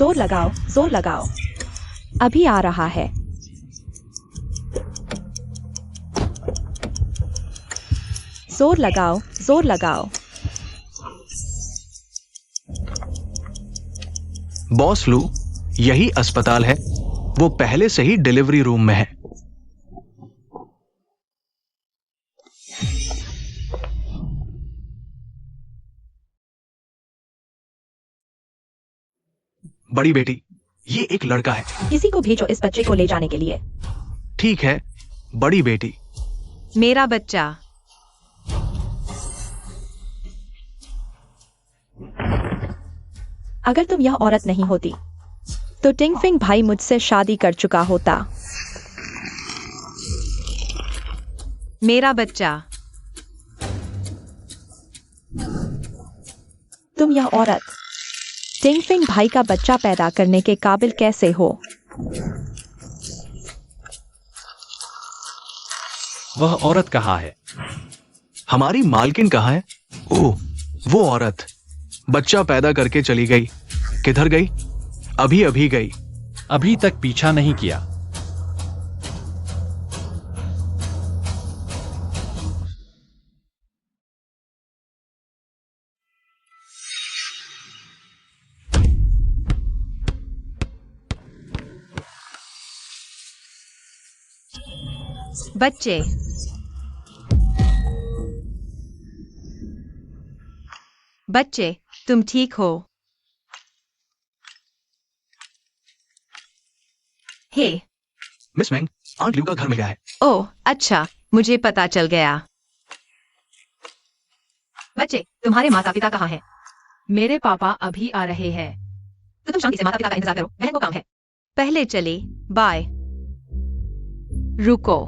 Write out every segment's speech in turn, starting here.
जोर लगाओ, जोर लगाओ। अभी आ रहा है। जोर लगाओ, जोर लगाओ। बॉस लू, यही अस्पताल है। वो पहले से ही डिलीवरी रूम में है। बड़ी बेटी, ये एक लड़का है। किसी को भेजो इस बच्चे को ले जाने के लिए। ठीक है बड़ी बेटी। मेरा बच्चा। अगर तुम यह औरत नहीं होती तो टिंगफिंग भाई मुझसे शादी कर चुका होता। मेरा बच्चा। तुम यह औरत टिंगफिंग भाई का बच्चा पैदा करने के काबिल कैसे हो? वह औरत कहाँ है? हमारी मालकिन कहाँ है? ओह, वो औरत बच्चा पैदा करके चली गई। किधर गई? अभी अभी गई। अभी तक पीछा नहीं किया। बच्चे। बच्चे, तुम ठीक हो? हे मिस मैंग, आंट ल्यू का घर मिल गया है। ओह अच्छा, मुझे पता चल गया। बच्चे, तुम्हारे माता पिता कहाँ हैं? मेरे पापा अभी आ रहे हैं। तो तुम शांति से माता पिता का इंतजार करो, बहन को काम है। पहले चले, बाय। रुको,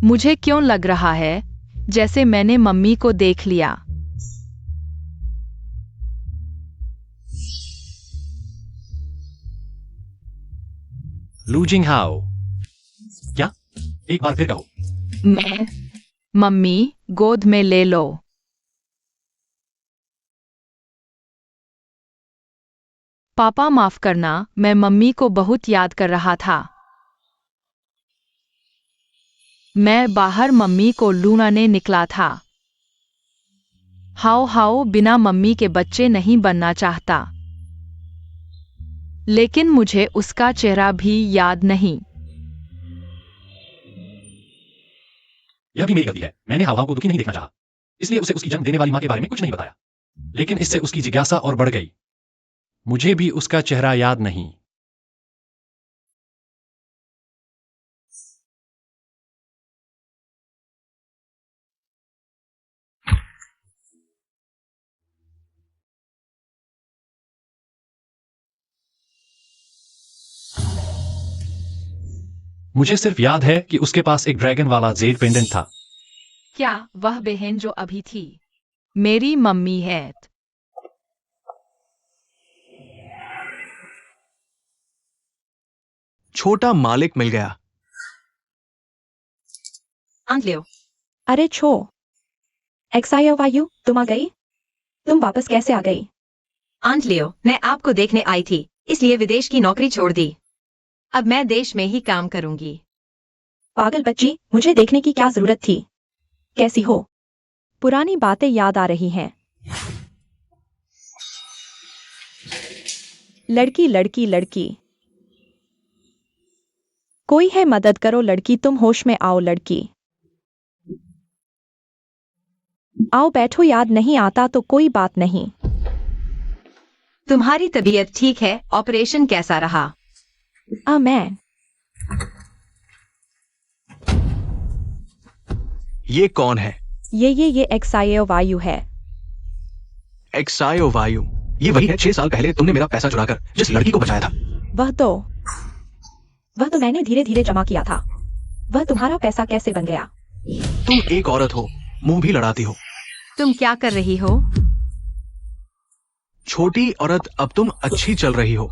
मुझे क्यों लग रहा है जैसे मैंने मम्मी को देख लिया। लू जिंगहाओ। क्या? एक बार फिर कहो। मैं। मम्मी, गोद में ले लो। पापा माफ करना, मैं मम्मी को बहुत याद कर रहा था। मैं बाहर मम्मी को लूनाने निकला था। हाओ हाओ बिना मम्मी के बच्चे नहीं बनना चाहता, लेकिन मुझे उसका चेहरा भी याद नहीं। यह भी मेरी गलती है। मैंने हाव को दुखी नहीं देखना चाहा, इसलिए उसे उसकी जन्म देने वाली मां के बारे में कुछ नहीं बताया। लेकिन इससे उसकी जिज्ञासा और बढ़ गई। मुझे भी उसका चेहरा याद नहीं। मुझे सिर्फ याद है कि उसके पास एक ड्रैगन वाला जेड पेंडेंट था। क्या वह बहन जो अभी थी मेरी मम्मी है? छोटा मालिक मिल गया। आंट ल्यू। अरे छो, एक्सायोवायु, तुम आ गई? तुम वापस कैसे आ गई? आंट लियो, मैं आपको देखने आई थी, इसलिए विदेश की नौकरी छोड़ दी। अब मैं देश में ही काम करूंगी। पागल बच्ची, मुझे देखने की क्या जरूरत थी? कैसी हो? पुरानी बातें याद आ रही हैं। लड़की लड़की लड़की, कोई है मदद करो लड़की, तुम होश में आओ लड़की। आओ बैठो, याद नहीं आता तो कोई बात नहीं। तुम्हारी तबीयत ठीक है? ऑपरेशन कैसा रहा? मैं ये कौन है? ये एक्सायोवायु है। एक्सायोवायु, ये वही है 6 साल पहले तुमने मेरा पैसा चुराकर जिस लड़की को बचाया था। वह तो मैंने धीरे धीरे जमा किया था। वह तुम्हारा पैसा कैसे बन गया? तुम एक औरत हो, मुंह भी लड़ाती हो। तुम क्या कर रही हो? छोटी औरत, अब तुम अच्छी चल रही हो।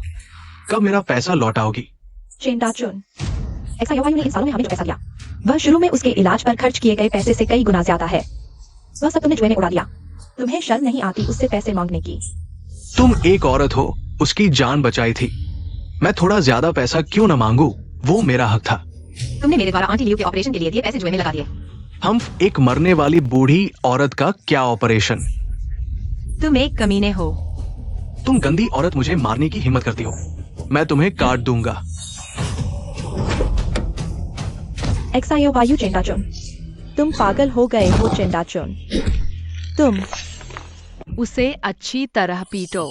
कब मेरा पैसा लौटाओगी? चेंडाचुन, एक्सायोवायु ने इन सालों में हमें जो पैसा दिया, वह शुरू में उसके इलाज पर खर्च किए गए पैसे से कई गुना ज्यादा है। वह सब तुमने जुए में उड़ा दिया। तुम्हें शर्म नहीं आती उससे पैसे मांगने की? तुम एक औरत हो, उसकी जान बचाई थी। मैं थोड़ा ज्यादा पैसा क्यों न मांगू, वो मेरा हक था। तुमने मेरे द्वारा आंटी लियू के ऑपरेशन के लिए दिए पैसे जुए में लगा दिए। हम एक मरने वाली बूढ़ी औरत का क्या ऑपरेशन। तुम एक कमीने हो। तुम गंदी औरत मुझे मारने की हिम्मत करती हो। मैं तुम्हें काट दूंगा। एक्सायो वायु चेंडाचुन, तुम पागल हो गए हो चेंडाचुन। तुम उसे अच्छी तरह पीटो।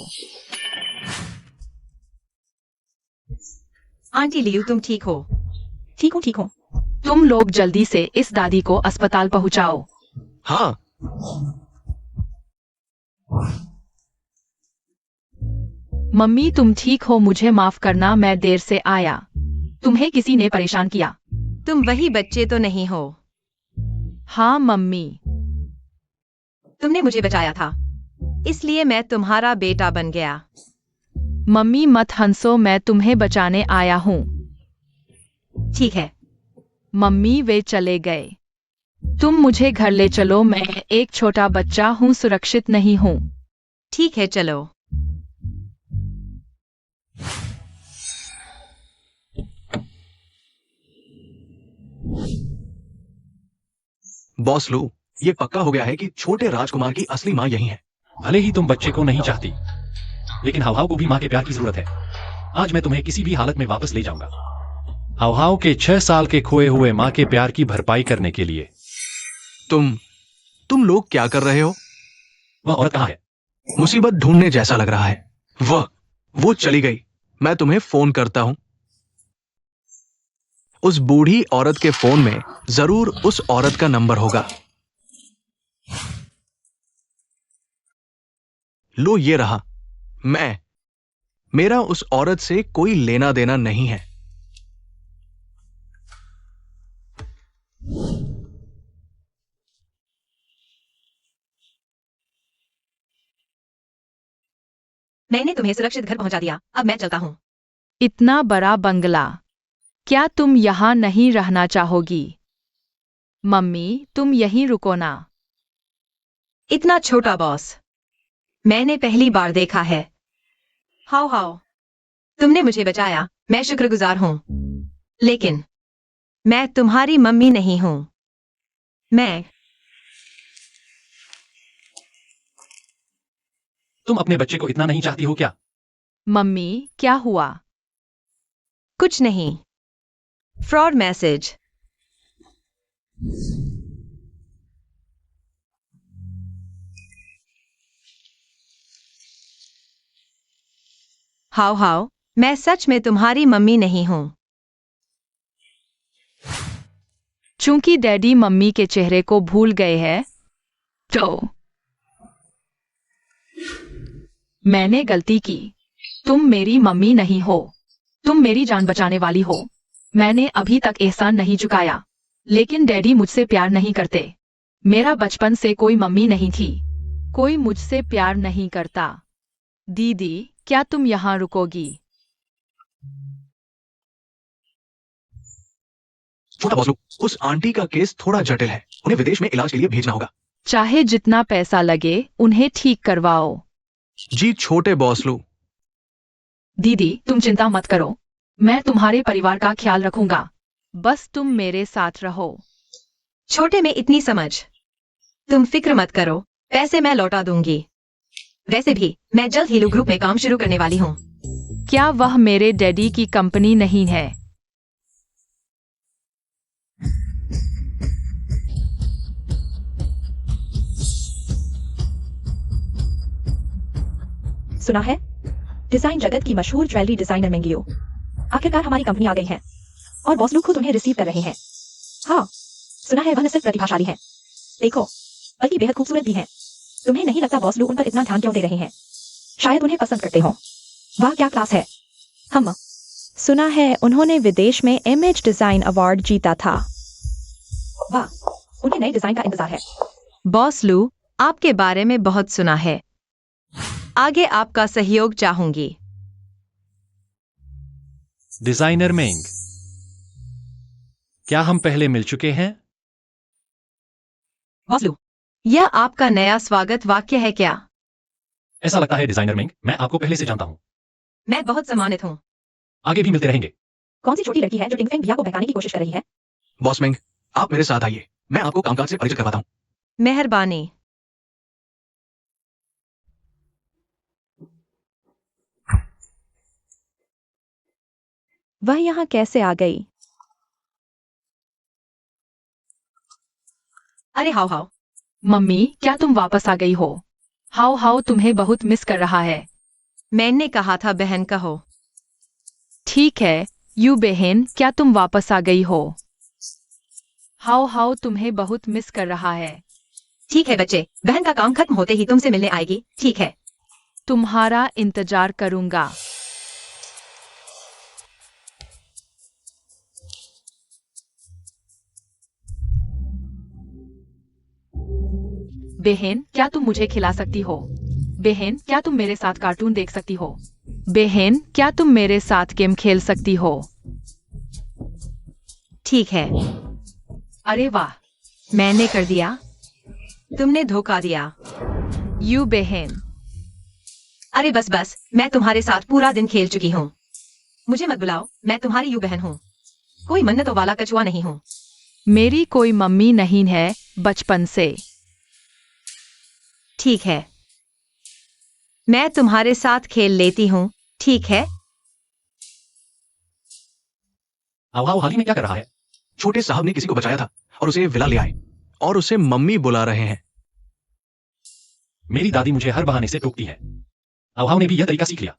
आंटी लियू तुम ठीक हो? ठीक हूँ ठीक हूँ। तुम लोग जल्दी से इस दादी को अस्पताल पहुंचाओ। हाँ, मम्मी तुम ठीक हो? मुझे माफ करना, मैं देर से आया। तुम्हें किसी ने परेशान किया? तुम वही बच्चे तो नहीं हो? हाँ मम्मी। तुमने मुझे बचाया था, इसलिए मैं तुम्हारा बेटा बन गया। मम्मी मत हंसो, मैं तुम्हें बचाने आया हूँ। ठीक है। मम्मी वे चले गए। तुम मुझे घर ले चलो, मैं एक छोटा बच्चा हूँ, सुरक्षित नहीं हूँ। ठीक है चलो। बॉस लू, ये पक्का हो गया है कि छोटे राजकुमार की असली माँ यही है। भले ही तुम बच्चे को नहीं चाहती, लेकिन हाव हाव को भी माँ के प्यार की जरूरत है। आज मैं तुम्हें किसी भी हालत में वापस ले जाऊंगा, हाव हाव के 6 साल के खोए हुए माँ के प्यार की भरपाई करने के लिए। तुम लोग क्या कर रहे हो? वह औरत कहाँ है? मुसीबत ढूंढने जैसा लग रहा है। वो चली गई। मैं तुम्हें फोन करता हूं। उस बूढ़ी औरत के फोन में जरूर उस औरत का नंबर होगा। लो ये रहा। मेरा उस औरत से कोई लेना देना नहीं है। मैंने तुम्हें सुरक्षित घर पहुंचा दिया, अब मैं चलता हूँ। इतना बड़ा बंगला, क्या तुम यहाँ नहीं रहना चाहोगी? मम्मी तुम यहीं रुको ना। इतना छोटा बॉस मैंने पहली बार देखा है। हाउ हाउ, तुमने मुझे बचाया, मैं शुक्रगुजार हूँ, लेकिन मैं तुम्हारी मम्मी नहीं हूँ। तुम अपने बच्चे को इतना नहीं चाहती हो क्या? मम्मी क्या हुआ? कुछ नहीं। Fraud message. हाउ हाउ, मैं सच में तुम्हारी मम्मी नहीं हूँ। चूंकि डैडी मम्मी के चेहरे को भूल गए हैं, तो मैंने गलती की। तुम मेरी मम्मी नहीं हो, तुम मेरी जान बचाने वाली हो। मैंने अभी तक एहसान नहीं चुकाया, लेकिन डैडी मुझसे प्यार नहीं करते। मेरा बचपन से कोई मम्मी नहीं थी, कोई मुझसे प्यार नहीं करता। दीदी क्या तुम यहाँ रुकोगी? छोटा बॉस, उस आंटी का केस थोड़ा जटिल है, उन्हें विदेश में इलाज के लिए भेजना होगा। चाहे जितना पैसा लगे उन्हें ठीक करवाओ। जी छोटे बॉस लू। दीदी तुम चिंता मत करो, मैं तुम्हारे परिवार का ख्याल रखूंगा। बस तुम मेरे साथ रहो। छोटे में इतनी समझ, तुम फिक्र मत करो, पैसे मैं लौटा दूंगी। वैसे भी मैं जल्द ही लू ग्रुप में काम शुरू करने वाली हूँ। क्या वह मेरे डैडी की कंपनी नहीं है? सुना है डिजाइन जगत की मशहूर ज्वेलरी डिजाइनर मेंगियो आखिरकार हमारी कंपनी आ गई है और बॉस लोग खुद उन्हें रिसीव कर रहे हैं। हाँ, सुना है वह न सिर्फ प्रतिभाशाली है, देखो, बल्कि बेहद खूबसूरत भी है। तुम्हें नहीं लगता बॉस लोग उन पर इतना ध्यान क्यों दे रहे हैं? शायद उन्हें पसंद करते हो। वाह क्या क्लास है। हम सुना है उन्होंने विदेश में इमेज डिजाइन अवार्ड जीता था। वाह, उन्हें नए डिजाइन का इंतजार है। बॉस लू, आपके बारे में बहुत सुना है, आगे आपका सहयोग चाहूंगी। डिजाइनर मेंग, क्या हम पहले मिल चुके हैं? बॉस लू, यह आपका नया स्वागत वाक्य है क्या? ऐसा लगता है डिजाइनर मेंग, मैं आपको पहले से जानता हूं। मैं बहुत सम्मानित हूँ। आगे भी मिलते रहेंगे। कौन सी छोटी लड़की है जो टिंगफेंग भैया को बहकाने की कोशिश कर रही है? बॉस मेंग, आप मेरे साथ आइए, मैं आपको कामकाज से परिचित करवाता हूँ। मेहरबानी। वह यहाँ कैसे आ गई? अरे हाउ हाउ, मम्मी, क्या तुम वापस आ गई हो? हाउ हाउ तुम्हें बहुत मिस कर रहा है। मैंने कहा था बहन कहो। ठीक है, यू बहन, क्या तुम वापस आ गई हो? हाउ हाउ तुम्हें बहुत मिस कर रहा है। ठीक है बच्चे, बहन का काम खत्म होते ही तुमसे मिलने आएगी, ठीक है? तुम्हारा इंतजार करूंगा। बहन, क्या तुम मुझे खिला सकती हो? बहन, क्या तुम मेरे साथ कार्टून देख सकती हो? बहन, क्या तुम मेरे साथ गेम खेल सकती हो? ठीक है, अरे वाह, मैंने कर दिया। तुमने धोखा दिया। यू बहन। अरे बस बस, मैं तुम्हारे साथ पूरा दिन खेल चुकी हूँ। मुझे मत बुलाओ, मैं तुम्हारी यू बहन हूँ। कोई मन्नतों वाला कछुआ नहीं हूँ। मेरी कोई मम्मी नहीं है बचपन से। ठीक है, मैं तुम्हारे साथ खेल लेती हूँ, ठीक है? हाउ हाउ हाल ही में क्या कर रहा है? छोटे साहब ने किसी को बचाया था और उसे विला ले आए और उसे मम्मी बुला रहे हैं। मेरी दादी मुझे हर बहाने से टोकती है। हाउ हाउ ने भी यह तरीका सीख लिया।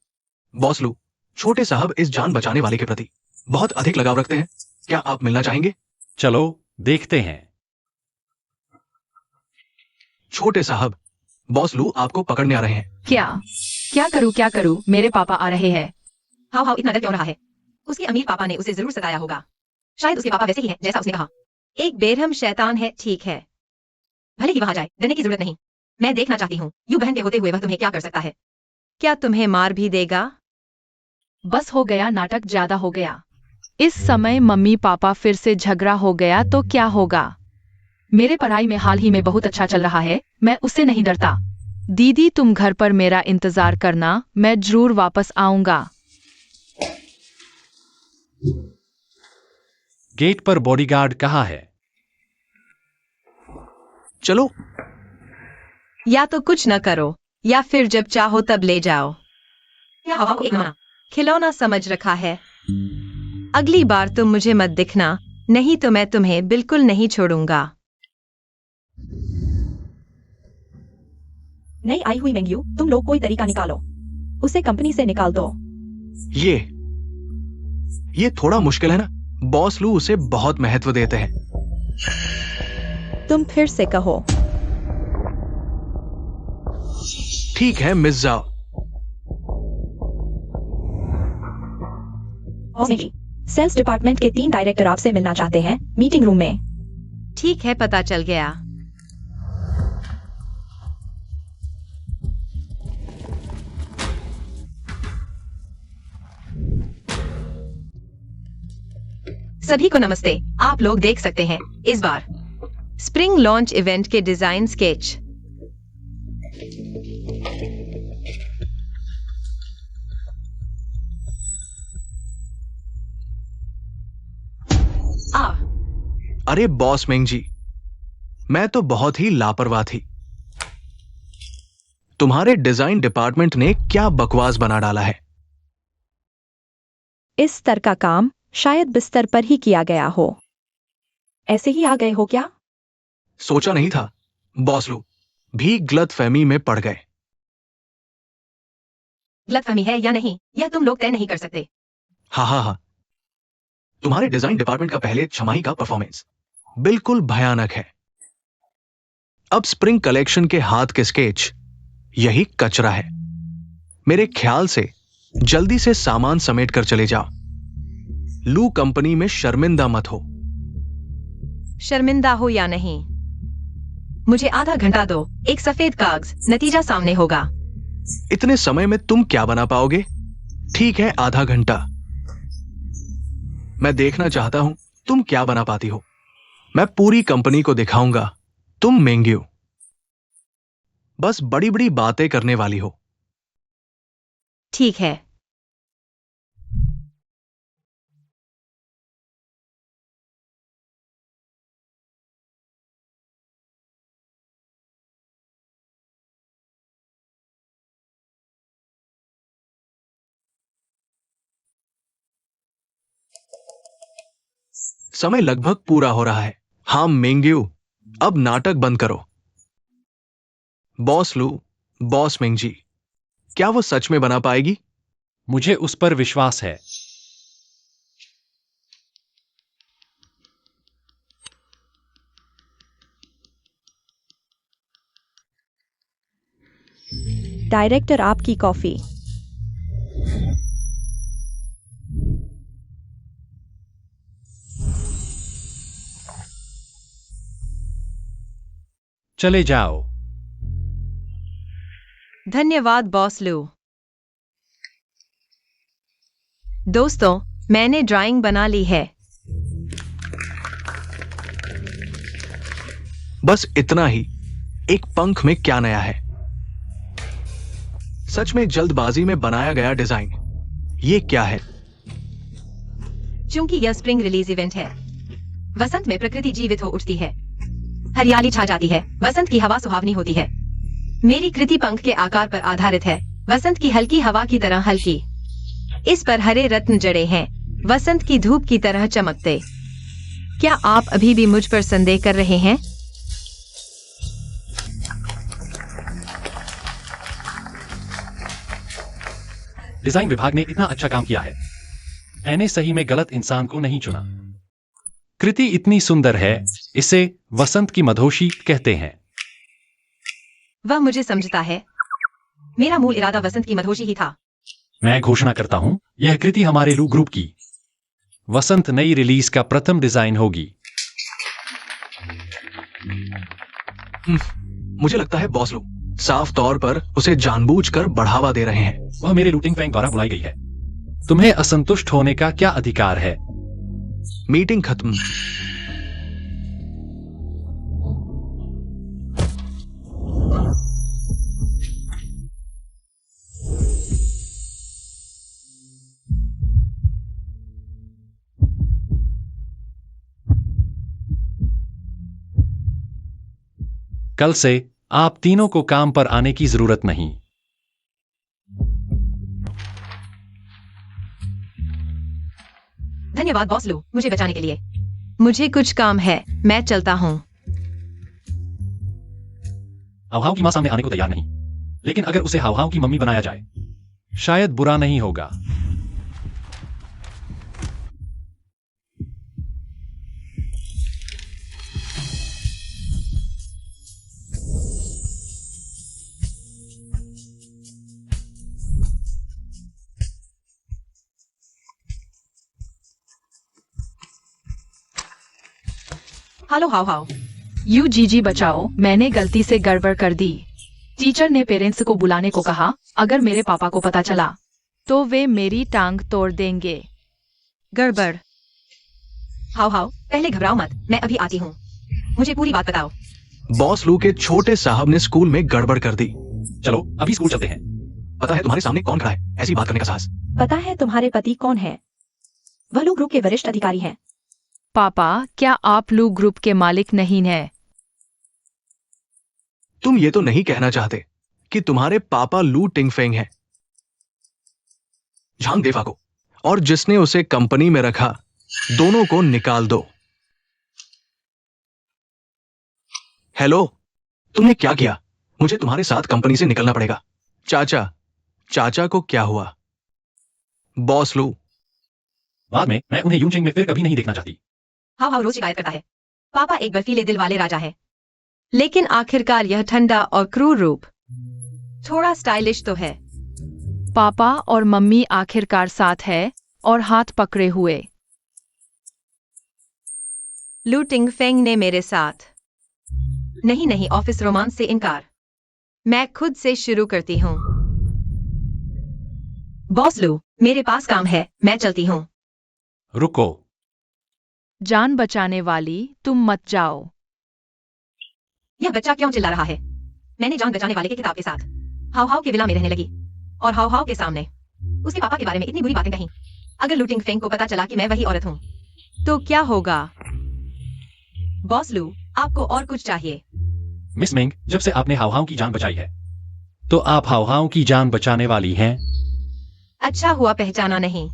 बॉस लू, छोटे साहब इस जान बचाने वाले के प्रति बहुत अधिक लगाव रखते हैं। क्या आप मिलना चाहेंगे? चलो देखते हैं। छोटे साहब, बॉस लू आपको पकड़ने आ रहे हैं। क्या करूँ, मेरे पापा आ रहे हैं। हाउ हाउ इतना डर क्यों रहा है? उसके अमीर पापा ने उसे जरूर सताया होगा। शायद उसके पापा वैसे ही हैं जैसा उसने कहा। एक बेरहम शैतान है, ठीक है? भले ही वहां जाए, डरने की जरूरत नहीं। मैं देखना चाहती हूँ, यू बहन के होते हुए वह तुम्हें क्या कर सकता है? क्या तुम्हें मार भी देगा? बस हो गया, नाटक ज्यादा हो गया। इस समय मम्मी पापा फिर से झगड़ा हो गया तो क्या होगा? मेरे पढ़ाई में हाल ही में बहुत अच्छा चल रहा है, मैं उससे नहीं डरता। दीदी, तुम घर पर मेरा इंतजार करना, मैं जरूर वापस आऊंगा। गेट पर बॉडीगार्ड कहाँ है? चलो, या तो कुछ न करो, या फिर जब चाहो तब ले जाओ। क्या हवा को एक नमूना खिलौना समझ रखा है? अगली बार तुम मुझे मत दिखना, नहीं तो मैं तुम्हें बिल्कुल नहीं छोड़ूंगा। नई आई हुई मेंग्यू, तुम लोग कोई तरीका निकालो, उसे कंपनी से निकाल दो। ये थोड़ा मुश्किल है ना? बॉस लू उसे बहुत महत्व देते हैं। तुम फिर से कहो। ठीक है, मिस जाओ। सेल्स डिपार्टमेंट के 3 डायरेक्टर आपसे मिलना चाहते हैं, मीटिंग रूम में। ठीक है, पता चल गया। सभी को नमस्ते। आप लोग देख सकते हैं इस बार स्प्रिंग लॉन्च इवेंट के डिजाइन स्केच। अरे बॉस मेंग जी, मैं तो बहुत ही लापरवाह थी। तुम्हारे डिजाइन डिपार्टमेंट ने क्या बकवास बना डाला है। इस स्तर का काम शायद बिस्तर पर ही किया गया हो। ऐसे ही आ गए हो क्या? सोचा नहीं था। बॉस लू भी गलतफहमी में पड़ गए। गलतफहमी है या नहीं, यह तुम लोग तय नहीं कर सकते। हाँ, तुम्हारे डिजाइन डिपार्टमेंट का पहले छमाही का परफॉर्मेंस बिल्कुल भयानक है। अब स्प्रिंग कलेक्शन के हाथ के स्केच यही कचरा है। मेरे ख्याल से जल्दी से सामान समेट कर चले जाओ। लू कंपनी में शर्मिंदा मत हो। शर्मिंदा हो या नहीं, मुझे आधा घंटा दो, एक सफेद कागज, नतीजा सामने होगा। इतने समय में तुम क्या बना पाओगे? ठीक है, आधा घंटा। मैं देखना चाहता हूं तुम क्या बना पाती हो। मैं पूरी कंपनी को दिखाऊंगा तुम मेंग्यू बस बड़ी बड़ी बातें करने वाली हो। ठीक है, समय लगभग पूरा हो रहा है। हाँ मेंग्यू, अब नाटक बंद करो। बॉस लू, बॉस मिंग जी, क्या वो सच में बना पाएगी? मुझे उस पर विश्वास है। डायरेक्टर, आपकी कॉफी। चले जाओ। धन्यवाद बॉस लू। दोस्तों, मैंने ड्राइंग बना ली है। बस इतना ही। एक पंख में क्या नया है? सच में जल्दबाजी में बनाया गया डिजाइन। ये क्या है? चूंकि यह स्प्रिंग रिलीज इवेंट है, वसंत में प्रकृति जीवित हो उठती है, हरियाली छा जाती है, वसंत की हवा सुहावनी होती है। मेरी कृति पंख के आकार पर आधारित है, वसंत की हल्की हवा की तरह हल्की। इस पर हरे रत्न जड़े हैं, वसंत की धूप की तरह चमकते। क्या आप अभी भी मुझ पर संदेह कर रहे हैं? डिजाइन विभाग ने इतना अच्छा काम किया है। मैंने सही में गलत इंसान को नहीं चुना। कृति इतनी सुंदर है, इसे वसंत की मधोशी कहते हैं। वह मुझे समझता है। मेरा मूल इरादा वसंत की मधोशी ही था। मैं घोषणा करता हूं, यह कृति हमारे लू ग्रुप की वसंत नई रिलीज का प्रथम डिजाइन होगी। मुझे लगता है बॉस लू साफ तौर पर उसे जानबूझकर बढ़ावा दे रहे हैं। वह मेरे लूटिंग फैंग द्वारा बुलाई गई है। तुम्हें असंतुष्ट होने का क्या अधिकार है? मीटिंग खत्म। कल से आप तीनों को काम पर आने की जरूरत नहीं। धन्यवाद बॉस लू, मुझे बचाने के लिए। मुझे कुछ काम है, मैं चलता हूँ। हाव की मां सामने आने को तैयार नहीं, लेकिन अगर उसे हाव की मम्मी बनाया जाए, शायद बुरा नहीं होगा। Hello how how. यू जीजी बचाओ, मैंने गलती से गड़बड़ कर दी। टीचर ने पेरेंट्स को बुलाने को कहा। अगर मेरे पापा को पता चला तो वे मेरी टांग तोड़ देंगे। गड़बड़। हाउ हाउ, पहले घबराओ मत, मैं अभी आती हूँ। मुझे पूरी बात बताओ। बॉस लू के छोटे साहब ने स्कूल में गड़बड़ कर दी। चलो अभी स्कूल चलते हैं। पता है तुम्हारे सामने कौन खड़ा है ऐसी बात करने का साहस? पता है तुम्हारे पति कौन है? वह लू ग्रुप के वरिष्ठ अधिकारी हैं। पापा, क्या आप लू ग्रुप के मालिक नहीं हैं? तुम ये तो नहीं कहना चाहते कि तुम्हारे पापा लू टिंगफेंग हैं? झांग देफा को और जिसने उसे कंपनी में रखा, दोनों को निकाल दो। हेलो, तुमने क्या किया? मुझे तुम्हारे साथ कंपनी से निकलना पड़ेगा। चाचा, चाचा को क्या हुआ? बॉस लू, बाद में मैं उन्हें यूनचेंग में फिर कभी नहीं देखना चाहती। हाउ हाउ रोज शिकायत करता है। पापा एक बर्फीले दिल वाले राजा है, लेकिन आखिरकार यह ठंडा और क्रूर रूप थोड़ा स्टाइलिश तो है। पापा और मम्मी आखिरकार साथ है और हाथ पकड़े हुए। लू टिंगफेंग ने मेरे साथ नहीं ऑफिस रोमांस से इनकार। मैं खुद से शुरू करती हूँ। बॉस लू, मेरे पास काम है, मैं चलती हूँ। रुको। जान बचाने वाली, तुम मत जाओ। यह बच्चा क्यों चिल्ला रहा है? मैंने जान बचाने वाले की किताब के साथ हाउ हाउ के विला में रहने लगी और हाउ हाउ के सामने उसके पापा के बारे में इतनी बुरी बातें कहीं। अगर लू टिंगफेंग को पता चला कि मैं वही औरत हूँ तो क्या होगा? बॉस लू, आपको और कुछ चाहिए? मिस मिंग, जब से आपने हाव की जान बचाई है, तो आप हाव की जान बचाने वाली हैं। अच्छा हुआ पहचाना नहीं।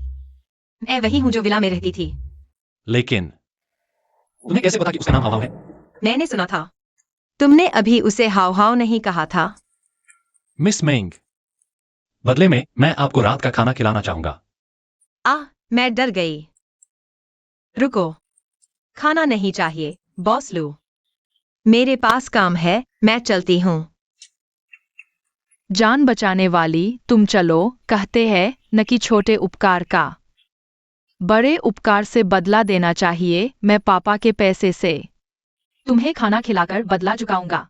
मैं वही हूँ जो विला में रहती थी। लेकिन तुम्हें कैसे पता कि उसका नाम हाव हाव है? मैंने सुना था। तुमने अभी उसे हाव हाव नहीं कहा था। मिस मेंग, बदले में मैं आपको रात का खाना खिलाना चाहूंगा। मैं डर गई। रुको, खाना नहीं चाहिए बॉस लू। मेरे पास काम है, मैं चलती हूँ। जान बचाने वाली तुम चलो, कहते हैं न कि छोटे उपकार का बड़े उपकार से बदला देना चाहिए। मैं पापा के पैसे से तुम्हें खाना खिलाकर बदला चुकाऊंगा।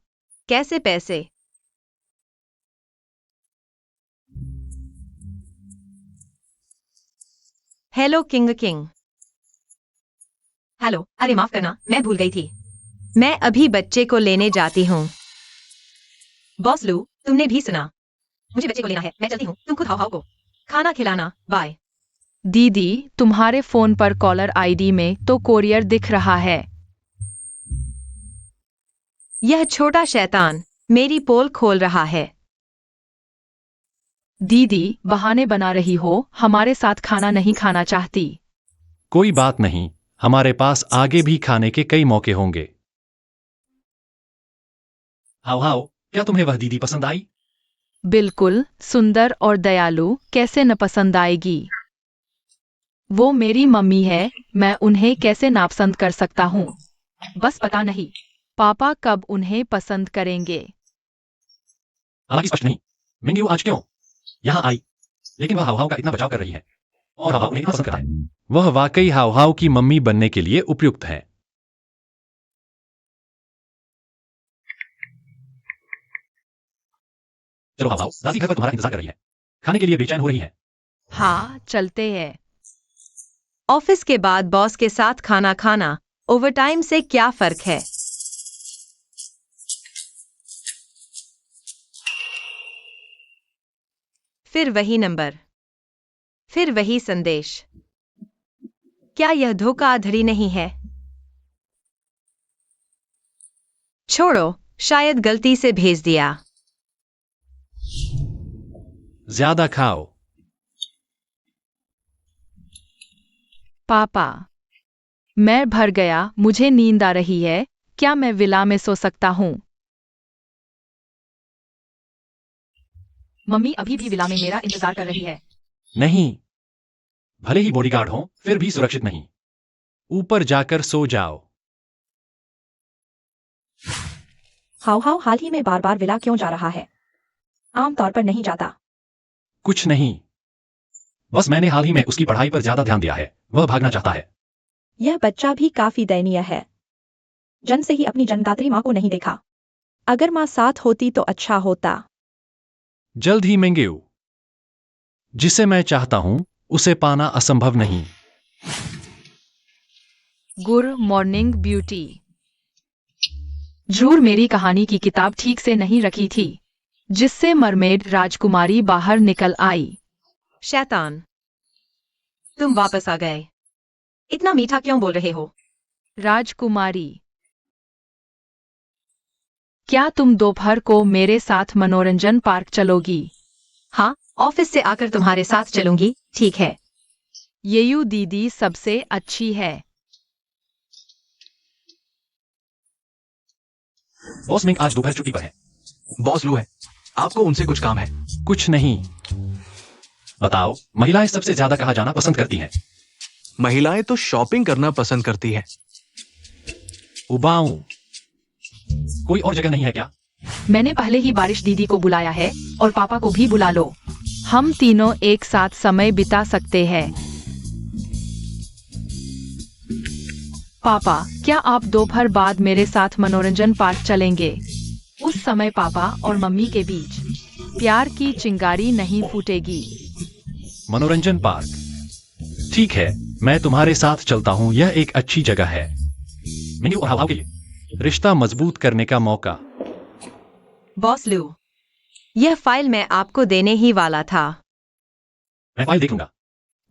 कैसे पैसे? Hello king king. हेलो, अरे माफ करना, मैं भूल गई थी। मैं अभी बच्चे को लेने जाती हूँ। बॉस लू, तुमने भी सुना। मुझे बच्चे को लेना है, मैं चलती हूँ। तुम खुद हाव हाव को खाना खिलाना। बाय। दीदी, तुम्हारे फोन पर कॉलर आईडी में तो कोरियर दिख रहा है। यह छोटा शैतान मेरी पोल खोल रहा है। दीदी, बहाने बना रही हो, हमारे साथ खाना नहीं खाना चाहती। कोई बात नहीं, हमारे पास आगे भी खाने के कई मौके होंगे। हाव हाव, क्या तुम्हें वह दीदी पसंद आई? बिल्कुल, सुंदर और दयालु, कैसे न पसंद आएगी। वो मेरी मम्मी है, मैं उन्हें कैसे नापसंद कर सकता हूँ। बस पता नहीं पापा कब उन्हें पसंद करेंगे। हालांकि स्पष्ट नहीं, मिंगयू आज क्यों यहाँ आई, लेकिन वह हाव हाव का इतना बचाव कर रही है और हाव हाव उन्हें इतना पसंद करता है। वह वाकई हाव हाव की मम्मी बनने के लिए उपयुक्त है। चलो हाव हाव, दादी घर पर तुम्हारा इंतजार कर रही है, खाने के लिए बेचैन हो रही है। हाँ, चलते हैं। ऑफिस के बाद बॉस के साथ खाना खाना ओवरटाइम से क्या फर्क है? फिर वही नंबर, फिर वही संदेश। क्या यह धोखाधड़ी नहीं है? छोड़ो, शायद गलती से भेज दिया। ज्यादा खाओ। पापा, मैं भर गया, मुझे नींद आ रही है, क्या मैं विला में सो सकता हूँ? मम्मी अभी भी विला में मेरा इंतजार कर रही है। नहीं, भले ही बॉडीगार्ड हो, फिर भी सुरक्षित नहीं। ऊपर जाकर सो जाओ। हाव हाव हाल ही में बार बार विला क्यों जा रहा है? आमतौर पर नहीं जाता। कुछ नहीं, बस मैंने हाल ही में उसकी पढ़ाई पर ज्यादा ध्यान दिया है, वह भागना चाहता है। यह बच्चा भी काफी दयनीय है। जन्म से ही अपनी जन्मदात्री माँ को नहीं देखा। अगर माँ साथ होती तो अच्छा होता। जल्द ही मिंगयू, जिसे मैं चाहता हूं उसे पाना असंभव नहीं। Good morning beauty. जरूर मेरी कहानी की किताब ठीक से नहीं रखी थी, जिससे मरमेड राजकुमारी बाहर निकल आई। शैतान, तुम वापस आ गए। इतना मीठा क्यों बोल रहे हो? राजकुमारी, क्या तुम दोपहर को मेरे साथ मनोरंजन पार्क चलोगी? हाँ, ऑफिस से आकर तुम्हारे साथ चलूंगी, ठीक है। येयू दीदी सबसे अच्छी है। बॉस मिंग आज दोपहर छुट्टी पर है। बॉस लू है, आपको उनसे कुछ काम है। कुछ नहीं। बताओ, महिलाएं सबसे ज्यादा कहाँ जाना पसंद करती हैं? महिलाएं तो शॉपिंग करना पसंद करती हैं। उबाऊ, कोई और जगह नहीं है क्या? मैंने पहले ही बारिश दीदी को बुलाया है और पापा को भी बुला लो। हम तीनों एक साथ समय बिता सकते हैं। पापा, क्या आप दोपहर बाद मेरे साथ मनोरंजन पार्क चलेंगे? उस समय पापा और मम्मी के बीच प्यार की चिंगारी नहीं फूटेगी। मनोरंजन पार्क, ठीक है, मैं तुम्हारे साथ चलता हूं, यह एक अच्छी जगह है। मिंगयू और हाव हाव के लिए रिश्ता मजबूत करने का मौका। बॉस लू, यह फाइल मैं आपको देने ही वाला था। मैं फाइल देखूंगा।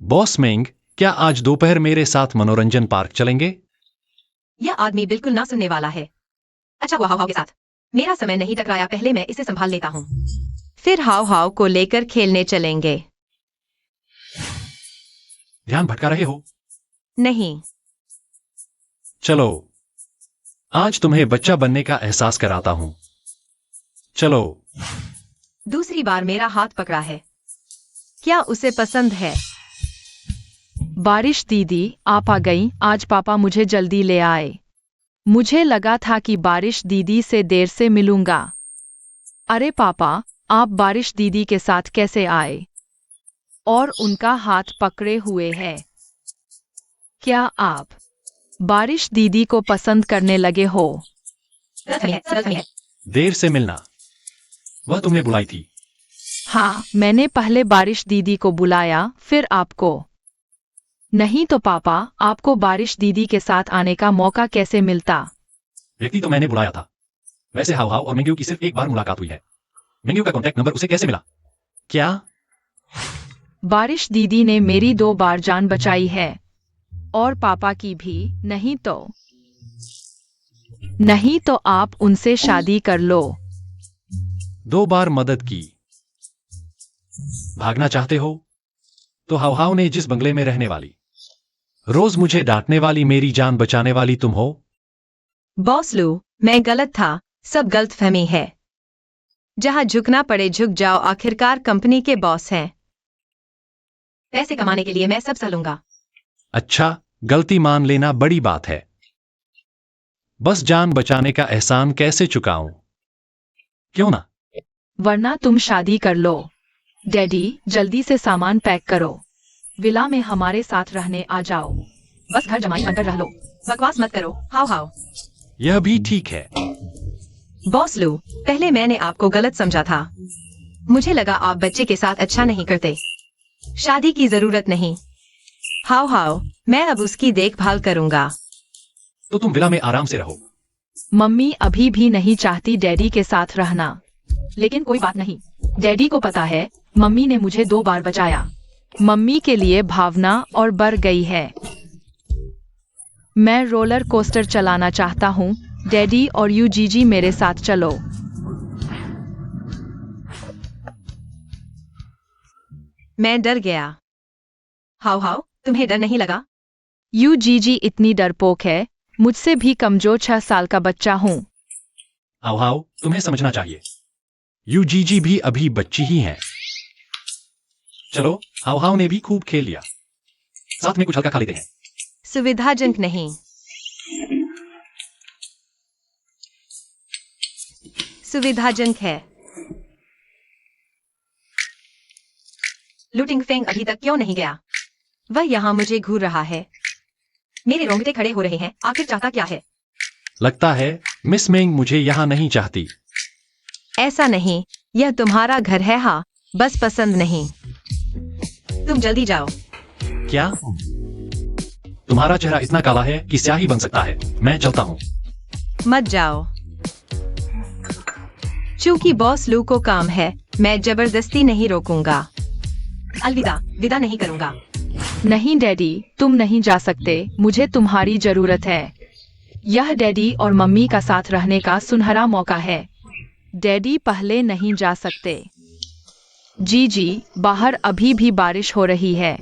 बॉस मिंग, क्या आज दोपहर मेरे साथ मनोरंजन पार्क चलेंगे? यह आदमी बिल्कुल ना सुनने वाला है। अच्छा हुआ हाव हाव के साथ मेरा समय नहीं टकराया, पहले मैं इसे संभाल लेता हूँ। फिर हाव हाव को लेकर खेलने चलेंगे। ध्यान भटका रहे हो? नहीं। चलो, आज तुम्हें बच्चा बनने का एहसास कराता हूं। चलो। दूसरी बार मेरा हाथ पकड़ा है। क्या उसे पसंद है? बारिश दीदी आप आ गई। आज पापा मुझे जल्दी ले आए। मुझे लगा था कि बारिश दीदी से देर से मिलूंगा। अरे पापा, आप बारिश दीदी के साथ कैसे आए? और उनका हाथ पकड़े हुए है। क्या आप बारिश दीदी को पसंद करने लगे हो? गलत है। देर से मिलना, वह तुमने बुलाई थी। हाँ, मैंने पहले बारिश दीदी को बुलाया, फिर आपको। नहीं तो पापा, आपको बारिश दीदी के साथ आने का मौका कैसे मिलता? व्यक्ति तो मैंने बुलाया था। वैसे हाव हाव और मेंग्यू की सिर्फ एक बार मुलाकात हुई है। मेंग्यू का कॉन्टैक्ट नंबर उसे कैसे मिला? क्या? बारिश दीदी ने मेरी 2 बार जान बचाई है, और पापा की भी। नहीं तो आप उनसे शादी कर लो। 2 बार मदद की। भागना चाहते हो? तो हाव हाव ने जिस बंगले में रहने वाली, रोज मुझे डांटने वाली, मेरी जान बचाने वाली तुम हो। बॉस लू, मैं गलत था। सब गलतफहमी है। जहां झुकना पड़े झुक जाओ। आखिरकार कंपनी के बॉस हैं। पैसे कमाने के लिए मैं सब सह लूंगा। अच्छा, गलती मान लेना बड़ी बात है। बस जान बचाने का एहसान कैसे चुकाऊं? क्यों ना? वरना तुम शादी कर लो। डैडी, जल्दी से सामान पैक करो। विला में हमारे साथ रहने आ जाओ। बस घर जमाई बनकर रह लो। बकवास मत करो। हाव हाव। यह भी ठीक है। बॉस लू, पहले मैंने आपको गलत समझा था। मुझे लगा आप बच्चे के साथ अच्छा नहीं करते। शादी की जरूरत नहीं। हाव हाव, मैं अब उसकी देखभाल करूंगा। तो तुम विला में आराम से रहो। मम्मी अभी भी नहीं चाहती डैडी के साथ रहना। लेकिन कोई बात नहीं, डैडी को पता है मम्मी ने मुझे 2 बार बचाया। मम्मी के लिए भावना और बढ़ गई है। मैं रोलर कोस्टर चलाना चाहता हूँ। डैडी और यू जीजी मेरे साथ चलो। मैं डर गया। हाव हाव, तुम्हें डर नहीं लगा? यू जीजी इतनी डरपोक है, मुझसे भी कमजोर 6 साल का बच्चा हूँ। हाव हाव, तुम्हें समझना चाहिए, यूजीजी भी अभी बच्ची ही है। चलो, हाव हाव ने भी खूब खेल लिया। साथ में कुछ हल्का खा लेते हैं। सुविधाजनक नहीं। सुविधाजनक है। लुटिंग फेंग अभी तक क्यों नहीं गया? वह यहाँ मुझे घूर रहा है। मेरे रोंगटे खड़े हो रहे हैं। आखिर चाहता क्या है? लगता है मिस मेंग मुझे यहाँ नहीं चाहती। ऐसा नहीं, यह तुम्हारा घर है। हाँ, बस पसंद नहीं। तुम जल्दी जाओ। क्या? तुम्हारा चेहरा इतना काला है कि स्याही बन सकता है। मैं चलता हूँ। मत जाओ। चूंकि बॉस लू को काम है, मैं जबरदस्ती नहीं रोकूंगा। अलविदा, विदा नहीं करूंगा। नहीं डैडी, तुम नहीं जा सकते। मुझे तुम्हारी जरूरत है। यह डैडी और मम्मी का साथ रहने का सुनहरा मौका है। डैडी पहले नहीं जा सकते। जी, बाहर अभी भी बारिश हो रही है।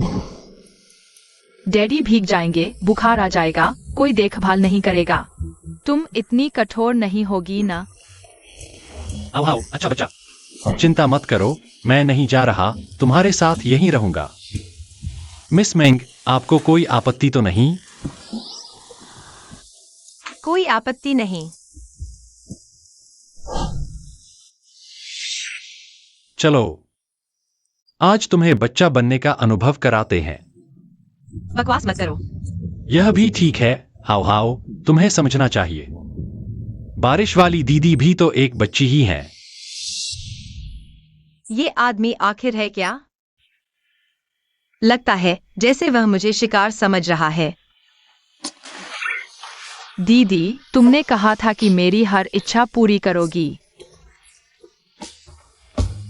डैडी भीग जाएंगे, बुखार आ जाएगा, कोई देखभाल नहीं करेगा। तुम इतनी कठोर नहीं होगी ना? हाव हाव, अच्छा बच्चा। चिंता मत करो, मैं नहीं जा रहा, तुम्हारे साथ यहीं रहूंगा। मिस मेंग, आपको कोई आपत्ति तो नहीं? कोई आपत्ति नहीं। चलो, आज तुम्हें बच्चा बनने का अनुभव कराते हैं। बकवास मत करो। यह भी ठीक है हाव हाव, तुम्हें समझना चाहिए, बारिश वाली दीदी भी तो एक बच्ची ही है। ये आदमी आखिर है क्या? लगता है जैसे वह मुझे शिकार समझ रहा है। दीदी, तुमने कहा था कि मेरी हर इच्छा पूरी करोगी।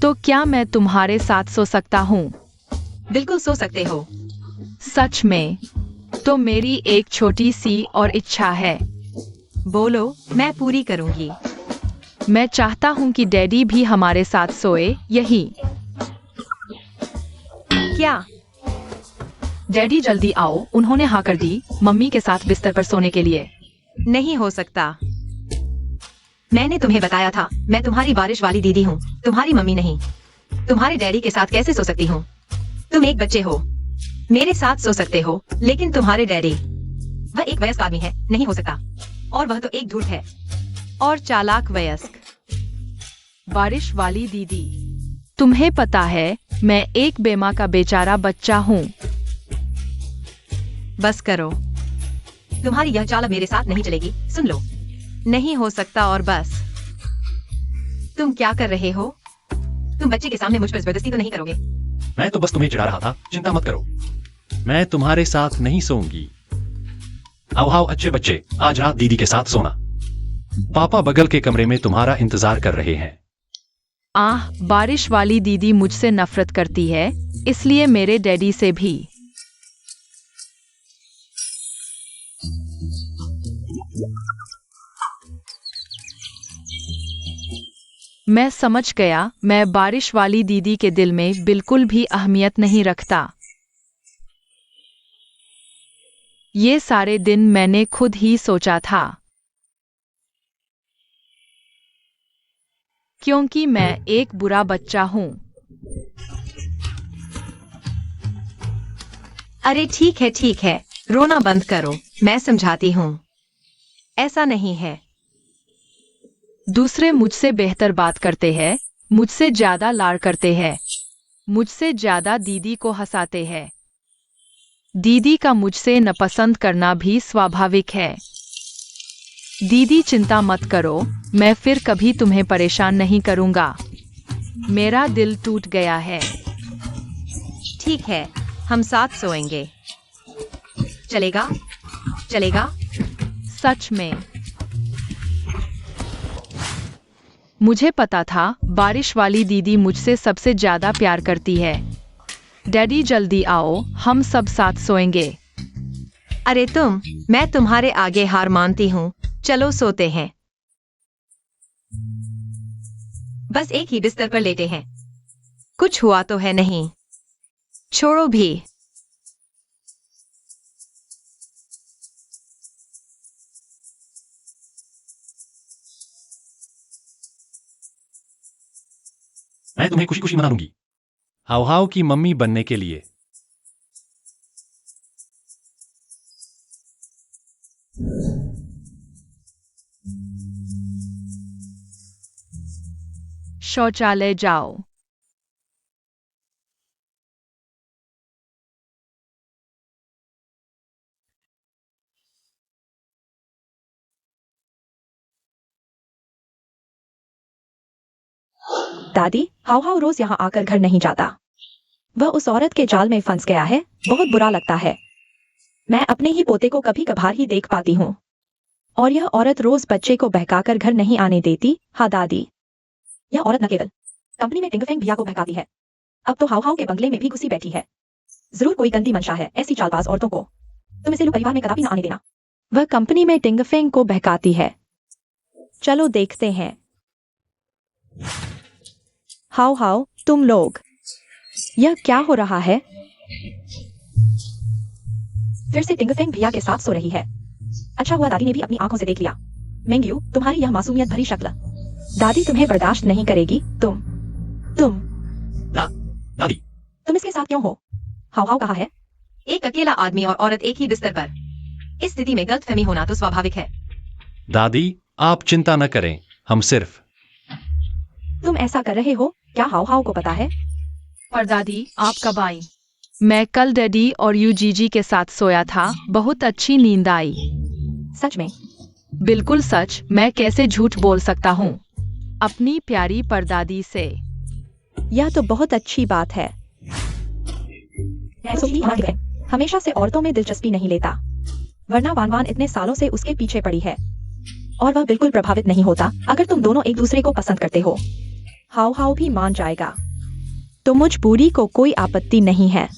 तो क्या मैं तुम्हारे साथ सो सकता हूँ? बिल्कुल सो सकते हो। सच में? तो मेरी एक छोटी सी और इच्छा है। बोलो, मैं पूरी करूंगी। मैं चाहता हूँ कि डैडी भी हमारे साथ सोए, यही। क्या? डैडी जल्दी आओ, उन्होंने हाँ कर दी, मम्मी के साथ बिस्तर पर सोने के लिए। नहीं हो सकता। मैंने तुम्हें बताया था, मैं तुम्हारी बारिश वाली दीदी हूँ, तुम्हारी मम्मी नहीं। तुम्हारे डैडी के साथ कैसे सो सकती हूँ? तुम एक बच्चे हो, मेरे साथ सो सकते हो, लेकिन तुम्हारे डैडी, वह एक वयस्क आदमी है, नहीं हो सकता। और वह तो एक धूर्त है और चालाक वयस्क। बारिश वाली दीदी, तुम्हें पता है मैं एक बेमां का बेचारा बच्चा हूँ। बस करो, तुम्हारी यह चाल अब मेरे साथ नहीं चलेगी। सुन लो, नहीं हो सकता और बस। तुम क्या कर रहे हो? तुम बच्चे के सामने मुझ पर जबरदस्ती तो नहीं करोगे? मैं तो बस तुम्हें चिढ़ा रहा था, चिंता मत करो। मैं तुम्हारे साथ नहीं सोऊंगी। आओ आओ अच्छे बच्चे, आज रात दीदी के साथ सोना। पापा बगल के कमरे में तुम्हारा इंतजार कर रहे हैं। बारिश वाली दीदी मुझसे नफरत करती है, इसलिए मेरे डैडी से भी। मैं समझ गया, मैं बारिश वाली दीदी के दिल में बिल्कुल भी अहमियत नहीं रखता। ये सारे दिन मैंने खुद ही सोचा था, क्योंकि मैं एक बुरा बच्चा हूँ। अरे ठीक है, रोना बंद करो, मैं समझाती हूँ। ऐसा नहीं है। दूसरे मुझसे बेहतर बात करते हैं, मुझसे ज्यादा लाड़ करते हैं, मुझसे ज्यादा दीदी को हंसाते हैं। दीदी का मुझसे नापसंद करना भी स्वाभाविक है। दीदी चिंता मत करो, मैं फिर कभी तुम्हें परेशान नहीं करूंगा। मेरा दिल टूट गया है। ठीक है, हम साथ सोएंगे। चलेगा? चलेगा? सच में। मुझे पता था बारिश वाली दीदी मुझसे सबसे ज्यादा प्यार करती है। डैडी जल्दी आओ, हम सब साथ सोएंगे। अरे मैं तुम्हारे आगे हार मानती हूँ, चलो सोते हैं। बस एक ही बिस्तर पर लेटे हैं, कुछ हुआ तो है नहीं। छोड़ो भी। मैं तुम्हें खुशी खुशी मना लूंगी। हाव हाव की मम्मी बनने के लिए। शौचालय जाओ। दादी, हाव हाव रोज यहाँ आकर घर नहीं जाता। वह उस औरत के जाल में फंस गया है, बहुत बुरा लगता है। मैं अपने ही पोते को कभी कभार ही देख पाती हूँ, और यह औरत रोज बच्चे को बहकाकर घर नहीं आने देती। हाँ दादी, यह औरत न केवल कंपनी में टिंगफेंग भैया को बहकाती है, अब तो हाव हाव के बंगले में भी घुसी बैठी है। जरूर कोई गंदी मंशा है ऐसी चालबाज औरतों को तुम इसे लोग परिवार में कदापि न आने देना। वह कंपनी में टिंगफेंग को बहकाती है। चलो देखते हैं। हाव हाव, तुम लोग, यह क्या हो रहा है? फिर से टिंगफेंग भैया के साथ सो रही है। अच्छा हुआ दादी ने भी अपनी आंखों से देख लिया। मेंग्यू, तुम्हारी यह मासूमियत भरी शक्ल दादी तुम्हें बर्दाश्त नहीं करेगी। तुम दादी, तुम इसके साथ क्यों हो? हाव हाव कहाँ है? एक अकेला आदमी और औरत एक ही बिस्तर पर, इस स्थिति में गलतफहमी होना तो स्वाभाविक है। दादी आप चिंता न करें, हम सिर्फ। तुम ऐसा कर रहे हो, क्या हाव हाव को पता है? पर दादी, आप कब आई? मैं कल डैडी और यूजीजी के साथ सोया था, बहुत अच्छी नींद आई। सच में? बिल्कुल सच, मैं कैसे झूठ बोल सकता हूँ अपनी प्यारी परदादी से। यह तो बहुत अच्छी बात है। हमेशा से औरतों में दिलचस्पी नहीं लेता, वरना वान इतने सालों से उसके पीछे पड़ी है, और वह बिल्कुल प्रभावित नहीं होता अगर तुम दोनों एक दूसरे को पसंद करते हो। हाव हाव भी मान जाएगा, तो मुझ बूढ़ी को कोई आपत्ति नहीं है।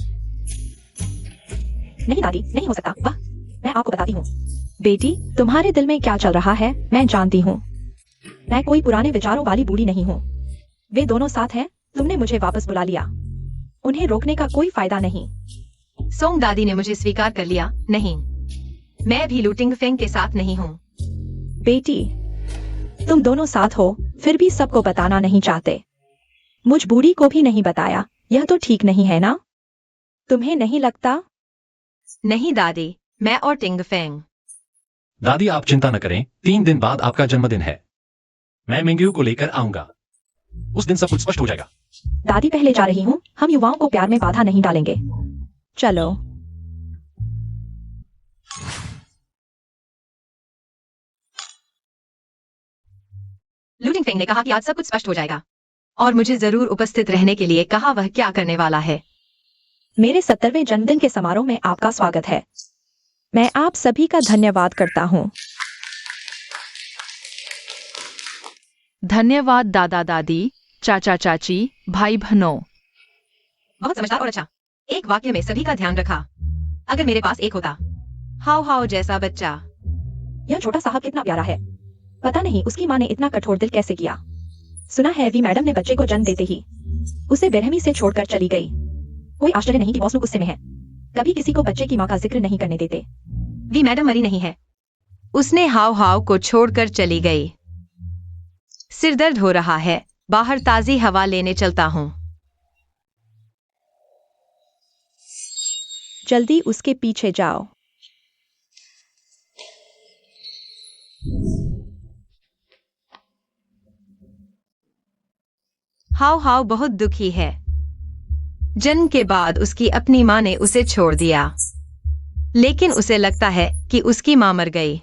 नहीं दादी, नहीं हो सकता। वाह, मैं आपको बताती हूँ। बेटी, तुम्हारे दिल में क्या चल रहा है मैं जानती हूँ। मैं कोई पुराने विचारों वाली बूढ़ी नहीं हूँ। वे दोनों साथ हैं, तुमने मुझे वापस बुला लिया, उन्हें रोकने का कोई फायदा नहीं। सोंग दादी ने मुझे स्वीकार कर लिया। नहीं, मैं भी लूटिंग फेंग के साथ नहीं हूँ। बेटी, तुम दोनों साथ हो, फिर भी सबको बताना नहीं चाहते। मुझ बूढ़ी को भी नहीं बताया, यह तो ठीक नहीं है ना? तुम्हें नहीं लगता? नहीं दादी, मैं और टिंगफेंग। दादी आप चिंता न करें, 3 दिन बाद आपका जन्मदिन है। मैं मिंग्यू को लेकर आऊंगा। उस दिन सब कुछ स्पष्ट हो जाएगा। दादी पहले जा रही हूँ, हम युवाओं को प्यार में बाधा नहीं डालेंगे। चलो। लूटिंगफेंग ने कहा कि आज सब कुछ स्पष्ट हो जाएगा और मुझे जरूर उपस्थित रहने के लिए कहा वह क्या करने वाला है। मेरे 70वें जन्मदिन के समारोह में आपका स्वागत है। मैं आप सभी का धन्यवाद करता हूँ। धन्यवाद दादा दादी, चाचा चाची, भाई बहनों। बहुत समझदार और अच्छा। एक वाक्य में सभी का ध्यान रखा। अगर मेरे पास एक होता। हाउ हाउ जैसा बच्चा। यह छोटा साहब कितना प्यारा है। पता नहीं उसकी माँ ने इतना कठोर दिल कैसे किया। सुना है वी मैडम ने बच्चे को जन्म देते ही उसे बेरहमी से छोड़कर चली गई। कोई आश्चर्य नहीं कि बॉस लोग गुस्से में है। कभी किसी को बच्चे की माँ का जिक्र नहीं करने देते। वी मैडम मरी नहीं है। उसने हाव हाव को छोड़कर चली गई। सिर दर्द हो रहा है, बाहर ताजी हवा लेने चलता हूँ। जल्दी उसके पीछे जाओ। हाव हाव बहुत दुखी है। जन्म के बाद उसकी अपनी माँ ने उसे छोड़ दिया, लेकिन उसे लगता है कि उसकी माँ मर गई।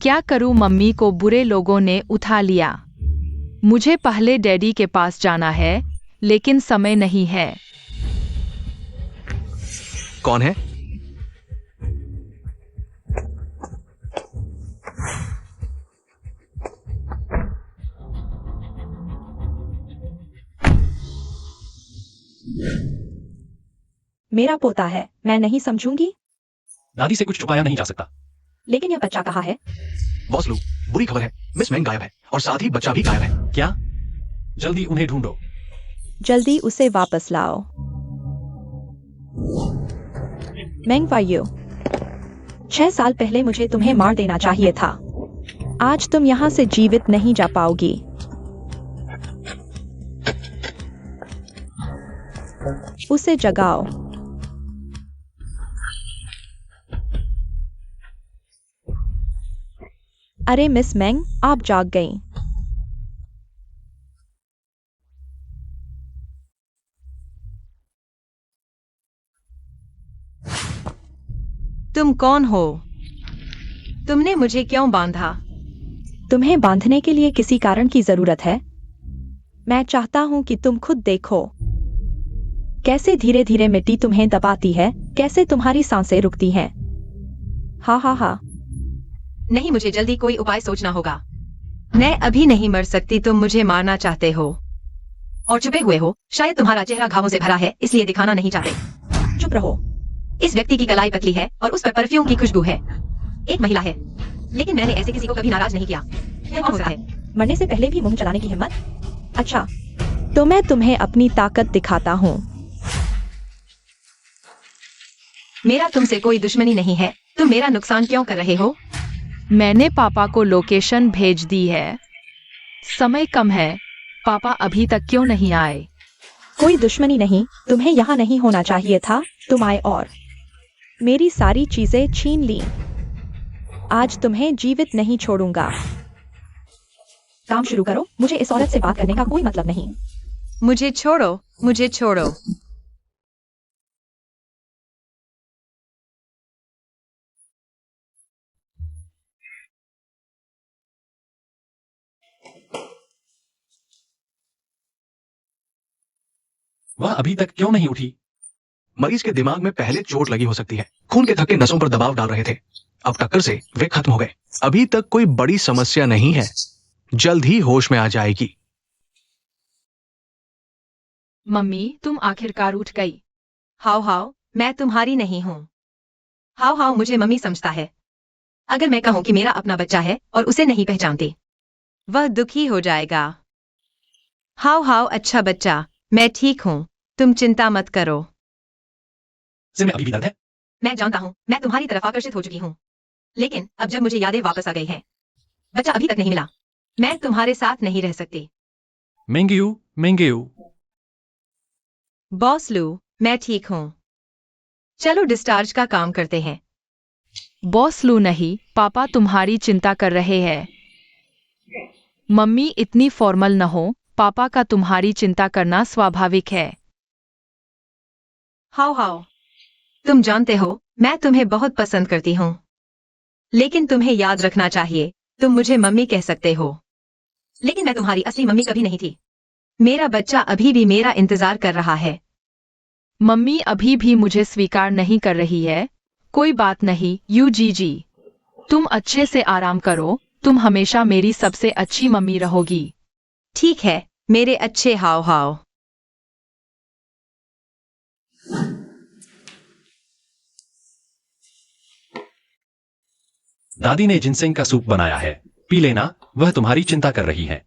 क्या करूं, मम्मी को बुरे लोगों ने उठा लिया। मुझे पहले डैडी के पास जाना है, लेकिन समय नहीं है। कौन है? मेरा पोता है, मैं नहीं समझूंगी। दादी से कुछ छुपाया नहीं जा सकता। लेकिन यह बच्चा कहाँ है? बॉस लू, बुरी खबर है, मिस मैंग गायब है और साथ ही बच्चा भी गायब है। क्या? जल्दी उन्हें ढूंढो। जल्दी उसे वापस लाओ। मैंग वायु, 6 साल पहले मुझे तुम्हें मार देना चाहिए था। आज तुम यहाँ से जीवित नहीं जा पाओगी। उसे जगाओ। अरे मिस मैंग, आप जाग गईं। तुम कौन हो? तुमने मुझे क्यों बांधा? तुम्हें बांधने के लिए किसी कारण की जरूरत है? मैं चाहता हूं कि तुम खुद देखो कैसे धीरे धीरे मिट्टी तुम्हें दबाती है, कैसे तुम्हारी सांसें रुकती हैं। हा हा हा। नहीं, मुझे जल्दी कोई उपाय सोचना होगा। मैं अभी नहीं मर सकती। तुम मुझे मारना चाहते हो और छुपे हुए हो। शायद तुम्हारा चेहरा घावों से भरा है, इसलिए दिखाना नहीं चाहते। चुप रहो। इस व्यक्ति की कलाई पतली है और उस पर परफ्यूम की खुशबू है। एक महिला है, लेकिन मैंने ऐसे किसी को कभी नाराज नहीं किया। यह कौन होता है? मरने से पहले भी मुंह चलाने की हिम्मत। अच्छा, तो मैं तुम्हें अपनी ताकत दिखाता हूँ। मेरा तुमसे कोई दुश्मनी नहीं है। तुम मेरा नुकसान क्यों कर रहे हो? मैंने पापा को लोकेशन भेज दी है। समय कम है। पापा अभी तक क्यों नहीं आए? कोई दुश्मनी नहीं, तुम्हें यहाँ नहीं होना चाहिए था। तुम आए और मेरी सारी चीजें छीन ली। आज तुम्हें जीवित नहीं छोड़ूंगा। काम शुरू करो, मुझे इस औरत से बात करने का कोई मतलब नहीं। मुझे छोड़ो, मुझे छोड़ो। वह अभी तक क्यों नहीं उठी? मरीज के दिमाग में पहले चोट लगी हो सकती है। खून के थक्के नसों पर दबाव डाल रहे थे। अब टक्कर से वे खत्म हो गए। अभी तक कोई बड़ी समस्या नहीं है, जल्द ही होश में आ जाएगी। मम्मी, तुम आखिरकार उठ गई। हाउ हाउ, मैं तुम्हारी नहीं हूँ। हाउ हाउ मुझे मम्मी समझता है। अगर मैं कहूँ कि मेरा अपना बच्चा है और उसे नहीं पहचानते, वह दुखी हो जाएगा। हाउ हाउ अच्छा बच्चा, मैं ठीक हूँ, तुम चिंता मत करो। सिर में अभी भी दर्द है? मैं जानता हूँ, मैं तुम्हारी तरफ आकर्षित हो चुकी हूँ, लेकिन अब जब मुझे यादें वापस आ गई हैं, बच्चा अभी तक नहीं मिला, मैं तुम्हारे साथ नहीं रह सकती। मेंगेयू, बॉस लू, मैं ठीक हूँ। चलो डिस्चार्ज का काम करते हैं। बॉस लू नहीं, पापा तुम्हारी चिंता कर रहे हैं। मम्मी इतनी फॉर्मल न हो, पापा का तुम्हारी चिंता करना स्वाभाविक है। हाउ हाउ, तुम जानते हो मैं तुम्हें बहुत पसंद करती हूँ, लेकिन तुम्हें याद रखना चाहिए, तुम मुझे मम्मी कह सकते हो, लेकिन मैं तुम्हारी असली मम्मी कभी नहीं थी। मेरा बच्चा अभी भी मेरा इंतजार कर रहा है। मम्मी अभी भी मुझे स्वीकार नहीं कर रही है। कोई बात नहीं यूजीजी, तुम अच्छे से आराम करो, तुम हमेशा मेरी सबसे अच्छी मम्मी रहोगी। ठीक है मेरे अच्छे हाव हाव। दादी ने जिनसेंग का सूप बनाया है, पी लेना, वह तुम्हारी चिंता कर रही है।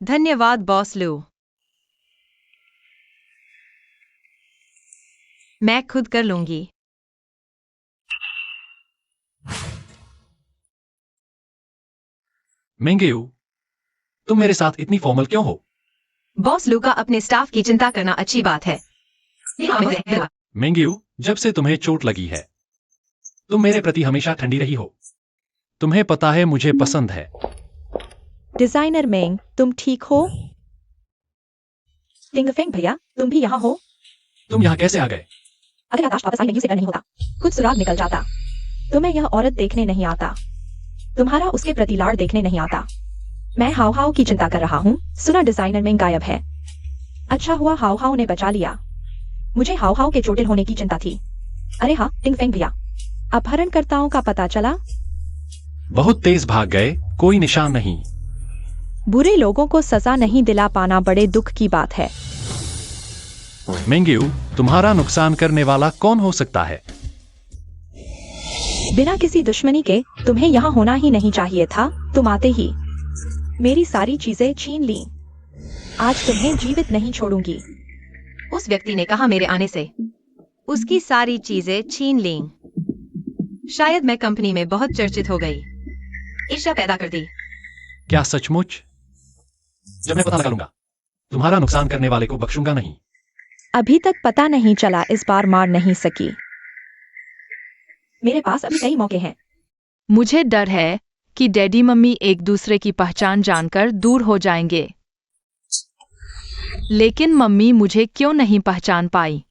धन्यवाद बॉस लू, मैं खुद कर लूंगी। मेंगेयू, तुम मेरे साथ इतनी फॉर्मल क्यों हो? बॉस लू का अपने स्टाफ की चिंता करना अच्छी बात है। मेंगेयू, जब से तुम्हें चोट लगी है, तुम मेरे प्रति हमेशा ठंडी रही हो। तुम्हें पता है मुझे पसंद है। डिजाइनर मेंग, तुम ठीक हो? टिंगफेंग भैया, तुम भी यहाँ हो? तुम यहाँ कैसे आ गए? अगर आकाश वापस आई नहीं से डर नहीं होता, कुछ सुराग निकल जाता। तुम्हें यह औरत देखने नहीं आता, तुम्हारा उसके प्रति लाड़ देखने नहीं आता। मैं हाव हाव की चिंता कर रहा हूँ, सुना डिजाइनर मेंग गायब है। अच्छा हुआ हाव हाव ने बचा लिया, मुझे हाव हाव के चोटिल होने की चिंता थी। अरे हाँ टिंगफेंग भैया, अपहरणकर्ताओं का पता चला? बहुत तेज भाग गए, कोई निशान नहीं। बुरे लोगों को सजा नहीं दिला पाना बड़े दुख की बात है। मेंगेयू, तुम्हारा नुकसान करने वाला कौन हो सकता है? बिना किसी दुश्मनी के तुम्हें यहाँ होना ही नहीं चाहिए था। तुम आते ही मेरी सारी चीजें छीन ली। आज तुम्हें जीवित नहीं छोड़ूंगी। उस व्यक्ति ने कहा मेरे आने से उसकी सारी चीजें छीन लीं। शायद मैं कंपनी में बहुत चर्चित हो गई, ईर्ष्या पैदा कर दी। क्या सचमुच? जब मैं पता लगा लूंगा, तुम्हारा नुकसान करने वाले को बख्शूंगा नहीं। अभी तक पता नहीं चला, इस बार मार नहीं सकी। मेरे पास अभी कई मौके हैं। मुझे डर है कि डैडी मम्मी एक दूसरे की पहचान जानकर दूर हो जाएंगे। लेकिन मम्मी मुझे क्यों नहीं पहचान पाई?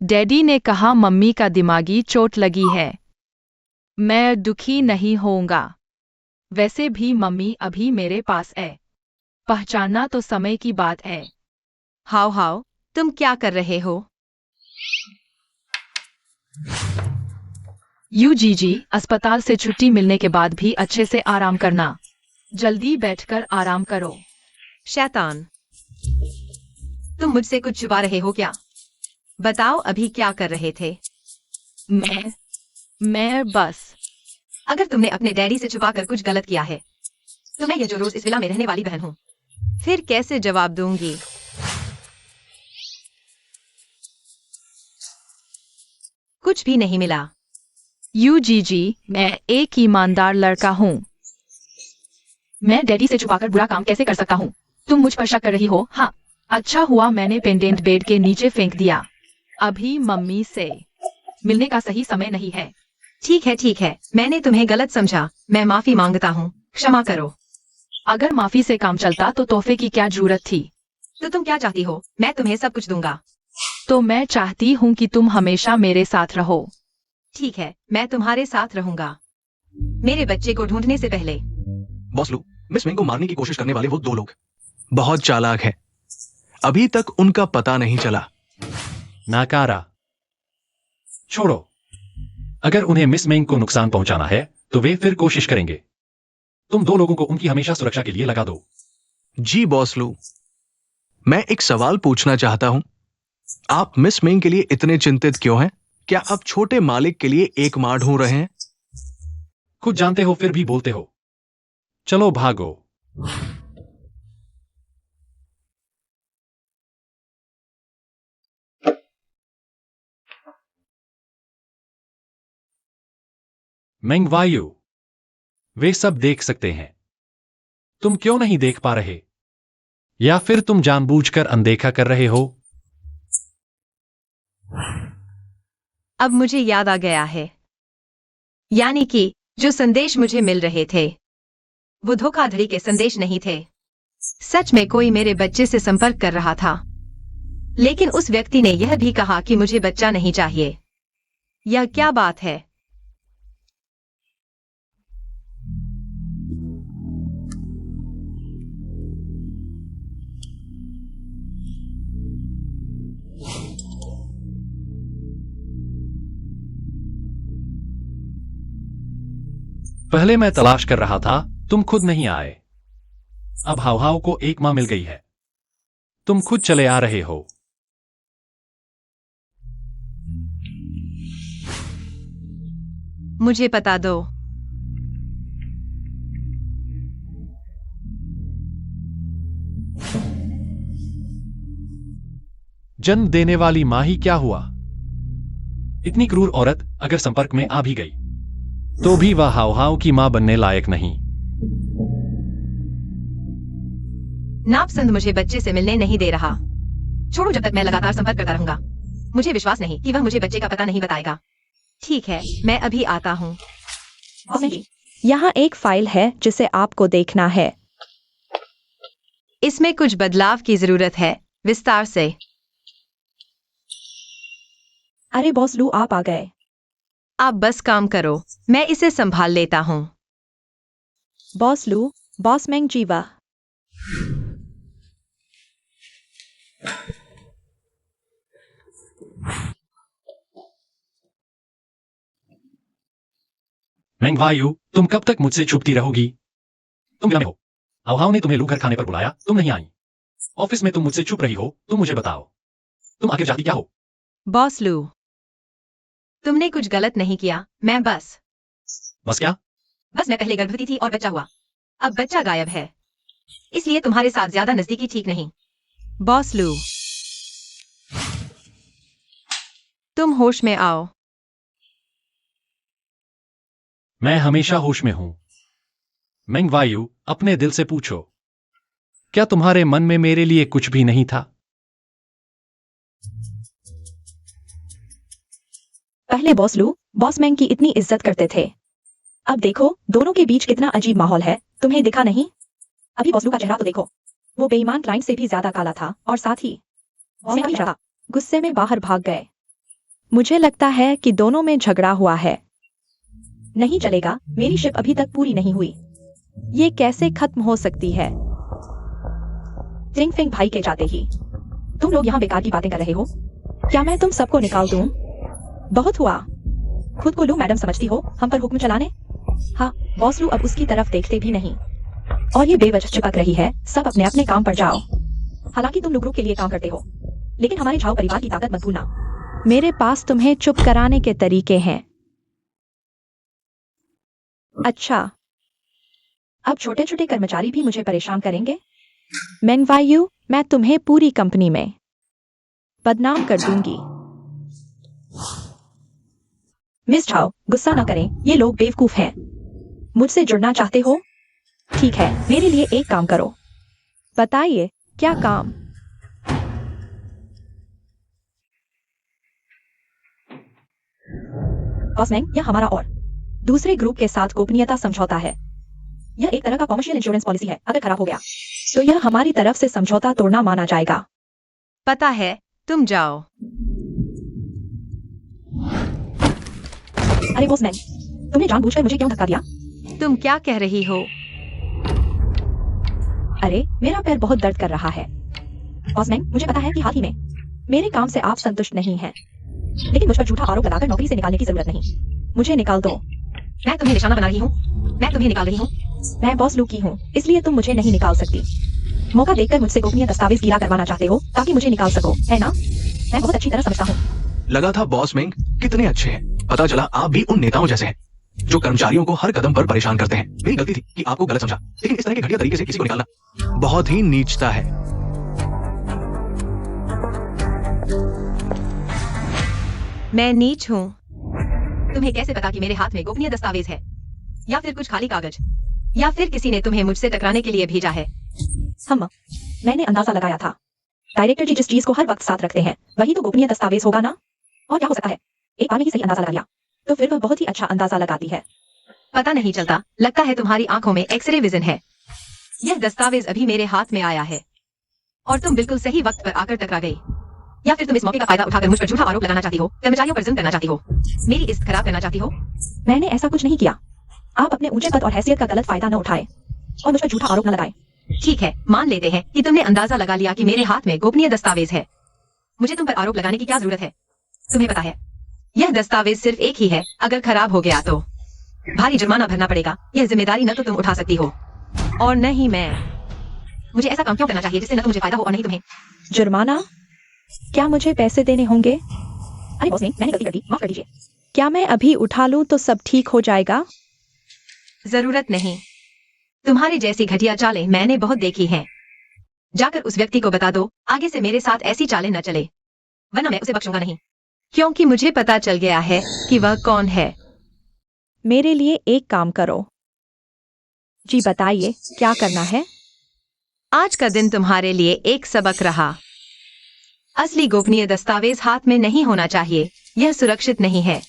डैडी ने कहा मम्मी का दिमागी चोट लगी है। मैं दुखी नहीं होऊंगा। वैसे भी मम्मी अभी मेरे पास है। पहचानना तो समय की बात है। हाउ हाउ, तुम क्या कर रहे हो? यूजीजी, अस्पताल से छुट्टी मिलने के बाद भी अच्छे से आराम करना। जल्दी बैठकर आराम करो। शैतान, तुम मुझसे कुछ छुपा रहे हो क्या? बताओ अभी क्या कर रहे थे? मैं बस। अगर तुमने अपने डैडी से छुपाकर कुछ गलत किया है, तो मैं ये जो रोज इस विला में रहने वाली बहन हूँ, फिर कैसे जवाब दूंगी? कुछ भी नहीं मिला। यूजीजी, मैं एक ईमानदार लड़का हूँ। मैं डैडी से छुपाकर बुरा काम कैसे कर सकता हूँ? तुम मुझ पर शक कर रही हो? हाँ, अच्छा हुआ मैंने पेंडेंट बेड के नीचे फेंक दिया। अभी मम्मी से मिलने का सही समय नहीं है। ठीक है, मैंने तुम्हें गलत समझा, मैं माफी मांगता हूँ, क्षमा करो। अगर माफी से काम चलता तो तोहफे की क्या जरूरत थी? तो तुम क्या चाहती हो? मैं तुम्हें सब कुछ दूंगा। तो मैं चाहती हूँ कि तुम हमेशा मेरे साथ रहो। ठीक है, मैं तुम्हारे साथ रहूंगा, मेरे बच्चे को ढूंढने से पहले। बॉस लू, मिस मेंग को मारने की कोशिश करने वाले वो दो लोग बहुत चालाक हैं। अभी तक उनका पता नहीं चला। नाकारा, छोड़ो। अगर उन्हें मिस मेंग को नुकसान पहुंचाना है तो वे फिर कोशिश करेंगे। तुम दो लोगों को उनकी हमेशा सुरक्षा के लिए लगा दो। जी बॉस लू, मैं एक सवाल पूछना चाहता हूं। आप मिस मेंग के लिए इतने चिंतित क्यों हैं? क्या आप छोटे मालिक के लिए एक मां ढूंढ रहे हैं? खुद जानते हो फिर भी बोलते हो। चलो भागो। मेंगवायु, वे सब देख सकते हैं। तुम क्यों नहीं देख पा रहे? या फिर तुम जानबूझकर अनदेखा कर रहे हो? अब मुझे याद आ गया है। यानी कि जो संदेश मुझे मिल रहे थे वो धोखाधड़ी के संदेश नहीं थे। सच में कोई मेरे बच्चे से संपर्क कर रहा था, लेकिन उस व्यक्ति ने यह भी कहा कि मुझे बच्चा नहीं चाहिए। यह क्या बात है? पहले मैं तलाश कर रहा था, तुम खुद नहीं आए। अब हाव को एक मां मिल गई है। तुम खुद चले आ रहे हो। मुझे पता दो। जन्म देने वाली मां ही क्या हुआ? इतनी क्रूर औरत अगर संपर्क में आ भी गई तो भी वह हाव की मां बनने लायक नहीं। नापसंद मुझे बच्चे से मिलने नहीं दे रहा। छोड़ो, जब तक मैं लगातार संपर्क करता रहूंगा। मुझे विश्वास नहीं कि वह मुझे बच्चे का पता नहीं बताएगा। ठीक है, मैं अभी आता हूँ। यहाँ एक फाइल है जिसे आपको देखना है। इसमें कुछ बदलाव की जरूरत है। विस्तार से। अरे बॉस लू, आप आ गए। आप बस काम करो, मैं इसे संभाल लेता हूँ। बॉस लू, बॉस मेंग जीवा। मेंगवायु, तुम कब तक मुझसे छुपती रहोगी? तुम क्या हो? हाव ने तुम्हें लू घर खाने पर बुलाया, तुम नहीं आई। ऑफिस में तुम मुझसे छुप रही हो, तुम मुझे बताओ, तुम आखिर चाहती क्या हो? बॉस लू, तुमने कुछ गलत नहीं किया। मैं बस क्या? बस मैं पहले गर्भवती थी और बच्चा हुआ। अब बच्चा गायब है, इसलिए तुम्हारे साथ ज्यादा नजदीकी ठीक नहीं। बॉस लू, तुम होश में आओ। मैं हमेशा होश में हूं। मेंगवायु, अपने दिल से पूछो, क्या तुम्हारे मन में मेरे लिए कुछ भी नहीं था? पहले बॉस लू बॉस मैंग की इतनी इज्जत करते थे। अब देखो दोनों के बीच कितना अजीब माहौल है। तुम्हें दिखा नहीं? अभी बॉस लू का चेहरा तो देखो, वो बेईमान क्लाइंट से भी ज्यादा काला था और साथ ही बॉस भी था। गुस्से में बाहर भाग गए। मुझे लगता है कि दोनों में झगड़ा हुआ है। नहीं चलेगा, मेरी शिप अभी तक पूरी नहीं हुई। ये कैसे खत्म हो सकती है? टिंग फिंग भाई के जाते ही तुम लोग यहाँ बेकार की बातें कर रहे हो। क्या मैं तुम सबको निकाल दूं? बहुत हुआ। खुद को लू मैडम समझती हो, हम पर हुक्म चलाने। हाँ, बॉस लू अब उसकी तरफ देखते भी नहीं और ये बेवजह चिपक रही है। सब अपने अपने काम पर जाओ। हालांकि तुम लोग ग्रुप के लिए काम करते हो, लेकिन हमारे झाओ परिवार की ताकत मत भूलना। मेरे पास तुम्हें चुप कराने के तरीके हैं। अच्छा, अब छोटे छोटे कर्मचारी भी मुझे परेशान करेंगे। मेंगवायु, मैं तुम्हें पूरी कंपनी में बदनाम कर दूंगी। मिस झाओ, गुस्सा ना करें, ये लोग बेवकूफ हैं। मुझसे जुड़ना चाहते हो? ठीक है, मेरे लिए एक काम करो। बताइए, क्या काम? बॉस मैंग, यह हमारा और दूसरे ग्रुप के साथ गोपनीयता समझौता है। यह एक तरह का कॉमर्शियल इंश्योरेंस पॉलिसी है। अगर खराब हो गया तो यह हमारी तरफ से समझौता तोड़ना माना जाएगा। पता है, तुम जाओ। अरे बॉस मैंग, तुमने जानबूझकर मुझे क्यों धक्का दिया? तुम क्या कह रही हो? अरे, मेरा पैर बहुत दर्द कर रहा है। बॉस मैंग, मुझे पता है कि हाल ही में मेरे काम से आप संतुष्ट नहीं हैं, लेकिन मुझ पर झूठा आरोप लगाकर नौकरी से निकालने की जरूरत नहीं। मुझे निकाल दो। मैं तुम्हें निशाना बना रही हूँ। मैं तुम्हें निकाल रही हूँ। मैं बॉस लू की हूँ, इसलिए तुम मुझे नहीं निकाल सकती। मौका देखकर मुझसे गोपनीय दस्तावेज गीला करवाना चाहते हो ताकि मुझे निकाल सको, है ना? मैं बहुत अच्छी तरह समझता हूँ। लगा था बॉस मेंग कितने अच्छे हैं। पता चला आप भी उन नेताओं जैसे हैं जो कर्मचारियों को हर कदम पर परेशान करते हैं। मेरी गलती थी कि आपको गलत समझा, लेकिन इस तरह के घटिया तरीके से किसी को निकालना बहुत ही नीचता है। मैं नीच हूँ। तुम्हें कैसे पता कि मेरे हाथ में गोपनीय दस्तावेज है, या फिर कुछ खाली कागज, या फिर किसी ने तुम्हें मुझसे टकराने के लिए भेजा है? मैंने अंदाजा लगाया था। डायरेक्टर जी जिस चीज को हर वक्त साथ रखते हैं वही तो गोपनीय दस्तावेज होगा ना। और क्या हो सकता है, एक बार में ही सही अंदाजा लगा लिया तो फिर वह बहुत ही अच्छा अंदाजा लगाती है। पता नहीं चलता, लगता है तुम्हारी आंखों में एक्सरे विजन है। यह दस्तावेज अभी मेरे हाथ में आया है और तुम बिल्कुल सही वक्त पर आकर टकरा गई। या फिर तुम इस मौके का फायदा उठाकर मुझ पर झूठा आरोप लगाना चाहती हो, कर्मचारियों पर जुल्म करना चाहती हो, मेरी इज्जत खराब करना चाहती हो। मैंने ऐसा कुछ नहीं किया। आप अपने ऊंचे पद और हैसियत का गलत फायदा न उठाए और मुझ पर झूठा आरोप न लगाए। ठीक है, मान लेते हैं कि तुमने अंदाजा लगा लिया कि मेरे हाथ में गोपनीय दस्तावेज है। मुझे तुम पर आरोप लगाने की क्या जरूरत है? तुम्हें पता है यह दस्तावेज सिर्फ एक ही है, अगर खराब हो गया तो भारी जुर्माना भरना पड़ेगा। यह जिम्मेदारी न तो तुम उठा सकती हो और न ही मैं। मुझे ऐसा काम क्यों करना चाहिए जिससे न तो मुझे फायदा हो और नहीं तुम्हें? जुर्माना? क्या मुझे पैसे देने होंगे? अरे बॉस मैंने गलती कर दी, माफ कर दीजिए। क्या मैं अभी उठा लूं तो सब ठीक हो जाएगा? जरूरत नहीं। तुम्हारी जैसी घटिया चालें मैंने बहुत देखी हैं। जाकर उस व्यक्ति को बता दो आगे से मेरे साथ ऐसी चालें न चले, वरना मैं उसे बख्शूंगा नहीं, क्योंकि मुझे पता चल गया है कि वह कौन है। मेरे लिए एक काम करो। जी बताइए, क्या करना है? आज का दिन तुम्हारे लिए एक सबक रहा। असली गोपनीय दस्तावेज हाथ में नहीं होना चाहिए, यह सुरक्षित नहीं है।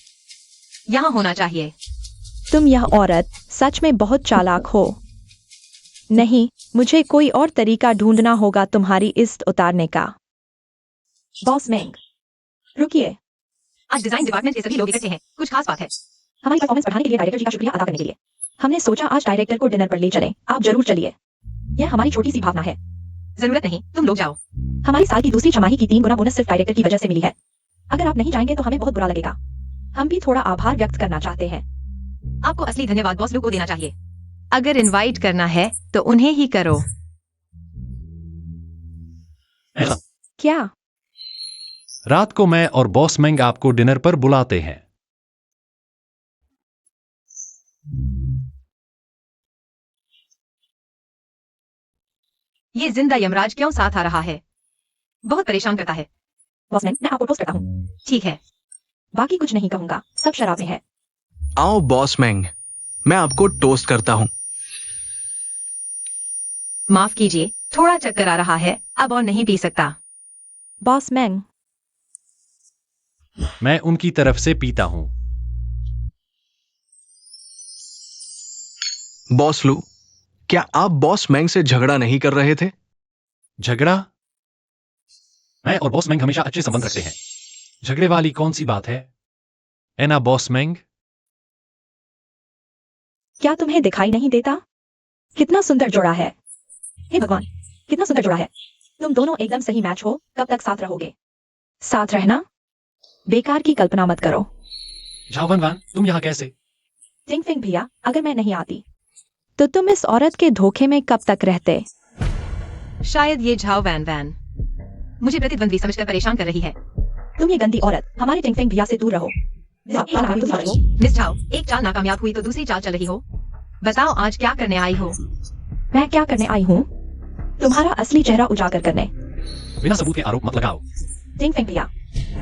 यहाँ होना चाहिए। तुम यह औरत सच में बहुत चालाक हो। नहीं, मुझे कोई और तरीका ढूंढना होगा तुम्हारी इज्जत उतारने का। बॉस मेंग, रुकिए। आज डिजाइन डिपार्टमेंट के सभी लोग इकट्ठे हैं, कुछ खास बात है? हमारी परफॉर्मेंस बढ़ाने के लिए डायरेक्टर जी का शुक्रिया अदा करने के लिए हमने सोचा आज डायरेक्टर को डिनर पर ले चलें। आप जरूर चलिए, यह हमारी छोटी सी भावना है। जरूरत नहीं, तुम लोग जाओ। हमारी साल की दूसरी छमाही की 3 गुना बोनस सिर्फ डायरेक्टर की वजह से मिली है। अगर आप नहीं जाएंगे तो हमें बहुत बुरा लगेगा। हम भी थोड़ा आभार व्यक्त करना चाहते हैं। आपको असली धन्यवाद बॉस लू को देना चाहिए। अगर इनवाइट करना है तो उन्हें ही करो। ऐसा क्या? रात को मैं और बॉस मेंग आपको डिनर पर बुलाते हैं। ये जिंदा यमराज क्यों साथ आ रहा है? बहुत परेशान करता है। बॉस मैं आपको टोस्ट करता हूँ। ठीक है, बाकी कुछ नहीं कहूंगा, सब शराबें हैं। आओ बॉस मेंग, मैं आपको टोस्ट करता हूं। माफ कीजिए, थोड़ा चक्कर आ रहा है, अब और नहीं पी सकता। बॉस मैंग, मैं उनकी तरफ से पीता हूं। बॉस लू, क्या आप बॉस मेंग से झगड़ा नहीं कर रहे थे? झगड़ा? मैं और बॉस मेंग हमेशा अच्छे संबंध रखते हैं। झगड़े वाली कौन सी बात है? एना बॉस मेंग? क्या तुम्हें दिखाई नहीं देता? कितना सुंदर जोड़ा है। हे भगवान, कितना सुंदर जोड़ा है। तुम दोनों एकदम सही मैच हो। कब तक साथ रहोगे? साथ रहना? बेकार की कल्पना मत करो। झाओ वन वान, तुम यहां कैसे? टिंग फिंग भैया, अगर मैं नहीं आती तो तुम इस औरत के धोखे में कब तक रहते? शायद ये झाओ वैन वैन मुझे प्रतिद्वंद्वी समझकर परेशान कर रही है। तुम ये गंदी औरत, हमारे टिंग फिंग भैया से दूर रहो। मिस झाओ, एक चाल नाकामयाब हुई तो दूसरी चाल चल रही हो। बताओ आज क्या करने आई हो? मैं क्या करने आई हूँ? तुम्हारा असली चेहरा उजागर करने। बिना सबूत के आरोप मत लगाओ। टिंग फिंग भैया,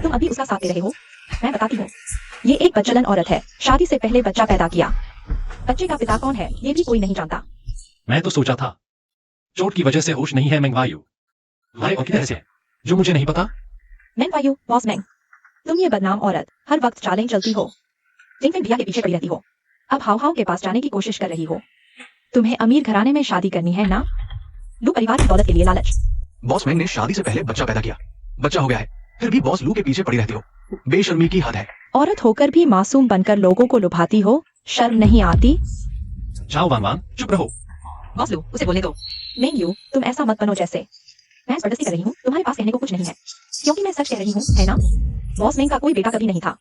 तुम अभी उसका साथ दे रहे हो। मैं बताती हूँ, ये एक बच्चलन औरत है, शादी से पहले बच्चा पैदा किया। बच्चे का पिता कौन है ये भी कोई नहीं जानता। मैं तो सोचा था चोट की वजह से होश नहीं है मेंगवायु। तुम्हारे और की तरह से है, जो मुझे नहीं पता। मेंगवायु, बॉस मेंग, तुम ये बदनाम औरत हर वक्त चालें चलती हो। टिंग फिंग भैया के पीछे पड़ी रहती हो। अब हाव हाव के पास जाने की कोशिश कर रही हो। तुम्हें अमीर घराने में शादी करनी है ना? लू परिवार की दौलत के लिए लालच। बॉस मेंग ने शादी से पहले बच्चा पैदा किया, बच्चा हो गया है, फिर भी बॉस लू के पीछे पड़ी रहती हो। बेशर्मी की हद है। औरत होकर भी मासूम बनकर लोगों को लुभाती हो, शर्म नहीं आती? झाओ वन वान, चुप रहो। बॉस लू, उसे बोलने दो। मेंगयू, तुम ऐसा मत बनो जैसे मैं जबरदस्ती कर रही हूँ। तुम्हारे पास कहने को कुछ नहीं है, क्योंकि मैं सच कह रही हूँ, है ना? बॉस मेंग का कोई बेटा कभी नहीं था।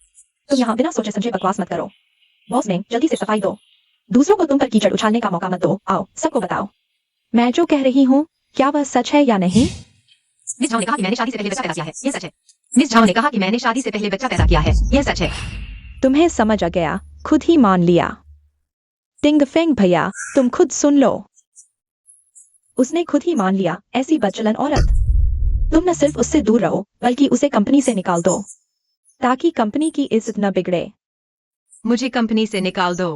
तुम यहाँ बिना सोचे समझे बकवास मत करो। बॉस मेंग, जल्दी से सफाई दो। दूसरों को तुम पर कीचड़ उछालने का मौका मत दो। आओ, सबको बताओ, मैं जो कह रही हूँ क्या वह सच है या नहीं? मिस झाओ ने कहा कि मैंने शादी से पहले बच्चा पैदा किया है, ये सच है। मिस झाओ ने कहा कि मैंने शादी से पहले बच्चा पैदा किया है। यह सच है। तुम्हें समझ आ गया, खुद ही मान लिया। टिंगफेंग भैया, तुम खुद सुन लो। उसने खुद ही मान लिया। ऐसी बदचलन औरत। तुम न सिर्फ उससे दूर रहो बल्कि उसे कंपनी से निकाल दो ताकि कंपनी की इज्जत न बिगड़े। मुझे कंपनी से निकाल दो।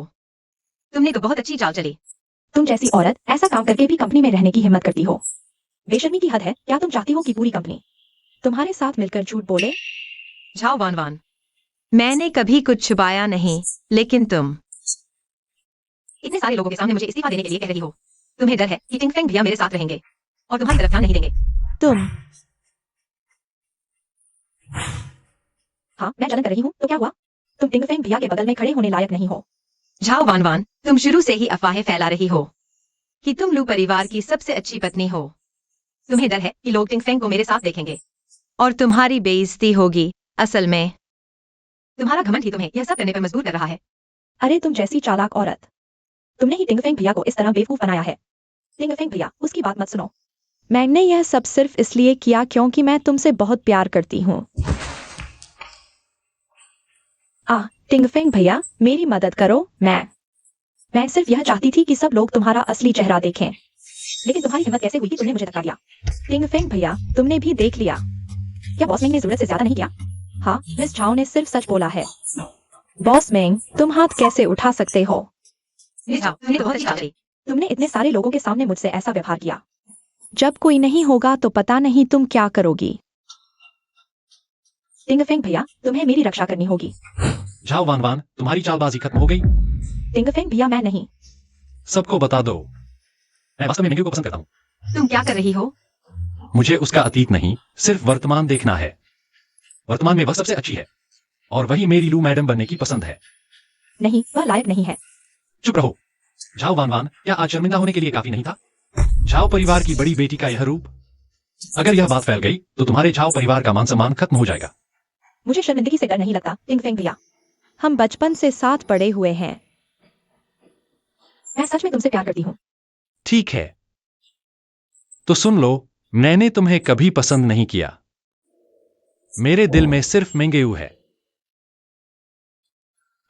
तुमने तो बहुत अच्छी चाल चली। तुम जैसी औरत ऐसा काम करके भी कंपनी में रहने की हिम्मत करती हो। बेशर्मी की हद है। क्या तुम चाहती हो कि पूरी कंपनी तुम्हारे साथ मिलकर झूठ बोले? झाओ वान वान, मैंने कभी कुछ छुपाया नहीं, लेकिन तुम इतने सारे लोगों के सामने मुझे इस्तीफा देने के लिए कह रही हो। तुम्हें डर है कि टिंगफेंग भैया मेरे साथ रहेंगे और तुम्हारी तरफ ध्यान नहीं देंगे। तुम हाँ, मैं जलन कर रही हूँ तो क्या हुआ? तुम टिंगफेंग भैया के बगल में खड़े होने लायक नहीं हो। झाओ वान वान, तुम शुरू से ही अफवाहें फैला रही हो कि तुम लू परिवार की सबसे अच्छी पत्नी हो। तुम्हें डर है कि लोग टिंगफेंग को मेरे साथ देखेंगे और तुम्हारी बेइज्जती होगी। असल में तुम्हारा घमंड ही तुम्हें यह सब करने पर मजबूर कर रहा है। अरे तुम जैसी चालाक औरत, तुमने ही टिंगफेंग भैया को इस तरह बेवकूफ बनाया है। टिंगफेंग भैया, उसकी बात मत सुनो। मैंने यह सब सिर्फ इसलिए किया क्योंकि मैं तुमसे बहुत प्यार करती हूँ। टिंगफेंग भैया, मेरी मदद करो। मैं सिर्फ यह चाहती थी कि सब लोग तुम्हारा असली चेहरा देखें। लेकिन तुम्हारी हिम्मत कैसे हुई कि तुमने मुझे धक्का दिया? टिंगफेंग भैया, तुमने भी देख लिया। क्या बॉस मेंग ने जरूरत से ज्यादा नहीं किया? हाँ, मिस झाओ ने सिर्फ सच बोला है। बॉस मेंग, तुम हाथ कैसे उठा सकते हो? मिस झाओ, तुमने तो बहुत अच्छी चाल चली। तुमने इतने सारे लोगों के सामने मुझसे ऐसा व्यवहार किया। जब कोई नहीं होगा तो पता नहीं तुम क्या करोगी। टिंगफेंग भैया, तुम्हें मेरी रक्षा करनी होगी। झाओ वान वान, तुम्हारी चालबाजी खत्म हो गई। टिंगफेंग भैया, मैं नहीं। सबको बता दो, मैं वास्तव में मिंग्यू को पसंद करता हूँ। तुम क्या कर रही हो? मुझे उसका अतीत नहीं, सिर्फ वर्तमान देखना है। वर्तमान में वह सबसे अच्छी है और वही मेरी लू मैडम बनने की पसंद है। नहीं, वह लायक नहीं है। चुप रहो। झाओ वान वान, क्या आज शर्मिंदा होने के लिए काफी नहीं था? झाओ परिवार की बड़ी बेटी का यह रूप, अगर यह बात फैल गई तो तुम्हारे झाओ परिवार का मान सम्मान खत्म हो जाएगा। मुझे शर्मिंदगी से डर नहीं लगता टिंगफेंग भैया। हम बचपन से साथ पड़े हुए हैं। मैं सच में तुमसे प्यार करती हूँ। ठीक है, तो सुन लो, मैंने तुम्हें कभी पसंद नहीं किया। मेरे दिल में सिर्फ मिंगेयू है।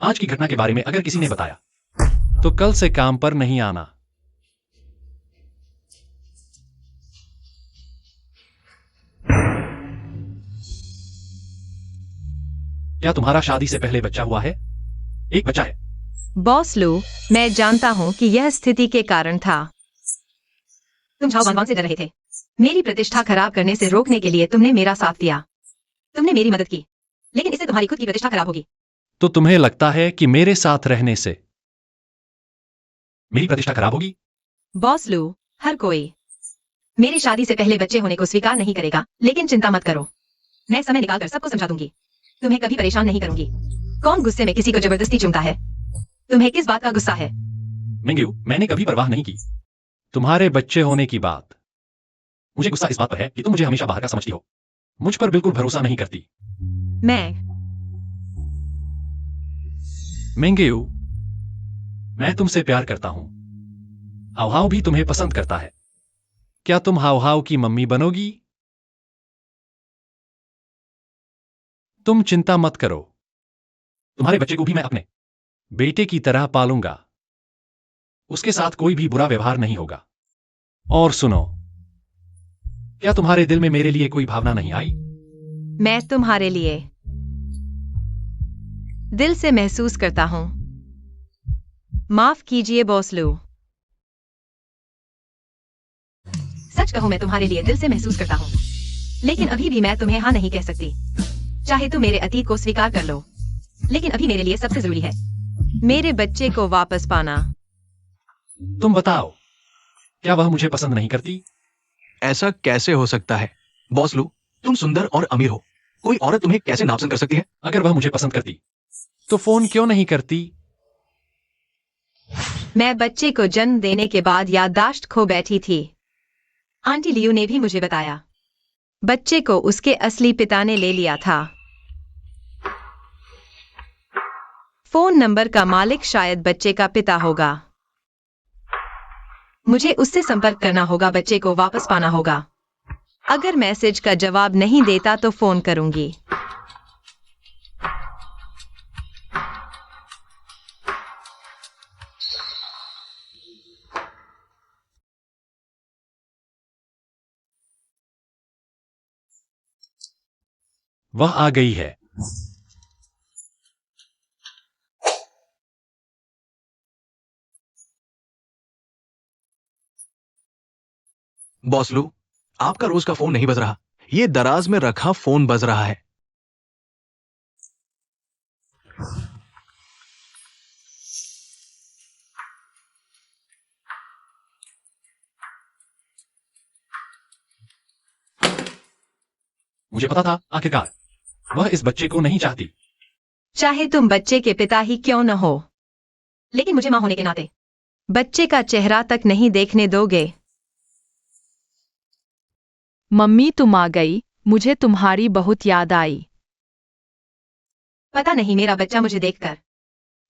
आज की घटना के बारे में अगर किसी ने बताया तो कल से काम पर नहीं आना। क्या तुम्हारा शादी से पहले बच्चा हुआ है? एक बच्चा है। बॉस लू, मैं जानता हूँ कि यह स्थिति के कारण था। तुम झाओ वान वान से डर रहे थे। मेरी प्रतिष्ठा खराब करने से रोकने के लिए तुमने मेरा साथ दिया। तुमने मेरी मदद की, लेकिन इससे तुम्हारी खुद की प्रतिष्ठा खराब होगी। तो तुम्हें लगता है कि मेरे साथ रहने से मेरी प्रतिष्ठा खराब होगी? बॉस लू, हर कोई मेरी शादी से पहले बच्चे होने को स्वीकार नहीं करेगा, लेकिन चिंता मत करो, मैं समय निकालकर सबको समझा दूंगी। तुम्हें कभी परेशान नहीं करूंगी। कौन गुस्से में किसी को जबरदस्ती चूमता है? तुम्हें किस बात का गुस्सा है? मिंग्यू, मैंने कभी परवाह नहीं की तुम्हारे बच्चे होने की बात। मुझे गुस्सा इस बात पर है कि तुम मुझे हमेशा बाहर का समझती हो, मुझ पर बिल्कुल भरोसा नहीं करती। मिंग्यू, मैं तुमसे प्यार करता हूं। हाव हाव भी तुम्हें पसंद करता है। क्या तुम हाव हाव की मम्मी बनोगी? तुम चिंता मत करो, तुम्हारे बच्चे को भी मैं अपने बेटे की तरह पालूंगा। उसके साथ कोई भी बुरा व्यवहार नहीं होगा। और सुनो, क्या तुम्हारे दिल में मेरे लिए कोई भावना नहीं आई? मैं तुम्हारे लिए दिल से महसूस करता हूं। माफ कीजिए बॉस लू। सच कहूं, मैं तुम्हारे लिए दिल से महसूस करता हूं, लेकिन अभी भी मैं तुम्हें हाँ नहीं कह सकती। चाहे तुम मेरे अतीत को स्वीकार कर लो, लेकिन अभी मेरे लिए सबसे जरूरी है मेरे बच्चे को वापस पाना। तुम बताओ, क्या वह मुझे पसंद नहीं करती? ऐसा कैसे हो सकता है? बॉस लू, तुम सुंदर और अमीर हो, कोई औरत तुम्हें कैसे नापसंद कर सकती है? अगर वह मुझे पसंद करती तो फोन क्यों नहीं करती? मैं बच्चे को जन्म देने के बाद याददाश्त खो बैठी थी। आंटी लियू ने भी मुझे बताया, बच्चे को उसके असली पिता ने ले लिया था। फोन नंबर का मालिक शायद बच्चे का पिता होगा। मुझे उससे संपर्क करना होगा, बच्चे को वापस पाना होगा। अगर मैसेज का जवाब नहीं देता तो फोन करूंगी। वह आ गई है। बॉस लू, आपका रोज का फोन नहीं बज रहा, ये दराज में रखा फोन बज रहा है। मुझे पता था आखिरकार वह इस बच्चे को नहीं चाहती। चाहे तुम बच्चे के पिता ही क्यों न हो, लेकिन मुझे मां होने के नाते बच्चे का चेहरा तक नहीं देखने दोगे। मम्मी तुम आ गई, मुझे तुम्हारी बहुत याद आई। पता नहीं मेरा बच्चा मुझे देखकर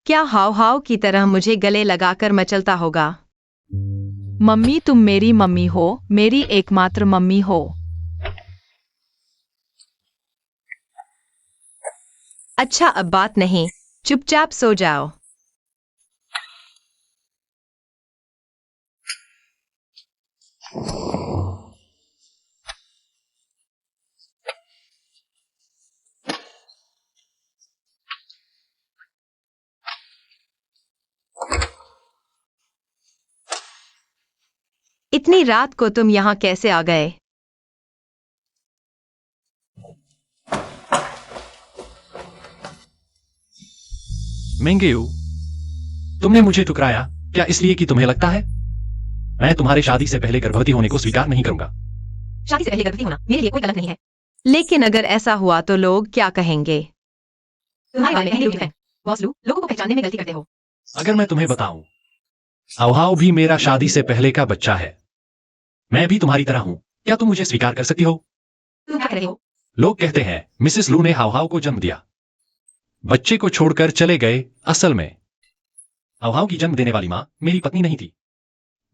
क्या हाव हाव की तरह मुझे गले लगाकर मचलता होगा। मम्मी तुम मेरी मम्मी हो, मेरी एकमात्र मम्मी हो। अच्छा अब बात नहीं, चुपचाप सो जाओ। इतनी रात को तुम यहाँ कैसे आ गए? मेंगेयू, तुमने मुझे ठुकराया क्या इसलिए कि तुम्हें लगता है मैं तुम्हारे शादी से पहले गर्भवती होने को स्वीकार नहीं करूंगा? शादी से पहले गर्भवती होना मेरे लिए कोई गलत नहीं है, लेकिन अगर ऐसा हुआ तो लोग क्या कहेंगे? तुम्हारे बारे में अहली है। बॉस लू, लोगों को पहचानने में गलती करते हो। अगर मैं तुम्हें बताऊं, हाव भी मेरा शादी से पहले का बच्चा है। मैं भी तुम्हारी तरह हूं, क्या तुम मुझे स्वीकार कर सकती हो? तुम क्या कह रहे हो? लोग कहते हैं मिसेस लू ने हाव को जन्म दिया, बच्चे को छोड़कर चले गए। असल में हाव की जन्म देने वाली मां मेरी पत्नी नहीं थी,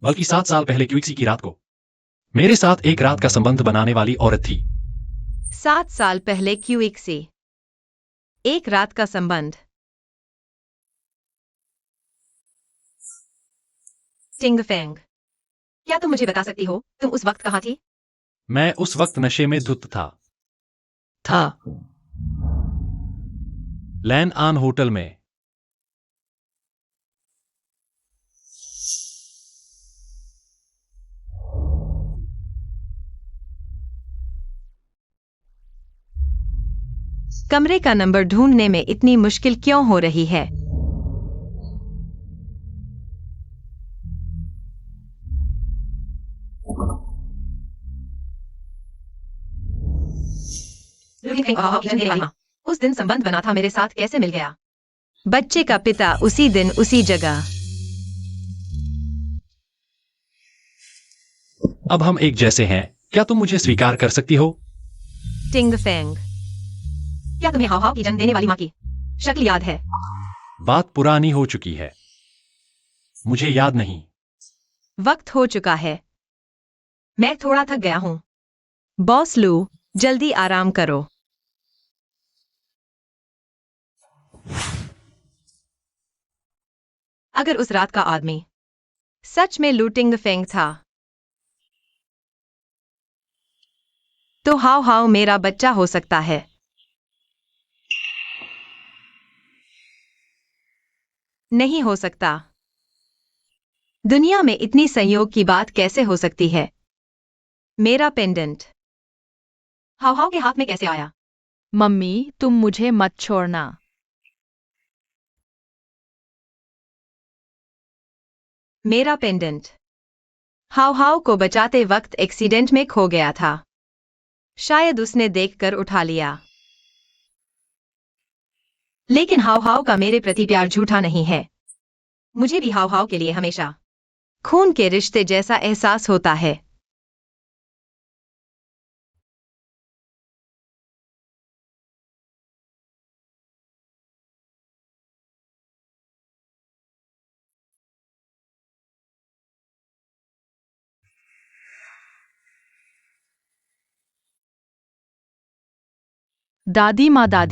बल्कि 7 साल पहले क्यूसी की रात को मेरे साथ एक रात का संबंध बनाने वाली औरत थी। 7 साल पहले क्यूइक से एक रात का संबंध। टिंगफेंग, क्या तुम मुझे बता सकती हो तुम उस वक्त कहाँ थी? मैं उस वक्त नशे में धुत था। लैन आन होटल में। कमरे का नंबर ढूंढने में इतनी मुश्किल क्यों हो रही है? उस दिन संबंध बना था, मेरे साथ कैसे मिल गया? बच्चे का पिता उसी दिन उसी जगह। अब हम एक जैसे हैं, क्या तुम मुझे स्वीकार कर सकती हो? टिंगफेंग, क्या तुम्हें हाव की जन्म देने वाली मां की शक्ल याद है? बात पुरानी हो चुकी है, मुझे याद नहीं। वक्त हो चुका है, मैं थोड़ा थक गया हूं। बॉस लू, जल्दी आराम करो। अगर उस रात का आदमी सच में लू टिंगफेंग था, तो हाव मेरा बच्चा हो सकता है। नहीं हो सकता। दुनिया में इतनी संयोग की बात कैसे हो सकती है? मेरा पेंडेंट हाव के हाथ में कैसे आया? मम्मी तुम मुझे मत छोड़ना। मेरा पेंडेंट हाव को बचाते वक्त एक्सीडेंट में खो गया था, शायद उसने देखकर उठा लिया। लेकिन हाव का मेरे प्रति प्यार झूठा नहीं है। मुझे भी हाव के लिए हमेशा खून के रिश्ते जैसा एहसास होता है। दादी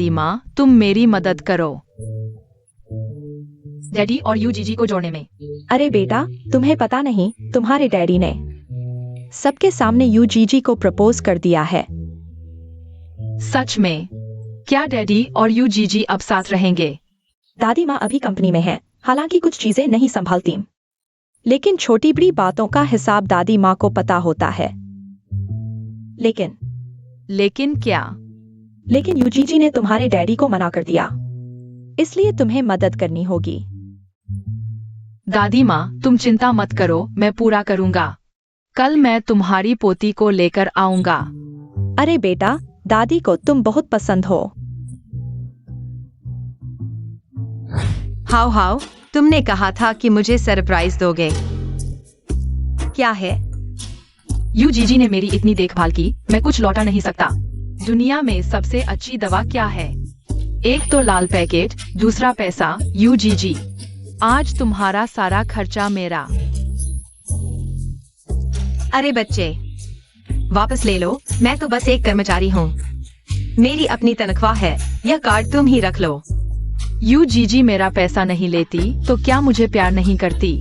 माँ तुम मेरी मदद करो डैडी और यू जीजी को जोड़ने में। अरे बेटा, तुम्हें पता नहीं, तुम्हारे डैडी ने सबके सामने यूजीजी को प्रपोज कर दिया है। सच में? क्या डैडी और यू जीजी अब साथ रहेंगे? दादी माँ अभी कंपनी में है, हालांकि कुछ चीजें नहीं संभालती, लेकिन छोटी बड़ी बातों का हिसाब दादी माँ को पता होता है। लेकिन क्या? लेकिन यूजीजी ने तुम्हारे डैडी को मना कर दिया, इसलिए तुम्हें मदद करनी होगी। दादी माँ तुम चिंता मत करो, मैं पूरा करूंगा। कल मैं तुम्हारी पोती को लेकर आऊंगा। अरे बेटा, दादी को तुम बहुत पसंद हो। हाउ हाउ, तुमने कहा था कि मुझे सरप्राइज दोगे। क्या है? यू जीजी ने मेरी इतनी देखभाल की, मैं कुछ लौटा नहीं सकता। दुनिया में सबसे अच्छी दवा क्या है? एक तो लाल पैकेट, दूसरा पैसा। यू जीजी, आज तुम्हारा सारा खर्चा मेरा। अरे बच्चे, वापस ले लो, मैं तो बस एक कर्मचारी हूँ। मेरी अपनी तनख्वाह है, यह कार्ड तुम ही रख लो। यू जीजी मेरा पैसा नहीं लेती तो क्या मुझे प्यार नहीं करती?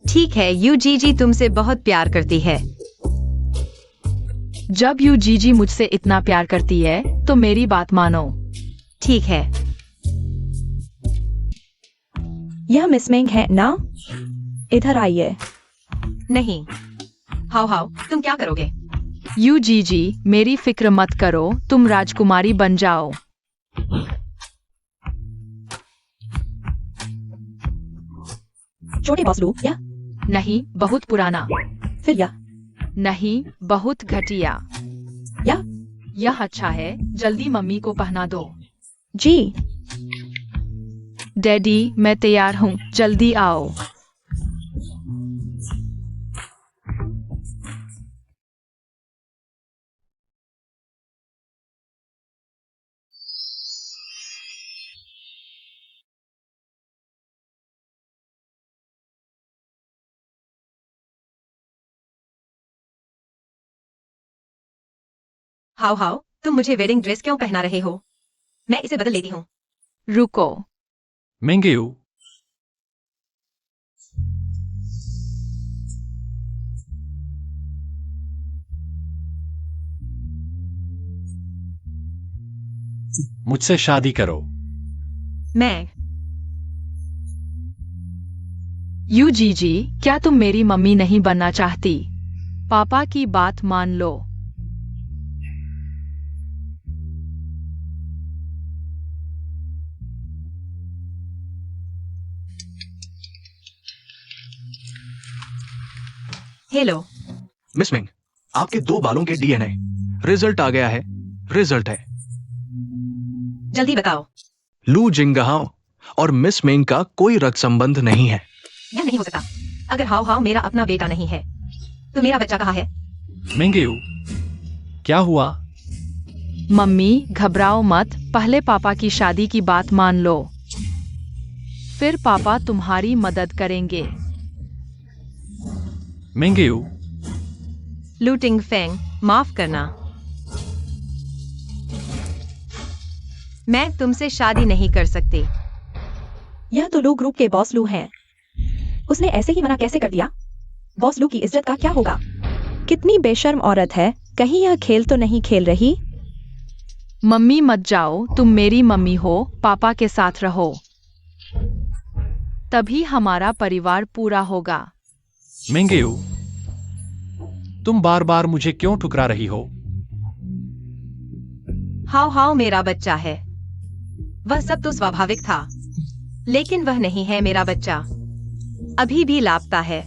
ठीक है, यू जीजी तुमसे बहुत प्यार करती है। जब यू जीजी मुझसे इतना प्यार करती है तो मेरी बात मानो। ठीक है। यह मिस मेंग है ना? इधर आइए। नहीं। हाउ हाउ, तुम क्या करोगे? यू जीजी मेरी फिक्र मत करो, तुम राजकुमारी बन जाओ। छोटे बॉस लू, या नहीं, बहुत पुराना। फिर या नहीं, बहुत घटिया। या यह अच्छा है, जल्दी मम्मी को पहना दो। जी। डैडी मैं तैयार हूँ, जल्दी आओ। हाउ हाउ, तुम मुझे वेडिंग ड्रेस क्यों पहना रहे हो? मैं इसे बदल लेती हूँ। रुको। मिंगयू, मुझसे शादी करो। मैं। यू जीजी, क्या तुम मेरी मम्मी नहीं बनना चाहती? पापा की बात मान लो। हेलो। मिस मिंग, आपके 2 बालों के डीएनए रिजल्ट आ गया है। रिजल्ट है जल्दी बताओ। लू जिंगहाओ और मिस मिंग का कोई रक्त संबंध नहीं है। यह नहीं हो सकता। अगर हाउ हाउ मेरा अपना बेटा नहीं है तो मेरा बच्चा कहाँ है? मिंगयू, क्या हुआ? मम्मी घबराओ मत, पहले पापा की शादी की बात मान लो, फिर पापा तुम्हारी मदद करेंगे। मिंगयू, लूटिंग फेंग, माफ करना। मैं तुमसे शादी नहीं कर सकती। यह तो लू ग्रुप के बॉस लू हैं। उसने ऐसे ही मना कैसे कर दिया? बॉस लू की इज्जत का क्या होगा? कितनी बेशर्म औरत है, कहीं यह खेल तो नहीं खेल रही? मम्मी मत जाओ, तुम मेरी मम्मी हो, पापा के साथ रहो, तभी हमारा परिवार पूरा होगा। मिंगयू, तुम बार बार मुझे क्यों ठुकरा रही हो? हाउ हाउ मेरा बच्चा है। वह सब तो स्वाभाविक था, लेकिन वह नहीं है मेरा बच्चा। अभी भी लापता है।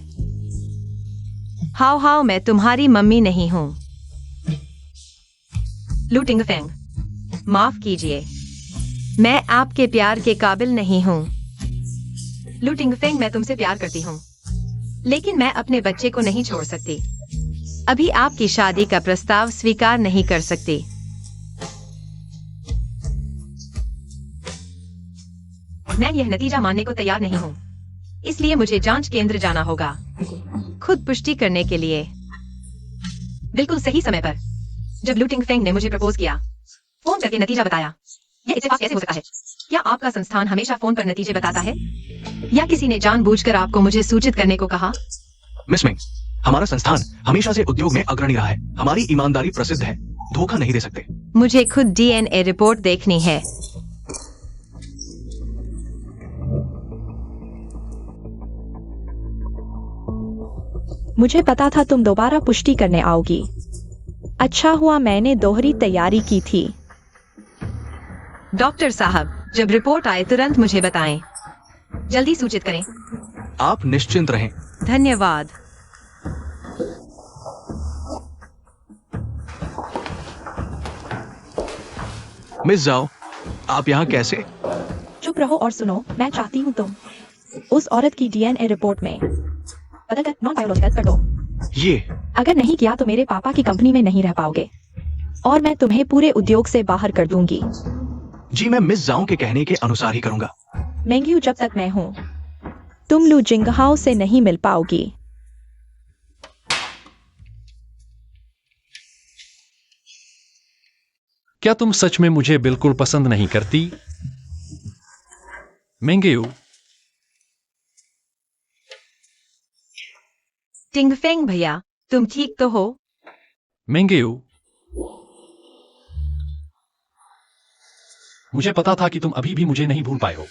हाउ हाउ मैं तुम्हारी मम्मी नहीं हूं। लूटिंग फेंग, माफ कीजिए, मैं आपके प्यार के काबिल नहीं हूं। लूटिंग फेंग, मैं तुमसे प्यार करती हूं, लेकिन मैं अपने बच्चे को नहीं छोड़ सकती। अभी आपकी शादी का प्रस्ताव स्वीकार नहीं कर सकती। मैं यह नतीजा मानने को तैयार नहीं हूं, इसलिए मुझे जांच केंद्र जाना होगा खुद पुष्टि करने के लिए। बिल्कुल सही समय पर, जब लूटिंग फेंग ने मुझे प्रपोज किया, फोन करके नतीजा बताया। यह इत्तेफाक कैसे हो सकता है? क्या आपका संस्थान हमेशा फोन पर नतीजे बताता है, या किसी ने जानबूझकर आपको मुझे सूचित करने को कहा? मिस मिंग, हमारा संस्थान हमेशा से उद्योग में अग्रणी रहा है। हमारी ईमानदारी प्रसिद्ध है, धोखा नहीं दे सकते। मुझे खुद DNA रिपोर्ट देखनी है। मुझे पता था तुम दोबारा पुष्टि करने आओगी। अच्छा हुआ मैंने दोहरी तैयारी की थी। डॉक्टर साहब, जब रिपोर्ट आए तुरंत मुझे बताएं। जल्दी सूचित करें। आप निश्चिंत रहें। धन्यवाद। मिस जाओ, आप यहाँ कैसे? चुप रहो और सुनो। मैं चाहती हूँ तुम उस औरत की DNA रिपोर्ट में बदलकर नॉन बायोलॉजिकल कर दो। ये अगर नहीं किया तो मेरे पापा की कंपनी में नहीं रह पाओगे और मैं तुम्हें पूरे उद्योग से बाहर कर दूंगी। जी, मैं मिस जाओ के कहने के अनुसार ही करूंगा। मेंग्यू, जब तक मैं हूँ तुम लू जिंगहाओ से नहीं मिल पाओगी। क्या तुम सच में मुझे बिल्कुल पसंद नहीं करती? मेंगेयू, टिंगफेंग भैया, तुम ठीक तो हो? मेंगेयू, मुझे पता था कि तुम अभी भी मुझे नहीं भूल पाए हो।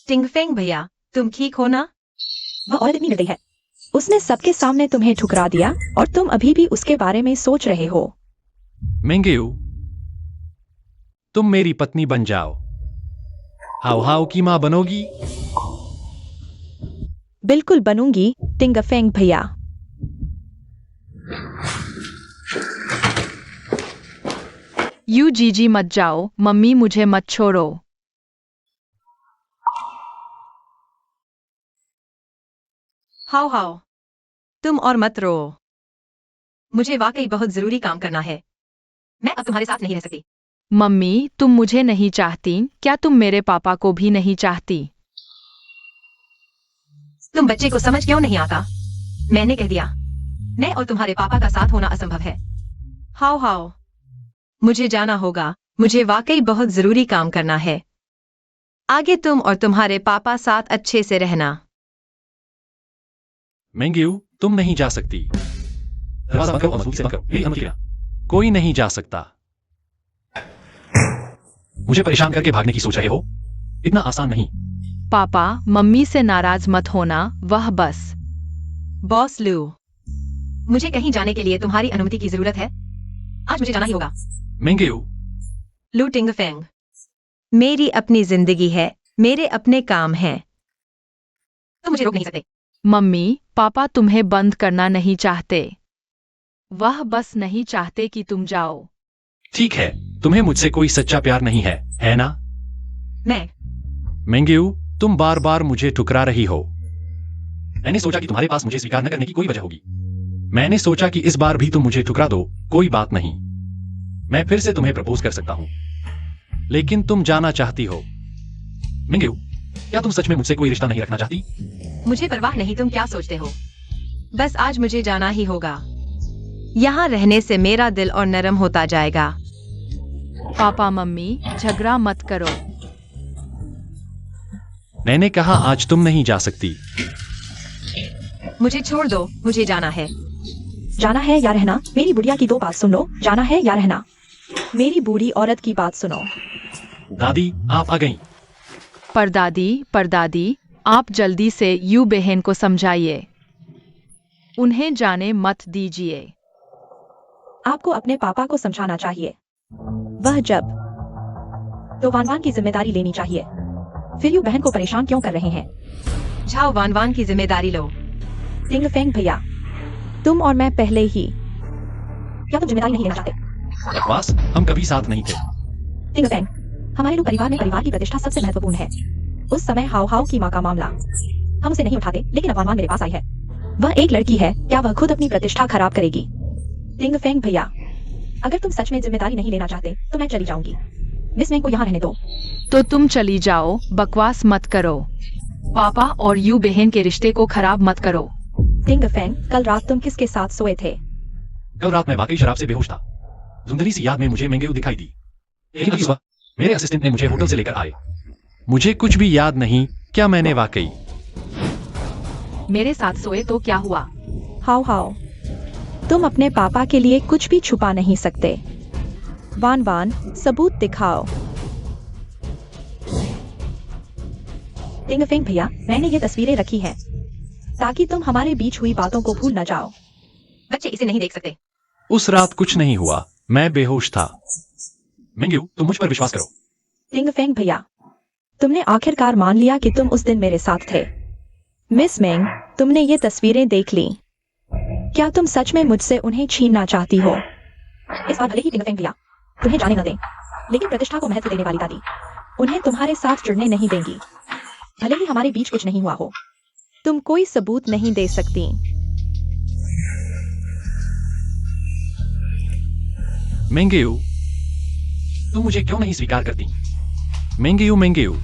टिंगफेंग भैया, तुम ठीक हो ना? वह औरत इतनी निर्दयी है। उसने सबके सामने तुम्हें ठुकरा दिया और तुम अभी भी उसके बारे में सोच रहे हो। मेंगेयू, तुम मेरी पत्नी बन जाओ। हाउ हाउ की मां बनोगी? बिल्कुल बनूंगी टिंगफेंग भैया। यू जीजी मत जाओ, मम्मी मुझे मत छोड़ो। हाउ हाउ, तुम और मत रो। मुझे वाकई बहुत जरूरी काम करना है। मैं अब तुम्हारे साथ नहीं रह सकती। मम्मी, तुम मुझे नहीं चाहती? क्या तुम मेरे पापा को भी नहीं चाहती? तुम बच्चे को समझ क्यों नहीं आता? मैंने कह दिया, मैं और तुम्हारे पापा का साथ होना असंभव है। हाउ हाउ, मुझे जाना होगा। मुझे वाकई बहुत जरूरी काम करना है। आगे तुम और तुम्हारे पापा साथ अच्छे से रहना। मेंगेयू, तुम नहीं जा सकती। दरवाजा बंद करो और मजबूती से बंद करो। मेरी अनुमति लेना। कोई नहीं जा सकता। मुझे परेशान करके भागने की सोच रहे हो? इतना आसान नहीं। पापा, मम्मी से नाराज मत होना, वह बस। बॉस लू, मुझे कहीं जाने के लिए तुम्हारी अनुमति की जरूरत है। आज मुझे जाना ही होगा। मेंगेयू, लू टिंगफेंग, मेरी अपनी जिंदगी है, मेरे अपने काम हैं। तुम मुझे रोक नहीं सकते। मम्मी, पापा तुम्हें बंद करना नहीं चाहते। वह बस नहीं चाहते कि तुम जाओ। ठीक है, तुम्हें मुझसे कोई सच्चा प्यार नहीं है ना? मैं मेंगेयू, तुम बार बार मुझे ठुकरा रही हो। मैंने सोचा कि तुम्हारे पास मुझे स्वीकार न करने की कोई वजह होगी। मैंने सोचा कि इस बार भी तुम मुझे ठुकरा दो, कोई बात नहीं। मैं फिर से तुम्हें प्रपोज कर सकता हूं, लेकिन तुम जाना चाहती हो। मेंगेयू, क्या तुम सच में मुझसे कोई रिश्ता नहीं रखना चाहती? मुझे परवाह नहीं तुम क्या सोचते हो। बस आज मुझे जाना ही होगा। यहाँ रहने से मेरा दिल और नरम होता जाएगा। पापा मम्मी, झगड़ा मत करो। मैंने कहा आज तुम नहीं जा सकती। मुझे छोड़ दो, मुझे जाना है। जाना है या रहना? मेरी बुढ़िया की दो बात सुन लो। जाना है या रहना? मेरी बूढ़ी औरत की बात सुनो। दादी, आप आ गईं। परदादी, आप जल्दी से यू बहन को समझाइए। उन्हें जाने मत दीजिए। आपको अपने पापा को समझाना चाहिए। वह जब तो वानवान की जिम्मेदारी लेनी चाहिए। फिर यू बहन को परेशान क्यों कर रहे हैं? जाओ वानवान की जिम्मेदारी लो। टिंगफेंग भैया, तुम और मैं पहले ही। क्या तुम जिम्मेदारी नहीं लेना चाहते? बकवास, हम कभी साथ नहीं थे। टिंगफेंग, हमारे लोग परिवार में परिवार की प्रतिष्ठा सबसे महत्वपूर्ण है। उस समय हाउ हाउ की माँ का मामला हम उसे नहीं उठाते, लेकिन अब वानवान मेरे पास आई है। वह एक लड़की है, क्या वह खुद अपनी प्रतिष्ठा खराब करेगी? टिंगफेंग भैया, अगर तुम सच में जिम्मेदारी नहीं लेना चाहते तो मैं चली जाऊंगी। मिस मेंग को यहाँ रहने दो। तो तुम चली जाओ, बकवास मत करो। पापा और यू बहन के रिश्ते को खराब मत करो। टिंगफेंग, कल रात तुम किसके साथ सोए थे? कल रात मैं वाकई शराब से बेहोश था। धुंधली सी याद में मुझे मेंगेयू दिखाई दी। लेकिन अभी सुबह मेरे असिस्टेंट ने मुझे होटल से लेकर आए। मुझे कुछ भी याद नहीं, क्या मैंने वाकई मेरे साथ सोए तो क्या हुआ? हाउ हाउ, तुम अपने पापा के लिए कुछ भी छुपा नहीं सकते। वान वान, सबूत दिखाओ। टिंग फिंग भैया, मैंने ये तस्वीरें रखी हैं ताकि तुम हमारे बीच हुई बातों को भूल न जाओ। बच्चे इसे नहीं देख सकते। उस रात कुछ नहीं हुआ, मैं बेहोश था। मिंग्यू, तुम मुझ पर विश्वास करो। टिंग फेंग भैया, तुमने आखिरकार मान लिया कि तुम उस दिन मेरे साथ थे। मिस मेंग, तुमने ये तस्वीरें देख ली। क्या तुम सच में मुझसे उन्हें छीनना चाहती हो? इस बार भले ही टिंग फेंग भैया तुम्हें जाने न दें, लेकिन प्रतिष्ठा को महत्व देने वाली दादी उन्हें तुम्हारे साथ जुड़ने नहीं देंगी, भले ही हमारे बीच कुछ नहीं हुआ हो। तुम कोई सबूत नहीं दे सकती। मिंग्यू, तुम मुझे क्यों नहीं स्वीकार करती? Mingyu Mingyu.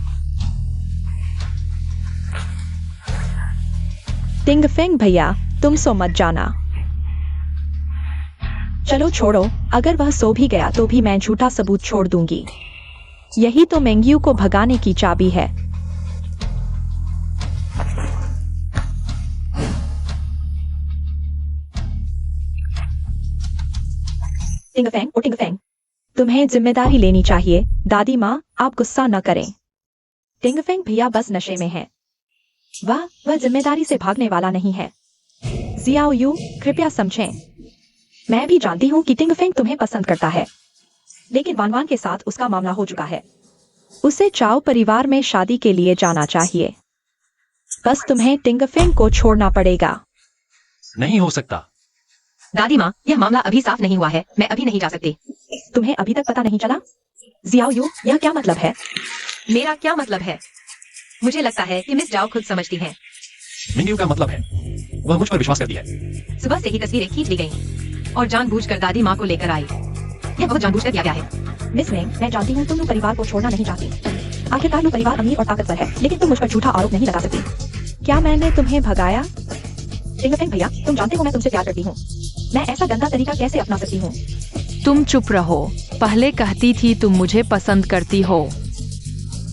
टिंग फेंग भैया, तुम सो मत जाना। चलो छोड़ो, अगर वह सो भी गया तो भी मैं झूठा सबूत छोड़ दूंगी। यही तो मेंग्यू को भगाने की चाबी है। टिंग फेंग, ओ टिंग फेंग, तुम्हें जिम्मेदारी लेनी चाहिए। दादी माँ, आप गुस्सा न करें। टिंग फेंग भैया बस नशे में है। वह जिम्मेदारी से भागने वाला नहीं है। जियाओ यू, कृपया समझें। मैं भी जानती हूँ कि टिंग फेंग तुम्हें पसंद करता है, लेकिन वान वान के साथ उसका मामला हो चुका है। उसे चाओ परिवार में शादी के लिए जाना चाहिए। बस तुम्हें टिंग फेंग को छोड़ना पड़ेगा। नहीं हो सकता। दादी माँ, यह मामला अभी साफ नहीं हुआ है, मैं अभी नहीं जा सकती। तुम्हें अभी तक पता नहीं चला? जियाओ यू, यह क्या मतलब है? मेरा क्या मतलब है? मुझे लगता है कि मिस जाओ खुद समझती हैं। मिंग्यू का मतलब है वह मुझ पर विश्वास करती है। सुबह से ही तस्वीरें खींच ली गईं और जानबूझकर दादी माँ को लेकर आई। यह बहुत जानबूझकर किया गया है। मिस मेंग, मैं जानती हूँ तुम लोग परिवार को छोड़ना नहीं चाहती। आखिरकार लोग परिवार अमीर और ताकतवर है, लेकिन तुम मुझ पर झूठा आरोप नहीं लगा सकती। क्या मैंने तुम्हें भगाया? टिंग फेंग भैया, तुम जानते हो मैं तुमसे प्यार करती हूँ। मैं ऐसा गंदा तरीका कैसे अपना सकती हूँ? तुम चुप रहो। पहले कहती थी तुम मुझे पसंद करती हो,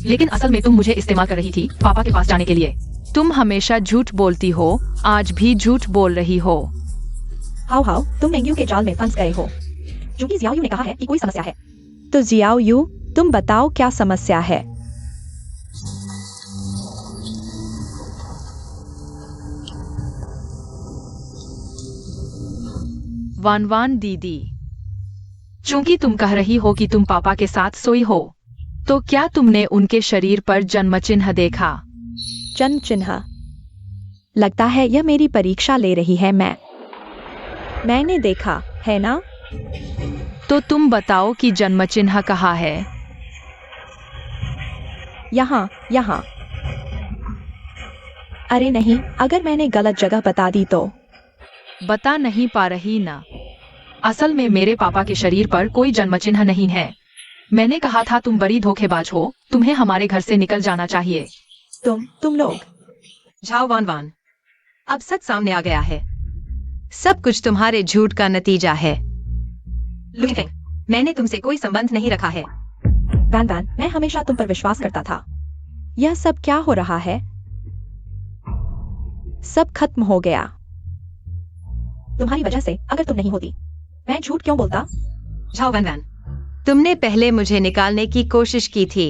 लेकिन असल में तुम मुझे इस्तेमाल कर रही थी पापा के पास जाने के लिए। तुम हमेशा झूठ बोलती हो, आज भी झूठ बोल रही हो। हाउ हाउ, तुम मेंग्यू के जाल में फंस गए हो। क्योंकि जियाओ यू ने कहा है कि कोई समस्या है। तो जियाओ यू, तुम बताओ क्या समस्या है? वान वान दीदी, चूंकि तुम कह रही हो कि तुम पापा के साथ सोई हो, तो क्या तुमने उनके शरीर पर जन्म चिन्ह देखा? जन्म चिन्ह? लगता है यह मेरी परीक्षा ले रही है। मैंने देखा है ना? तो तुम बताओ कि जन्म चिन्ह कहाँ है? यहाँ यहाँ। अरे नहीं, अगर मैंने गलत जगह बता दी तो? बता नहीं पा रही ना? असल में मेरे पापा के शरीर पर कोई जन्म चिन्ह नहीं है। मैंने कहा था तुम बड़ी धोखेबाज हो, तुम्हें हमारे घर से निकल जाना चाहिए। तुम लोग। झाओ वान वान, अब सच सामने आ गया है। सब कुछ तुम्हारे झूठ का नतीजा है। लुइफेंग, मैंने तुमसे कोई संबंध नहीं रखा है। वैन वैन, मैं हमेशा तुम पर विश्वास करता था। यह सब क्या हो रहा है? सब खत्म हो गया तुम्हारी वजह से। अगर तुम नहीं होती, मैं झूठ क्यों बोलता? झाओ वैन वैन, तुमने पहले मुझे निकालने की कोशिश की थी।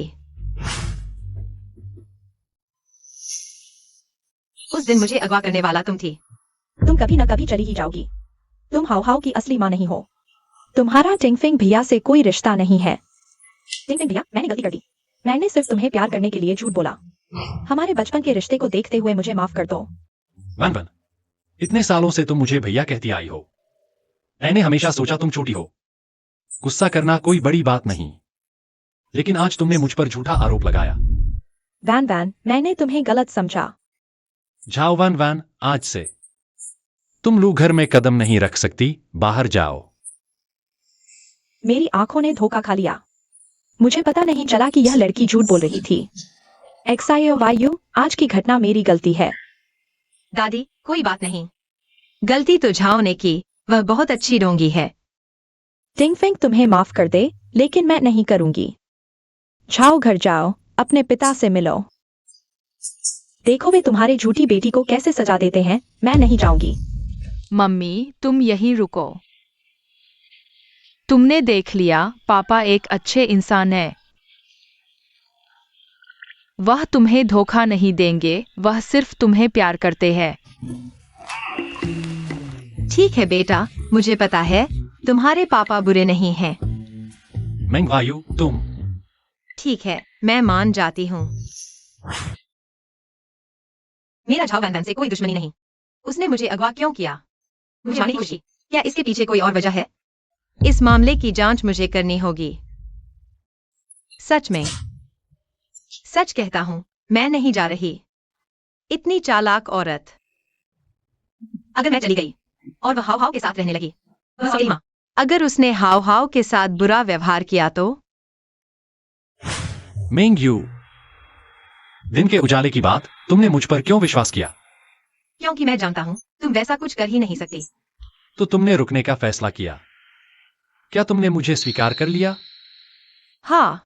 उस दिन मुझे अगवा करने वाला तुम थी। तुम कभी न कभी चली ही जाओगी। तुम हाउ हाउ की असली माँ नहीं हो। तुम्हारा टिंगफिंग भैया से कोई रिश्ता नहीं है। टिंगफिंग भैया, मैंने गलती कर दी। मैंने सिर्फ तुम्हें प्यार करने के लिए झूठ बोला। हमारे बचपन के रिश्ते को देखते हुए मुझे माफ कर दो। वन वन, इतने सालों से तुम मुझे भैया कहती आई हो। मैंने हमेशा सोचा तुम छोटी हो। गुस्सा करना कोई बड़ी बात नहीं, लेकिन आज तुमने मुझ पर झूठा आरोप लगाया। वैन वैन, मैंने तुम्हें गलत समझा। जाओ वन वन, आज से तुम लोग घर में कदम नहीं रख सकती, बाहर जाओ। मेरी आंखों ने धोखा खा लिया। मुझे पता नहीं चला कि यह लड़की झूठ बोल रही थी। XIOYU, आज की घटना मेरी गलती है। दादी, कोई बात नहीं। गलती तो झाओ ने की, वह बहुत अच्छी डोंगी है। टिंग फेंग तुम्हें माफ कर दे, लेकिन मैं नहीं करूंगी। जाओ घर जाओ, अपने पिता से मिलो। देखो वे तुम्हारे झूठी बेटी को कैसे सजा देते हैं, मैं नहीं जाऊंगी। मम्मी तुम यहीं रुको। तुमने देख लिया, पापा एक अच्छे इंसान है। वह तुम्हें धोखा नहीं देंगे, वह सिर्फ तुम्हें प्यार करते हैं। ठीक है बेटा, मुझे पता है तुम्हारे पापा बुरे नहीं हैं। मेंग वायु, तुम। ठीक है, मैं मान जाती हूँ। मेरा झाओ वैन वैन से कोई दुश्मनी नहीं। उसने मुझे अगवा क्यों किया? मुझे मानने की खुशी। क्या इसके पीछे कोई और वजह है? इस मामले की जांच मुझे करनी होगी। सच में, सच कहता हूँ, मैं नहीं जा रही। इतनी चालाक औरत। अगर मैं चली गई और वह हाव हाव के साथ रहने लगी, वह अकेली माँ। अगर उसने हाव हाव के साथ बुरा व्यवहार किया तो? मेंग यू, दिन के उजाले की बात तुमने मुझ पर क्यों विश्वास किया? क्योंकि मैं जानता हूँ तुम वैसा कुछ कर ही नहीं सकती। तो तुमने रुकने का फैसला किया। क्या तुमने मुझे स्वीकार कर लिया? हाँ।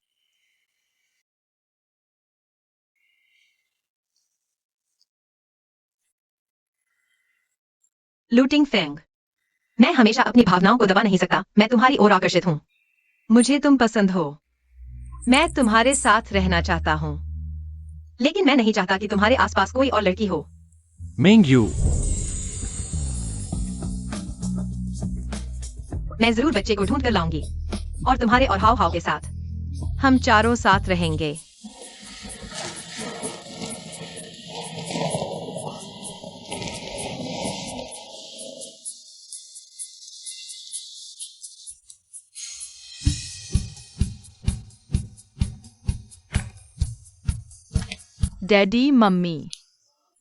लूटिंग फेंग, मैं हमेशा अपनी भावनाओं को दबा नहीं सकता। मैं तुम्हारी ओर आकर्षित हूँ। मुझे तुम पसंद हो। मैं तुम्हारे साथ रहना चाहता हूँ, लेकिन मैं नहीं चाहता कि तुम्हारे आसपास कोई और लड़की हो। मेंग यू, मैं जरूर बच्चे को ढूंढ कर लाऊंगी और तुम्हारे और हाव हाव के साथ हम चारों साथ रहेंगे। Daddy mummy.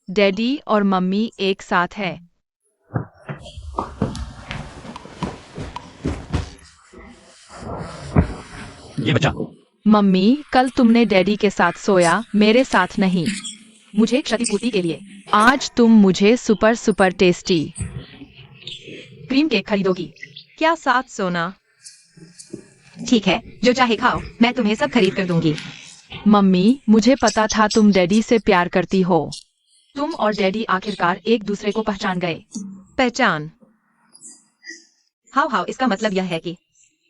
डैडी और मम्मी एक साथ है। ये बच्चा। मम्मी कल तुमने डैडी के साथ सोया, मेरे साथ नहीं। मुझे क्षतिपूर्ति के लिए आज तुम मुझे super super tasty cream cake खरीदोगी। क्या साथ सोना? ठीक है, जो चाहे खाओ, मैं तुम्हें सब खरीद कर दूंगी। मम्मी मुझे पता था तुम डैडी से प्यार करती हो। तुम और डैडी आखिरकार एक दूसरे को पहचान गए। पहचान? हाव हाव, इसका मतलब यह है कि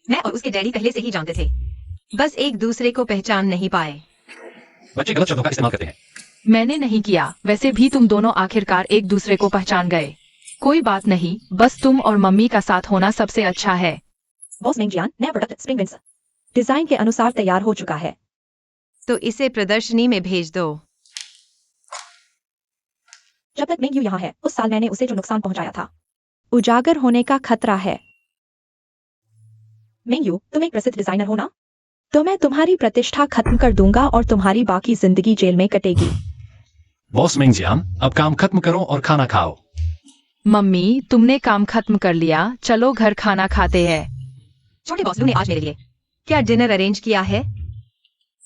मैं और उसके डैडी पहले से ही जानते थे, बस एक दूसरे को पहचान नहीं पाए। बच्चे गलत शब्दों का इस्तेमाल करते हैं। मैंने नहीं किया, वैसे भी तुम दोनों आखिरकार एक दूसरे को पहचान गए। कोई बात नहीं, बस तुम और मम्मी का साथ होना सबसे अच्छा है। बॉस मेंगजियान, नया प्रोडक्ट स्प्रिंग विंस डिजाइन के अनुसार तैयार हो चुका है। तो इसे प्रदर्शनी में भेज दो। जब तक मेंग यू यहाँ है, उस साल मैंने उसे जो नुकसान पहुंचाया था, उजागर होने का खतरा है। मेंग यू, तुम एक प्रसिद्ध डिजाइनर हो ना? तो मैं तुम्हारी प्रतिष्ठा खत्म कर दूंगा और तुम्हारी बाकी जिंदगी जेल में कटेगी। बॉस मेंगजियान, अब काम खत्म करो और खाना खाओ। मम्मी तुमने काम खत्म कर लिया, चलो घर खाना खाते हैं। छोटे बॉस लू ने आज मेरे लिए क्या डिनर अरेंज किया है?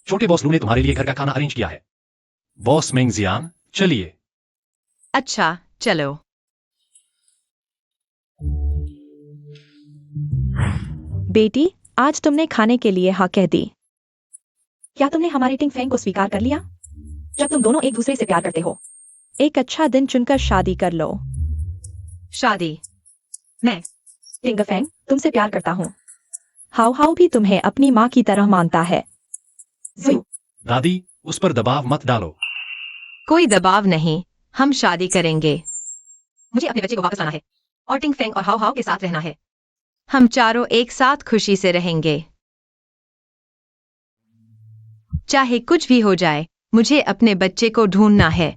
छोटे बॉस लू ने तुम्हारे लिए घर का खाना अरेंज किया है। बॉस मेंगजियान, चलिए। अच्छा, चलो। बेटी, आज तुमने खाने के लिए हाँ कह दी। क्या तुमने हमारे टिंग फेंग को स्वीकार कर लिया? जब तुम दोनों एक दूसरे से प्यार करते हो, एक अच्छा दिन चुनकर शादी कर लो। शादी? मैं टिंग फेंग तुमसे प्यार करता हूँ। हाउ हाउ भी तुम्हें अपनी माँ की तरह मानता है। ज़ू, दादी, उस पर दबाव मत डालो। कोई दबाव नहीं, हम शादी करेंगे। मुझे अपने बच्चे को वापस लाना है और टिंग फेंग और हाव हाव के साथ रहना है। हम चारों एक साथ खुशी से रहेंगे। चाहे कुछ भी हो जाए, मुझे अपने बच्चे को ढूंढना है।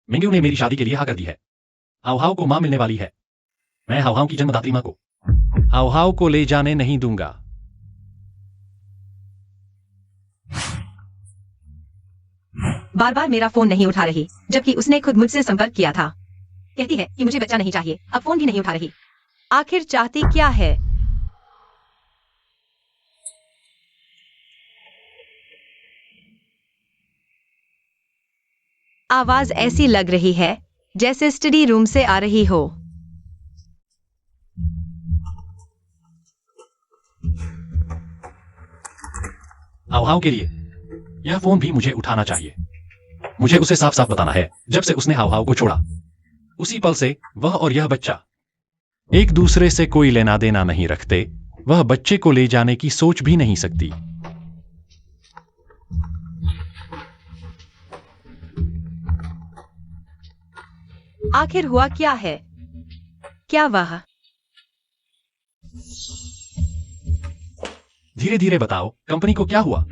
मेंग यू ने मेरी शादी के लिए हाँ कर दी है। हाव हाव को मां मिलने वाली है। मैं हाव हाव की जन्मदात्री मां को हाव हाव को ले जाने नहीं दूंगा। बार बार मेरा फोन नहीं उठा रही, जबकि उसने खुद मुझसे संपर्क किया था। कहती है कि मुझे बच्चा नहीं चाहिए, अब फोन भी नहीं उठा रही। आखिर चाहती क्या है? आवाज ऐसी लग रही है जैसे स्टडी रूम से आ रही हो। हाव के लिए यह फोन भी मुझे उठाना चाहिए। मुझे उसे साफ साफ बताना है, जब से उसने हाव को छोड़ा उसी पल से वह और यह बच्चा एक दूसरे से कोई लेना देना नहीं रखते। वह बच्चे को ले जाने की सोच भी नहीं सकती। आखिर हुआ क्या है? क्या वह? धीरे धीरे बताओ, कंपनी को क्या हुआ?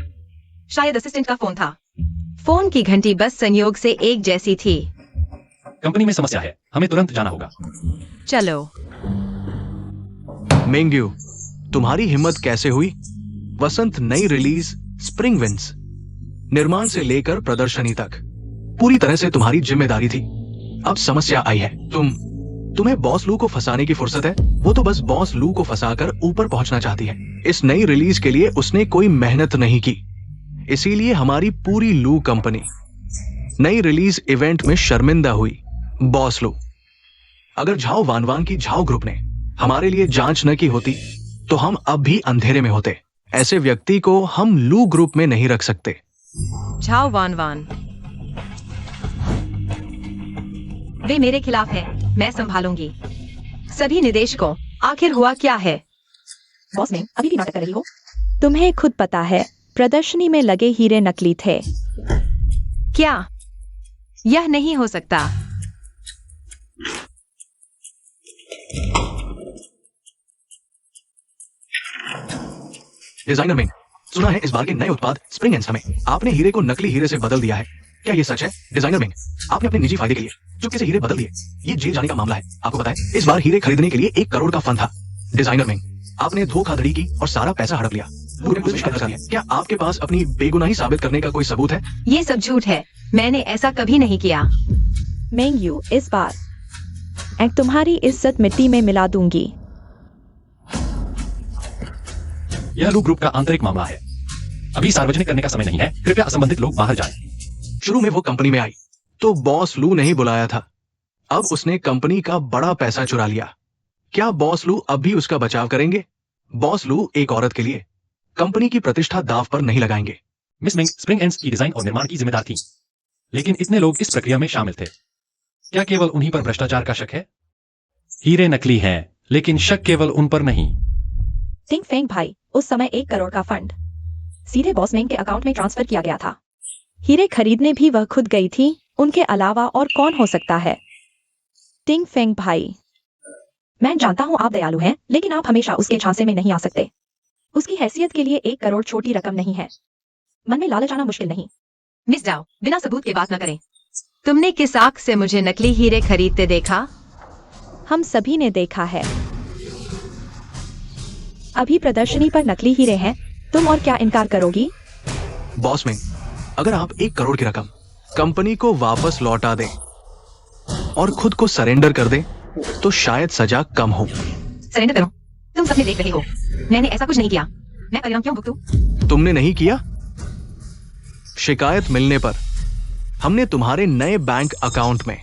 शायद असिस्टेंट का फोन था। फोन की घंटी बस संयोग से एक जैसी थी। कंपनी में समस्या है, हमें तुरंत जाना होगा। चलो। मेंग्यू, तुम्हारी हिम्मत कैसे हुई? वसंत नई रिलीज स्प्रिंग विंड्स, निर्माण से लेकर प्रदर्शनी तक पूरी तरह से तुम्हारी जिम्मेदारी थी। अब समस्या आई है। तुम्हें बॉस लू को फंसाने की फुर्सत है। वो तो बस बॉस लू को फंसाकर ऊपर पहुंचना चाहती है। इस नई रिलीज के लिए उसने कोई मेहनत नहीं की, इसीलिए हमारी पूरी लू कंपनी नई रिलीज इवेंट में शर्मिंदा हुई। बॉस लू, अगर झाओ वानवान की झाओ ग्रुप ने हमारे लिए जांच न की होती तो हम अब भी अंधेरे में होते। ऐसे व्यक्ति को हम लू ग्रुप में नहीं रख सकते। झाओ वान वे मेरे खिलाफ है। मैं संभालूंगी। सभी निदेशकों, आखिर हुआ क्या है? बॉस में अभी भी नाटक कर रही हो? तुम्हें खुद पता है, प्रदर्शनी में लगे हीरे नकली थे। क्या? यह नहीं हो सकता। डिजाइनर में सुना है इस बार के नए उत्पाद स्प्रिंग एंड में आपने हीरे को नकली हीरे से बदल दिया है। क्या ये सच है? डिजाइनर में आपने अपने निजी फायदे के लिए चुपके से हीरे बदल दिए। ये जेल जाने का मामला है। आपको पता है इस बार हीरे खरीदने के लिए 1 करोड़ का फंड था। डिजाइनर में आपने धोखाधड़ी की और सारा पैसा हड़प लिया। क्या आपके पास अपनी बेगुनाही साबित करने का कोई सबूत है? ये सब झूठ है। मैंने ऐसा कभी नहीं किया। मेंग्यू, इस बार मैं तुम्हारी इज्जत मिट्टी में मिला दूंगी। यह लू ग्रुप का आंतरिक मामला है, अभी सार्वजनिक करने का समय नहीं है। कृपया असंबंधित लोग बाहर जाएं। शुरू में वो कंपनी में आई तो बॉस लू नहीं बुलाया था। अब उसने कंपनी का बड़ा पैसा चुरा लिया। क्या बॉस लू अब भी उसका बचाव करेंगे? बॉस लू एक औरत के लिए कंपनी की प्रतिष्ठा दांव पर नहीं लगाएंगे। मिस मिंग स्प्रिंग एंड्स की डिजाइन और निर्माण की जिम्मेदार थी, लेकिन इतने लोग इस प्रक्रिया में शामिल थे। क्या केवल उन्हीं पर भ्रष्टाचार का शक है? हीरे नकली हैं, लेकिन शक केवल उन पर नहीं। टिंग फेंग भाई, उस समय 1 करोड़ का फंड सीधे बॉस मेंग के अकाउंट में ट्रांसफर किया गया था। हीरे खरीदने भी वह खुद गई थी। उनके अलावा और कौन हो सकता है? टिंग फेंग भाई, मैं जानता हूं आप दयालु हैं, लेकिन आप हमेशा उसके झांसे में नहीं आ सकते। उसकी हैसियत के लिए 1 करोड़ छोटी रकम नहीं है। मन में लालच आना मुश्किल नहीं। मिस जाओ, बिना सबूत के बात न करें। तुमने किस आंख से मुझे नकली हीरे खरीदते देखा? हम सभी ने देखा है। अभी प्रदर्शनी पर नकली हीरे हैं। तुम और क्या इनकार करोगी? बॉस में अगर आप 1 करोड़ की रकम कंपनी को वापस लौटा दें और खुद को सरेंडर कर दें तो शायद सजा कम हो। सरेंडर करो? तुम सपने देख रहे हो। मैंने ऐसा कुछ नहीं किया। मैं परिणाम क्यों भुगतूं? तुमने नहीं किया? शिकायत मिलने पर हमने तुम्हारे नए बैंक अकाउंट में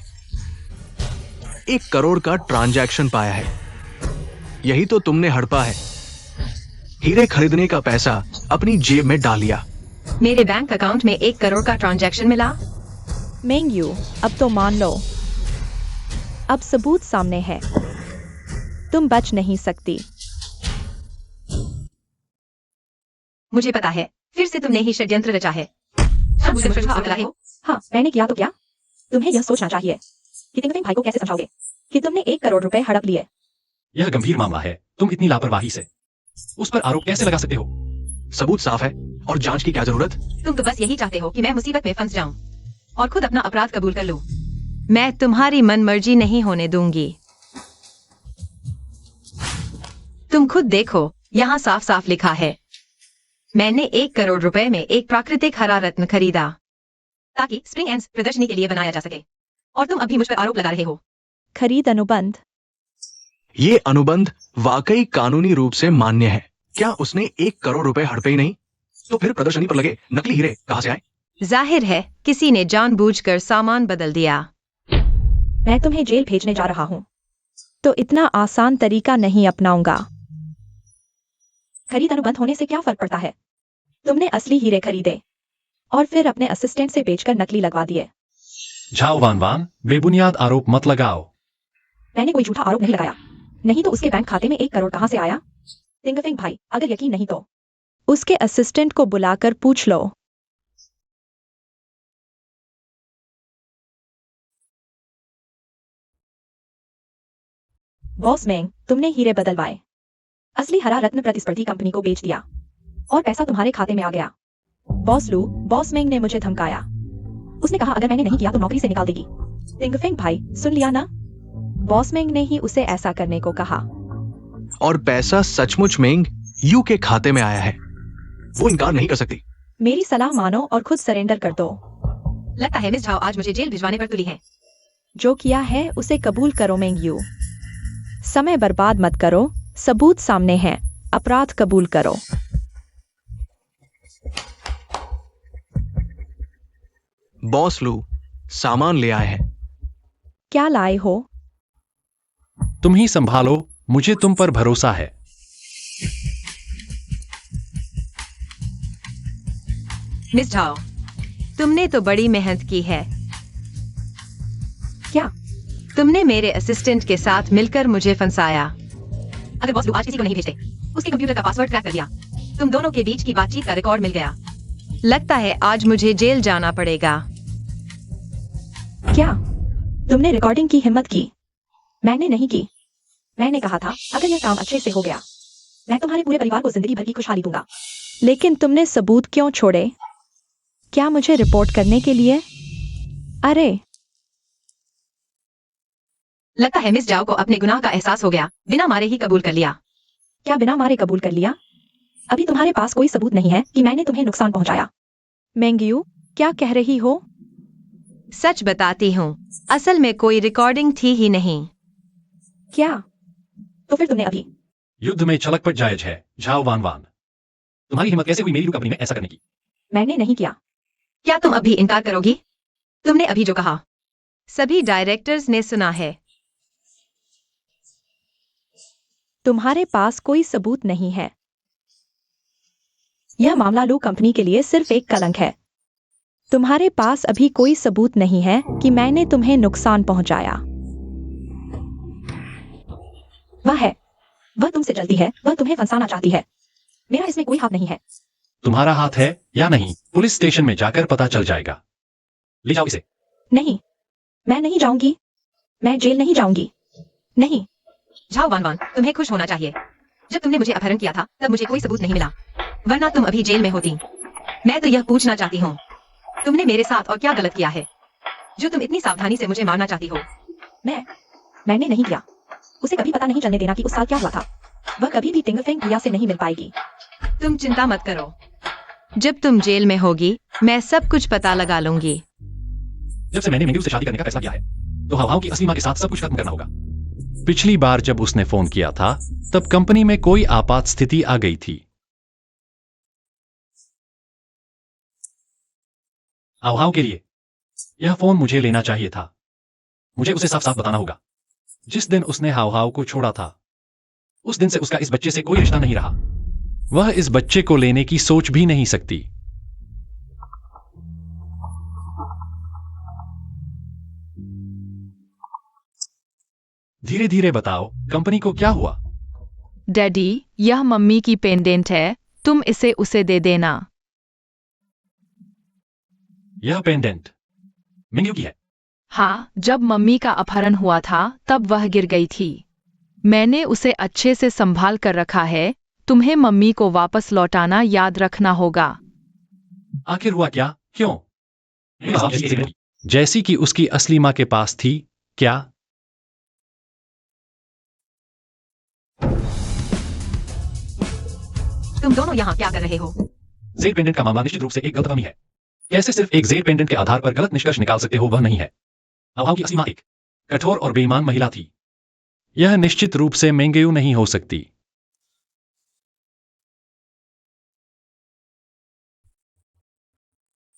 1 करोड़ का ट्रांजैक्शन पाया है। यही तो तुमने हड़पा है। हीरे खरीदने का पैसा अपनी जेब में डाल लिया। मेरे बैंक अकाउंट में 1 करोड़ का ट्रांजैक्शन मिला? मेंग्यू, अब तो मान लो। अब सबूत सामने है। तुम बच नहीं सकती। मुझे पता है, फिर से तुमने ही षड्यंत्र रचा है। अब मुझे आरोप लगाए हो? हाँ, मैंने किया तो क्या? तुम्हें यह सोचना चाहिए कि टिंग फेंग भाई को कैसे समझाओगे कि तुमने 1 करोड़ रुपए हड़प लिए। यह गंभीर मामला है। तुम इतनी लापरवाही से उस पर आरोप कैसे लगा सकते हो? सबूत साफ है और जांच की क्या जरूरत? तुम तो बस यही चाहते हो कि मैं मुसीबत में फंस जाऊं और खुद अपना अपराध कबूल कर लूं। मैं तुम्हारी मनमर्जी नहीं होने दूंगी। तुम खुद देखो, यहाँ साफ साफ लिखा है। मैंने 1 करोड़ रुपए में एक प्राकृतिक हरा रत्न खरीदा ताकि स्प्रिंग एंड्स प्रदर्शनी के लिए बनाया जा सके, और तुम अभी मुझ पर आरोप लगा रहे हो। खरीद अनुबंध। ये अनुबंध वाकई कानूनी रूप से मान्य है। क्या उसने 1 करोड़ रुपए हड़पे ही नहीं तो फिर प्रदर्शनी पर लगे नकली हीरे कहां से आए? जाहिर है किसी ने जानबूझकर सामान बदल दिया। मैं तुम्हें जेल भेजने जा रहा हूं, तो इतना आसान तरीका नहीं अपनाऊंगा। खरीद अनुबंध होने से क्या फर्क पड़ता है? तुमने असली हीरे खरीदे और फिर अपने असिस्टेंट से बेचकर नकली लगवा दिए। झाओ वान वान, बेबुनियाद आरोप मत लगाओ। मैंने कोई झूठा आरोप नहीं लगाया, नहीं तो उसके बैंक खाते में 1 करोड़ कहां से आया? तिंगफिंग भाई, अगर यकीन नहीं तो उसके असिस्टेंट को बुलाकर पूछ लो। बॉस मेंग, तुमने हीरे बदलवाए, असली हरा रत्न प्रतिस्पर्धी कंपनी को बेच दिया और पैसा तुम्हारे खाते में आ गया। बॉस लू, बॉस मेंग ने मुझे धमकाया। उसने कहा अगर मैंने नहीं किया तो नौकरी से निकाल देगी। तिंगफिंग भाई, सुन लिया ना? बॉस मेंग ने ही उसे ऐसा करने को कहा। और पैसा सचमुच मेंग यू के खाते में आया है, वो इनकार नहीं कर सकती। मेरी सलाह मानो और खुद सरेंडर कर दो। लगता है मिस झाओ आज मुझे जेल भिजवाने पर तुली है। जो किया है उसे कबूल करो मेंग यू। समय बर्बाद मत करो, सबूत सामने हैं, अपराध कबूल करो। बॉस लू, सामान ले आए हैं। क्या लाए हो? तुम ही संभालो, मुझे तुम पर भरोसा है। मिस झाओ, तुमने तो बड़ी मेहनत की है। क्या? तुमने मेरे असिस्टेंट के साथ मिलकर मुझे फंसाया। अगर बॉस लू आज किसी को नहीं भेजते, उसके कंप्यूटर का पासवर्ड क्रैक कर दिया, तुम दोनों के बीच की बातचीत का रिकॉर्ड मिल गया। लगता है आज मुझे जेल जाना पड़ेगा। क्या? तुमने रिकॉर्डिंग की हिम्मत की? मैंने नहीं की। मैंने कहा था अगर यह काम अच्छे से हो गया, मैं तुम्हारे पूरे परिवार को जिंदगी भर की खुशहाली दूंगा। लेकिन तुमने सबूत क्यों छोड़े? क्या मुझे रिपोर्ट करने के लिए? अरे, लगता है मिस जाओ को अपने गुनाह का एहसास हो गया, बिना मारे ही कबूल कर लिया। क्या बिना मारे कबूल कर लिया? अभी तुम्हारे पास कोई सबूत नहीं है कि मैंने तुम्हें नुकसान पहुंचाया। मेंगयू, क्या कह रही हो? सच बताती हूँ, असल में कोई रिकॉर्डिंग थी ही नहीं। क्या? तो फिर तुमने अभी युद्ध में छलकपट जायज है, झाओ वान वान। तुम्हारी हिम्मत कैसे हुई मेरी कंपनी में ऐसा करने की? मैंने नहीं किया। क्या तुम अभी इनकार करोगी? तुमने अभी जो कहा सभी डायरेक्टर्स ने सुना है। तुम्हारे पास कोई सबूत नहीं है। यह मामला लू कंपनी के लिए सिर्फ एक कलंक है। तुम्हारे पास अभी कोई सबूत नहीं है कि मैंने तुम्हें नुकसान पहुंचाया। वह तुमसे जलती है, वह तुम्हें फंसाना चाहती है। मेरा इसमें कोई हाथ नहीं है। तुम्हारा हाथ है या नहीं, पुलिस स्टेशन में जाकर पता चल जाएगा। ले जाओ इसे। नहीं, मैं नहीं जाऊंगी। मैं जेल नहीं जाऊंगी। नहीं। झाओ वान वान, तुम्हें खुश होना चाहिए। जब तुमने मुझे अपहरण किया था तब मुझे कोई सबूत नहीं मिला, वरना तुम अभी जेल में होती। मैं तो यह पूछना चाहती हूँ, तुमने मेरे साथ और क्या गलत किया है जो तुम इतनी सावधानी से मुझे मारना चाहती हो? मैंने नहीं किया। उसे कभी पता नहीं चलने देना कि उस साल क्या हुआ था। वह कभी भी टिंगफेंग भैया से नहीं मिल पाएगी। तुम चिंता मत करो, जब तुम जेल में होगी मैं सब कुछ पता लगा लूंगी। जब से मैंने मेंगयू से शादी करने का फैसला किया है, तो हाव की असली मां के साथ सब कुछ खत्म करना होगा। पिछली बार जब उसने फोन किया था तब कंपनी में कोई आपात स्थिति आ गई थी। हाव के लिए यह फोन मुझे लेना चाहिए था। मुझे उसे साफ साफ बताना होगा। जिस दिन उसने हाव को छोड़ा था, उस दिन से उसका इस बच्चे से कोई रिश्ता नहीं रहा। वह इस बच्चे को लेने की सोच भी नहीं सकती। धीरे धीरे बताओ, कंपनी को क्या हुआ? डैडी, यह मम्मी की पेंडेंट है, तुम इसे उसे दे देना। यह पेंडेंट मेंगयू की है? हाँ, जब मम्मी का अपहरण हुआ था तब वह गिर गई थी। मैंने उसे अच्छे से संभाल कर रखा है। तुम्हें मम्मी को वापस लौटाना याद रखना होगा। आखिर हुआ क्या? क्यों? जैसी कि उसकी असली मां के पास थी क्या? तुम दोनों यहाँ क्या कर रहे हो? जेड पेंडेंट का मामला निश्चित रूप से एक गलतफहमी है। कैसे सिर्फ एक जेड पेंडेंट के आधार पर गलत निष्कर्ष निकाल सकते हो, वह नहीं है। हाव की असली मां एक कठोर और बेईमान महिला थी। यह निश्चित रूप से मेंगयू नहीं हो सकती।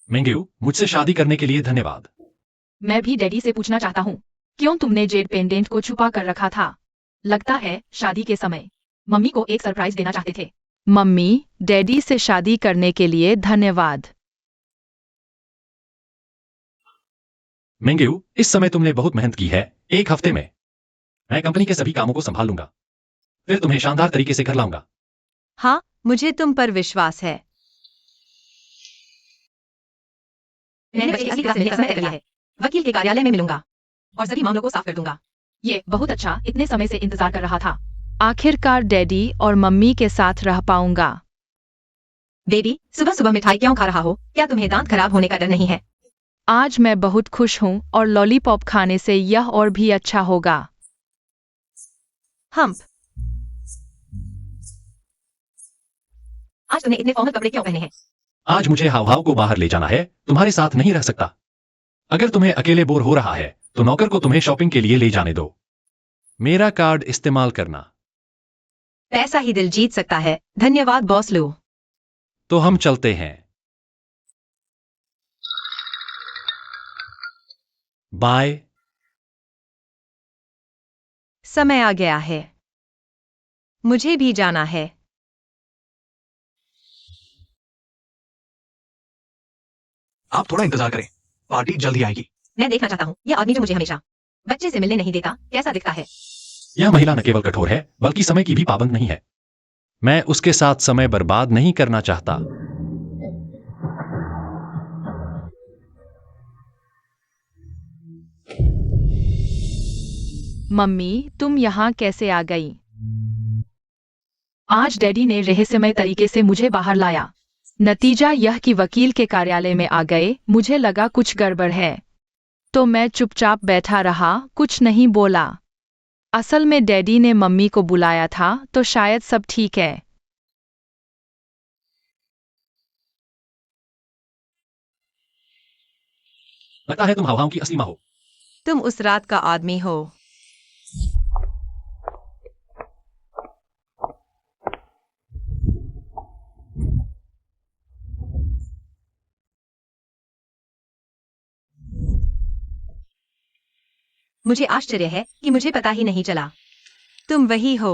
मेंगयू, मुझसे शादी करने के लिए धन्यवाद। मैं भी डैडी से पूछना चाहता हूँ। क्यों तुमने जेड पेंडेंट को छुपा कर रखा था? लगता है शादी के समय मम्मी को एक सरप्राइज देना चाहते थे। मम्मी, डैडी से शादी करने के लिए धन्यवाद। मेंगेयू, इस समय तुमने बहुत मेहनत की है। एक हफ्ते में मैं कंपनी के सभी कामों को संभाल लूंगा, फिर तुम्हें शानदार तरीके से घर लाऊंगा। हाँ, मुझे तुम पर विश्वास है। मैंने बच्चे की असली क्लास मिलने का समय तय कर लिया है। वकील के कार्यालय में मिलूंगा और सभी मामलों को साफ कर दूंगा। ये बहुत अच्छा, इतने समय से इंतजार कर रहा था। आखिरकार डैडी और मम्मी के साथ रह पाऊंगा। बेबी, सुबह सुबह मिठाई क्यों खा रहा हो? क्या तुम्हें दांत खराब होने का डर नहीं है? आज मैं बहुत खुश हूँ और लॉलीपॉप खाने से यह और भी अच्छा होगा। हम्प, आज तुमने इतने फॉर्मल कपड़े क्यों पहने हैं? आज मुझे हाव को बाहर ले जाना है, तुम्हारे साथ नहीं रह सकता। अगर तुम्हें अकेले बोर हो रहा है तो नौकर को तुम्हें शॉपिंग के लिए ले जाने दो। मेरा कार्ड इस्तेमाल करना। पैसा ही दिल जीत सकता है। धन्यवाद बॉस लू। तो हम चलते हैं। बाय। समय आ गया है, मुझे भी जाना है। आप थोड़ा इंतजार करें, पार्टी जल्द ही आएगी। मैं देखना चाहता हूँ यह आदमी जो मुझे हमेशा बच्चे से मिलने नहीं देता कैसा दिखता है। यह महिला न केवल कठोर है बल्कि समय की भी पाबंद नहीं है। मैं उसके साथ समय बर्बाद नहीं करना चाहता। मम्मी, तुम यहाँ कैसे आ गई? आज डैडी ने रहस्यमय तरीके से मुझे बाहर लाया। नतीजा यह कि वकील के कार्यालय में आ गए। मुझे लगा कुछ गड़बड़ है, तो मैं चुपचाप बैठा रहा, कुछ नहीं बोला। असल में डैडी ने मम्मी को बुलाया था, तो शायद सब ठीक है। लगता है तुम हाव की असली माँ हो। तुम उस रात का आदमी हो। मुझे आश्चर्य है कि मुझे पता ही नहीं चला। तुम वही हो।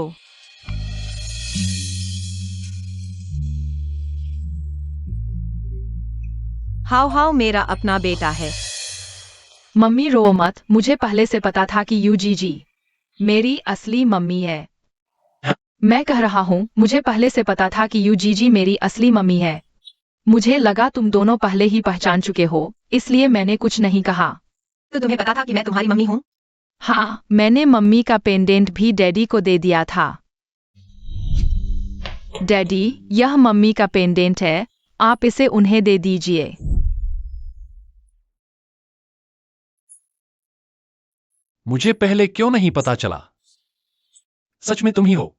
हाव मेरा अपना बेटा है। मम्मी रो मत, मुझे पहले से पता था कि यूजीजी मेरी असली मम्मी है। मैं कह रहा हूँ, मुझे पहले से पता था कि यूजीजी मेरी असली मम्मी है। मुझे लगा तुम दोनों पहले ही पहचान चुके हो, इसलिए मैंने कुछ नहीं कहा। तो तुम्हें पता था कि मैं तुम्हारी मम्मी हूँ? हाँ, मैंने मम्मी का पेंडेंट भी डैडी को दे दिया था। डैडी, यह मम्मी का पेंडेंट है, आप इसे उन्हें दे दीजिए। मुझे पहले क्यों नहीं पता चला? सच में तुम ही हो?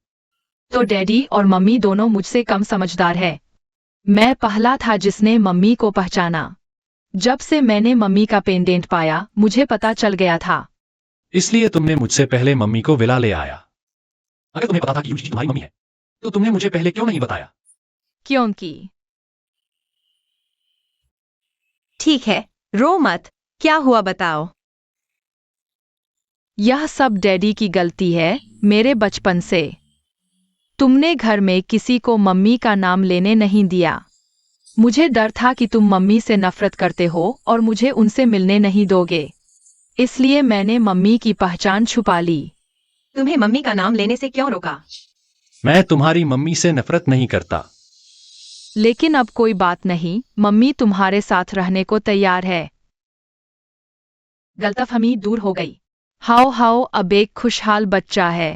तो डैडी और मम्मी दोनों मुझसे कम समझदार है। मैं पहला था जिसने मम्मी को पहचाना। जब से मैंने मम्मी का पेंडेंट पाया, मुझे पता चल गया था। इसलिए तुमने मुझसे पहले मम्मी को विला ले आया। अगर तुम्हें पता था कि यूजी तुम्हारी मम्मी है, तो तुमने मुझे पहले क्यों नहीं बताया? क्योंकि ठीक है, रो मत। क्या हुआ बताओ। यह सब डैडी की गलती है, मेरे बचपन से। तुमने घर में किसी को मम्मी का नाम लेने नहीं दिया। मुझे डर था कि तुम मम्मी से नफरत करते हो और मुझे उनसे मिलने नहीं दोगे, इसलिए मैंने मम्मी की पहचान छुपा ली। तुम्हें मम्मी का नाम लेने से क्यों रोका? मैं तुम्हारी मम्मी से नफरत नहीं करता। लेकिन अब कोई बात नहीं, मम्मी तुम्हारे साथ रहने को तैयार है। गलतफहमी दूर हो गई। हाव अब एक खुशहाल बच्चा है।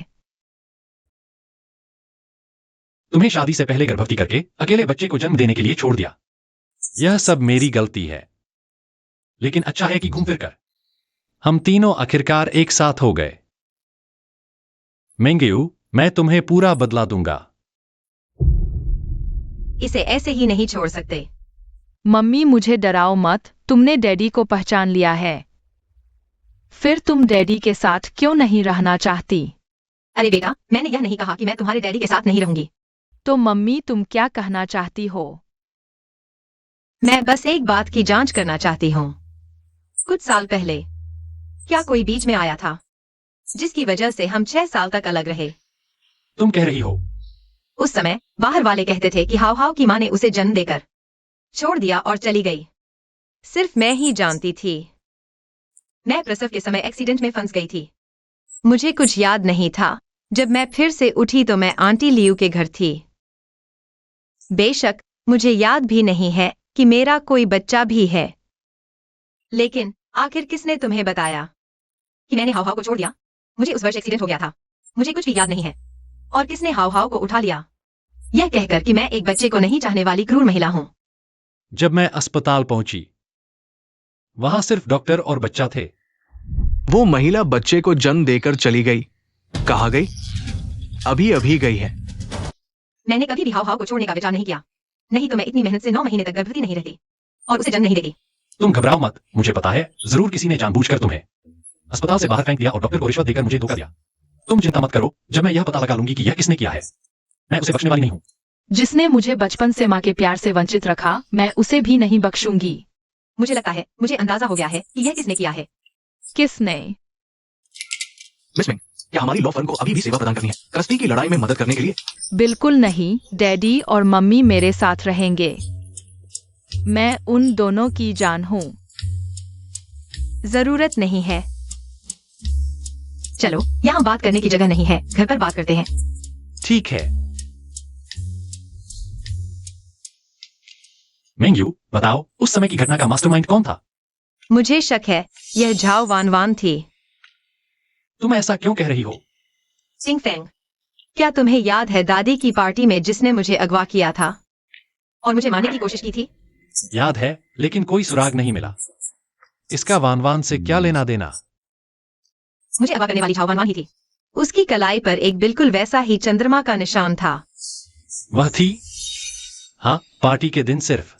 तुम्हें शादी से पहले गर्भवती करके अकेले बच्चे को जन्म देने के लिए छोड़ दिया। यह सब मेरी गलती है, लेकिन अच्छा है कि घूम फिर कर हम तीनों आखिरकार एक साथ हो गए। मेंगेयू, मैं तुम्हें पूरा बदला दूंगा। इसे ऐसे ही नहीं छोड़ सकते। मम्मी, मुझे डराओ मत, तुमने डैडी को पहचान लिया है। फिर तुम डैडी के साथ क्यों नहीं रहना चाहती? अरे बेटा, मैंने यह नहीं कहा कि मैं तुम्हारे डैडी के साथ नहीं रहूंगी। तो मम्मी, तुम क्या कहना चाहती हो? मैं बस एक बात की जांच करना चाहती हूँ। कुछ साल पहले क्या कोई बीच में आया था जिसकी वजह से हम 6 साल तक अलग रहे? तुम कह रही हो? उस समय बाहर वाले कहते थे कि हाव हाव की माँ ने उसे जन्म देकर छोड़ दिया और चली गई। सिर्फ मैं ही जानती थी। मैं प्रसव के समय एक्सीडेंट में फंस गई थी। मुझे कुछ याद नहीं था। जब मैं फिर से उठी तो मैं आंटी लियू के घर थी। बेशक मुझे याद भी नहीं है कि मेरा कोई बच्चा भी है। लेकिन आखिर किसने तुम्हें बताया कि मैंने हाव हाव को छोड़ दिया? मुझे उस वर्ष एक्सीडेंट हो गया था। मुझे कुछ भी याद नहीं है। और किसने हाव हाव को उठा लिया यह कहकर कि मैं एक बच्चे को नहीं चाहने वाली क्रूर महिला हूं? जब मैं अस्पताल पहुंची, वहां सिर्फ डॉक्टर और बच्चा थे। वो महिला बच्चे को जन्म देकर चली गई। कहाँ गई? अभी अभी गई है। मैंने कभी भी हाव हाव को छोड़ने का विचार नहीं किया। नहीं तो मैं इतनी मेहनत से 9 महीने तक गर्भवती नहीं रहती और उसे जन्म नहीं देती। तुम घबराओ मत, मुझे पता है जरूर किसी ने जानबूझकर तुम्हें अस्पताल से बाहर फेंक दिया और डॉक्टर को रिश्वत देकर मुझे धोखा दिया। तुम चिंता मत करो, जब मैं यह पता लगा लूंगी कि यह किसने किया है, मैं उसे बख्शने वाली नहीं हूं। जिसने मुझे बचपन से माँ के प्यार से वंचित रखा, मैं उसे भी नहीं बख्शूंगी। मुझे लगता है मुझे अंदाजा हो गया है कि यह किसने किया है। किसने? मिस मिंग, क्या हमारी लॉ फर्म को अभी भी सेवा प्रदान करनी है कस्टडी की लड़ाई में मदद करने के लिए? बिल्कुल नहीं, डैडी और मम्मी मेरे साथ रहेंगे। मैं उन दोनों की जान हूँ। जरूरत नहीं है। चलो, यहाँ बात करने की जगह नहीं है, घर पर बात करते हैं। ठीक है। मेंगयू, बताओ उस समय की घटना का मास्टरमाइंड कौन था? मुझे शक है यह झाओ वान वान थी। तुम ऐसा क्यों कह रही हो? चिंग फेंग, क्या तुम्हें याद है दादी की पार्टी में जिसने मुझे अगवा किया था और मुझे मारने की कोशिश की थी? याद है, लेकिन कोई सुराग नहीं मिला। इसका वान वान से क्या लेना देना? मुझे अगवा करने वाली झाओ वान वान ही थी। उसकी कलाई पर एक बिल्कुल वैसा ही चंद्रमा का निशान था। वह थी? हाँ, पार्टी के दिन सिर्फ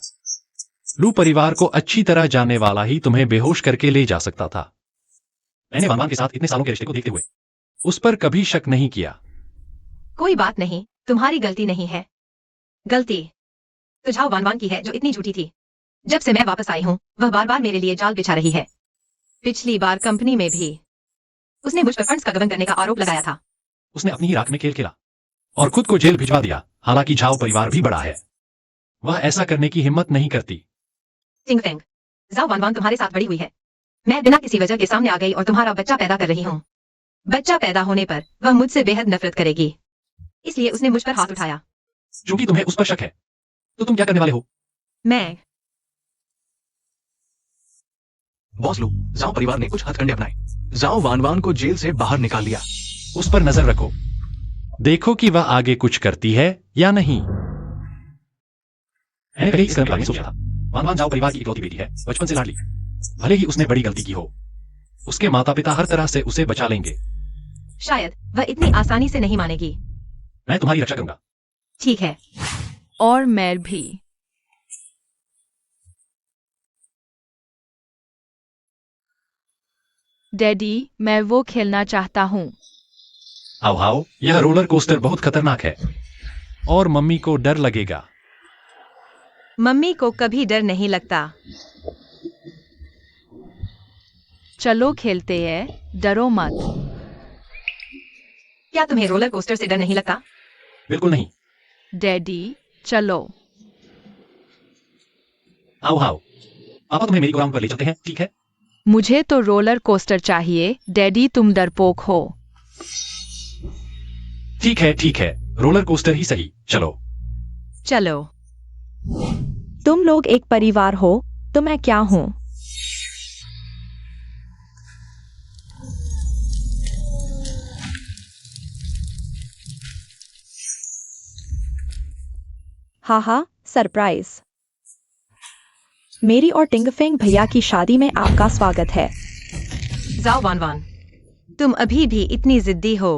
लू परिवार को अच्छी तरह जानने वाला ही तुम्हें बेहोश करके ले जा सकता था। मैंने वान वान के साथ इतने सालों के रिश्ते को देखते हुए उस पर कभी शक नहीं किया। कोई बात नहीं, तुम्हारी गलती नहीं है। गलती तो झाओ वान वान की है जो इतनी झूठी थी। जब से मैं वापस आई हूँ वह बार बार मेरे लिए जाल बिछा रही है। पिछली बार कंपनी में भी उसने मुझ पर फंड्स का गबन करने का आरोप लगाया था। उसने अपनी ही राख में खेल खेला और खुद को जेल भिजवा दिया। हालांकि झाओ परिवार भी बड़ा है, वह ऐसा करने की हिम्मत नहीं करती। चिंग फेंग, झाओ वान वान तुम्हारे साथ बड़ी हुई है। मैं बिना किसी वजह के सामने आ गई और तुम्हारा बच्चा पैदा कर रही हूँ। बच्चा पैदा होने पर वह मुझसे बेहद नफरत करेगी, इसलिए उसने मुझ पर हाथ उठाया। क्योंकि तुम्हें उस पर शक है, तो तुम क्या करने वाले हो? मैं बॉस लू, जाओ परिवार ने कुछ हथकंडे अपनाए। जाओ वान वान को जेल से बाहर निकाल लिया। उस पर नजर रखो, देखो कि वह आगे कुछ करती है या नहीं। मैंने कभी इस तरह नहीं सोचा था। वान वान जाओ परिवार की इकलौती बेटी है, बचपन से लाडली। भले ही उसने बड़ी गलती की हो, उसके माता पिता हर तरह से उसे बचा लेंगे। शायद वह इतनी आसानी से नहीं मानेगी। मैं तुम्हारी रक्षा करूंगा। ठीक है। और मैं भी। डैडी, मैं वो खेलना चाहता हूँ। आओ आओ, यह रोलर कोस्टर बहुत खतरनाक है और मम्मी को डर लगेगा। मम्मी को कभी डर नहीं लगता। चलो खेलते हैं, डरो मत। क्या तुम्हें रोलर कोस्टर से डर नहीं लगता? बिल्कुल नहीं। डैडी, चलो। आओ आओ, पापा तुम्हें मेरी ग्राउंड पर ले चलते हैं, ठीक है? मुझे तो रोलर कोस्टर चाहिए, डैडी तुम डरपोक हो। ठीक है, रोलर कोस्टर ही सही, चलो। चलो। तुम लोग एक परिवार हो, तो मैं क्या हूँ? हाहा, सरप्राइज। मेरी और टिंगफेंग भैया की शादी में आपका स्वागत है। जाओ वान वान, तुम अभी भी इतनी जिद्दी हो।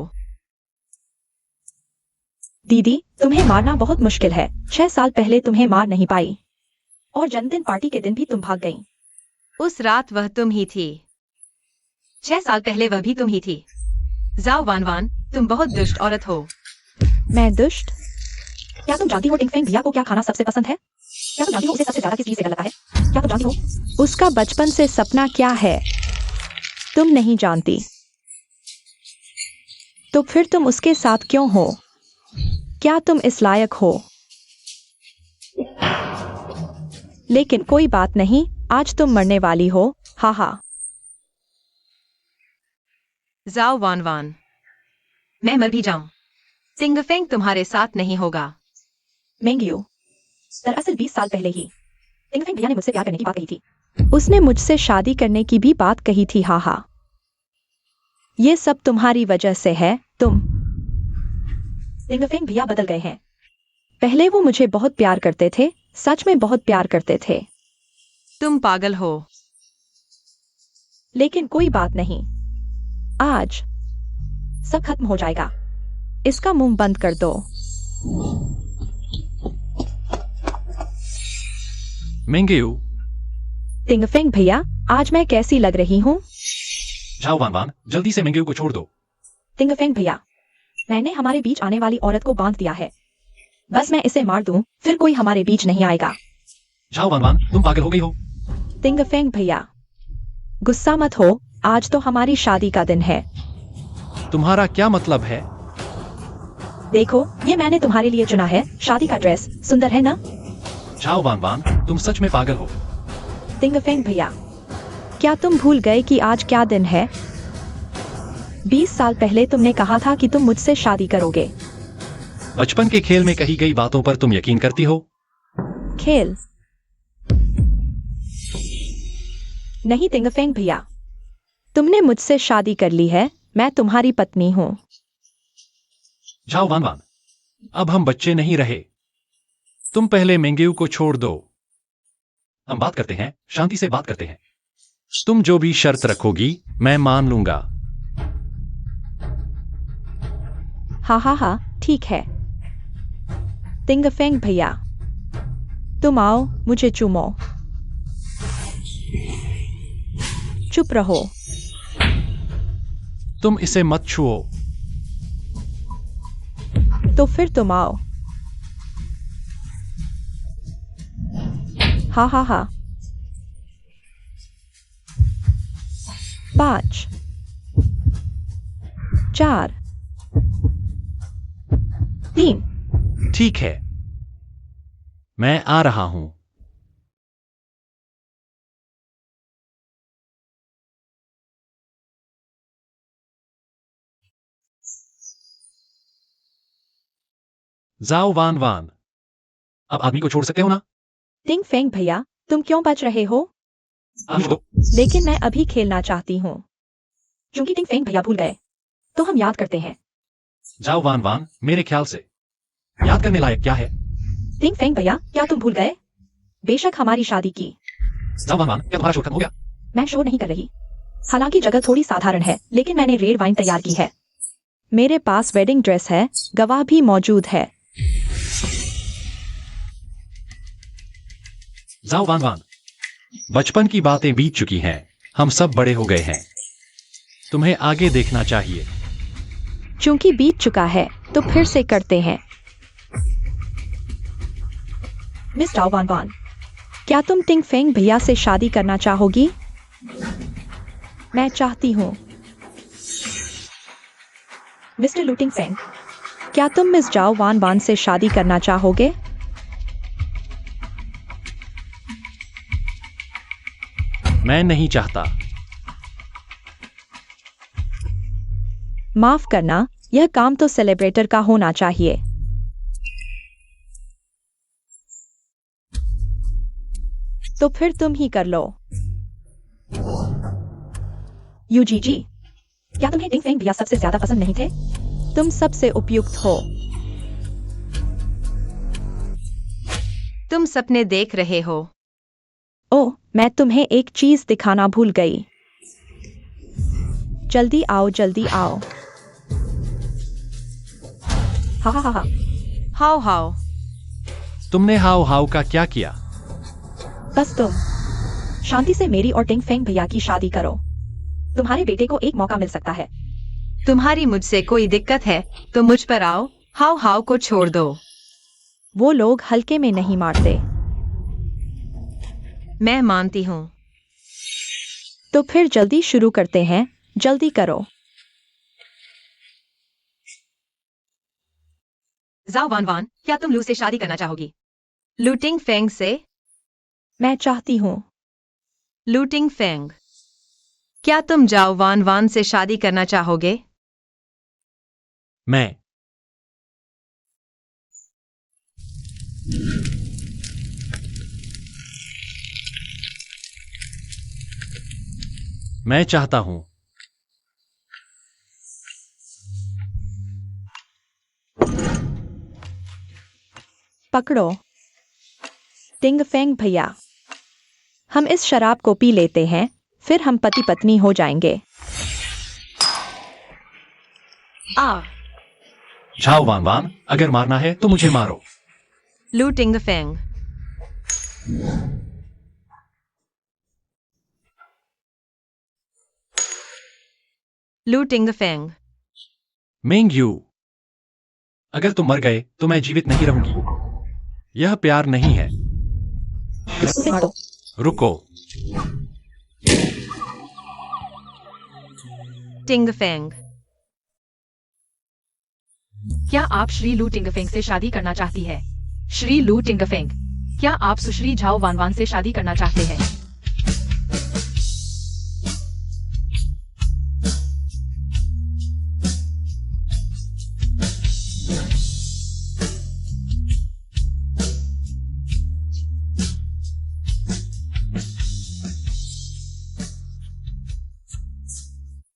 दीदी, तुम्हें मारना बहुत मुश्किल है। 6 साल पहले तुम्हें मार नहीं पाई और जन्मदिन पार्टी के दिन भी तुम भाग गई। उस रात वह तुम ही थी। 6 साल पहले वह भी तुम ही थी। जाओ वान वान, तुम बहुत दुष्ट औरत हो। मैं दुष्ट? क्या तुम जानती हो टिंगफेंग भैया को क्या खाना सबसे पसंद है? क्या तुम जानती हो उसे सबसे ज्यादा किस चीज से डर लगता है? क्या तुम जानती हो उसका बचपन से सपना क्या है? तुम नहीं जानती। तो फिर तुम उसके साथ क्यों हो? क्या तुम इस लायक हो? लेकिन कोई बात नहीं, आज तुम मरने वाली हो। हा हा। जाओ वान वान, मैं मर भी जाऊं, सिंगफेंग तुम्हारे साथ नहीं होगा। मेंगियो, दरअसल 20 साल पहले ही तिंगफेंग भैया ने मुझसे प्यार करने की बात कही थी। उसने मुझसे शादी करने की भी बात कही थी। हा हा। ये सब तुम्हारी वजह से है। तुम तिंगफेंग भैया बदल गए हैं। पहले वो मुझे बहुत प्यार करते थे, सच में बहुत प्यार करते थे। तुम पागल हो। लेकिन कोई बात नहीं, आज सब खत्म हो जाएगा। इसका मुंह बंद कर दो। मेंगेयू, तिंगफेंग भैया, आज मैं कैसी लग रही हूँ? जाओ वान वान, जल्दी से मेंगेयू को छोड़ दो। तिंगफेंग भैया, मैंने हमारे बीच आने वाली औरत को बांध दिया है। बस मैं इसे मार दूं, फिर कोई हमारे बीच नहीं आएगा। जाओ वान वान, तुम पागल हो गई हो। तिंगफेंग भैया, गुस्सा मत हो, आज तो हमारी शादी का दिन है। तुम्हारा क्या मतलब है? देखो, ये मैंने तुम्हारे लिए चुना है। शादी का ड्रेस सुंदर है ना? जाओ वान वान, तुम सच में पागल हो। तिंगफेंग भैया, क्या तुम भूल गए कि आज क्या दिन है? 20 साल पहले तुमने कहा था कि तुम मुझसे शादी करोगे। बचपन के खेल में कही गई बातों पर तुम यकीन करती हो? खेल नहीं तिंगफेंग भैया, तुमने मुझसे शादी कर ली है। मैं तुम्हारी पत्नी हूँ। जाओ वान वान, अब हम बच्चे नहीं रहे। तुम पहले मेंगेयू को छोड़ दो। हम बात करते हैं, शांति से बात करते हैं। तुम जो भी शर्त रखोगी मैं मान लूंगा। हा हा हा, ठीक है। तिंगफेंग भैया, तुम आओ, मुझे चूमो। चुप रहो। तुम इसे मत छुओ। तो फिर तुम आओ। हा हा हा। 5 4 3 ठीक है, मैं आ रहा हूं। जाओ वान वान, अब आदमी को छोड़ सकते हो ना? तिंगफेंग भैया, तुम क्यों बच रहे हो? आदमी को लेकिन मैं अभी खेलना चाहती हूँ। क्योंकि तिंगफेंग भैया भूल गए, तो हम याद करते हैं। जाओ वान वान, मेरे ख्याल से याद करने लायक क्या है? तिंगफेंग भैया, क्या तुम भूल गए? बेशक हमारी शादी की। जाओ वान वान, क्या तुम्हारा शोर खत्म हो गया? मैं शोर नहीं कर रही। हालांकि जगह थोड़ी साधारण है, लेकिन मैंने रेड वाइन तैयार की है। मेरे पास वेडिंग ड्रेस है, गवाह भी मौजूद है। जाओ वान वान, बचपन की बातें बीत चुकी हैं, हम सब बड़े हो गए हैं। तुम्हें आगे देखना चाहिए। चूंकि बीत चुका है, तो फिर से करते हैं। मिस जाओ वान वान, क्या तुम तिंगफेंग भैया से शादी करना चाहोगी? मैं चाहती हूँ। मिस्टर लूटिंग फेंग, क्या तुम मिस जाओ वान वान से शादी करना चाहोगे? मैं नहीं चाहता। माफ करना, यह काम तो सेलिब्रेटर का होना चाहिए। तो फिर तुम ही कर लो। यूजीजी, क्या तुम्हें टिंगफेंग भैया सबसे ज्यादा पसंद नहीं थे? तुम सबसे उपयुक्त हो। तुम सपने देख रहे हो। ओह, मैं तुम्हें एक चीज दिखाना भूल गई। जल्दी आओ, जल्दी आओ। हा हा हा हा। हाउ हाउ, तुमने हाउ हाउ का क्या किया? बस तुम शांति से मेरी और टिंगफेंग भैया की शादी करो। तुम्हारे बेटे को एक मौका मिल सकता है। तुम्हारी मुझसे कोई दिक्कत है तो मुझ पर आओ। हाउ हाउ को छोड़ दो। वो लोग हल्के में नहीं मारते। मैं मानती हूँ। तो फिर जल्दी शुरू करते हैं, जल्दी करो। जाओ वान वान, क्या तुम लू से शादी करना चाहोगी? लूटिंग फेंग से? मैं चाहती हूँ। लूटिंग फेंग, क्या तुम जाओ वान वान से शादी करना चाहोगे? मैं चाहता हूं। पकड़ो। टिंग फेंग भैया, हम इस शराब को पी लेते हैं, फिर हम पति पत्नी हो जाएंगे। आ जाओ वान वान, अगर मारना है तो मुझे मारो। लूटिंग द फेंग, लूटिंग द फेंग, मेंग यू, अगर तुम मर गए तो मैं जीवित नहीं रहूंगी। यह प्यार नहीं है। मारो। रुको। टिंग द फेंग, क्या आप श्री लू टिंगफेंग से शादी करना चाहती है? श्री लू टिंगफेंग, क्या आप सुश्री झाओ वानवान से शादी करना चाहते हैं?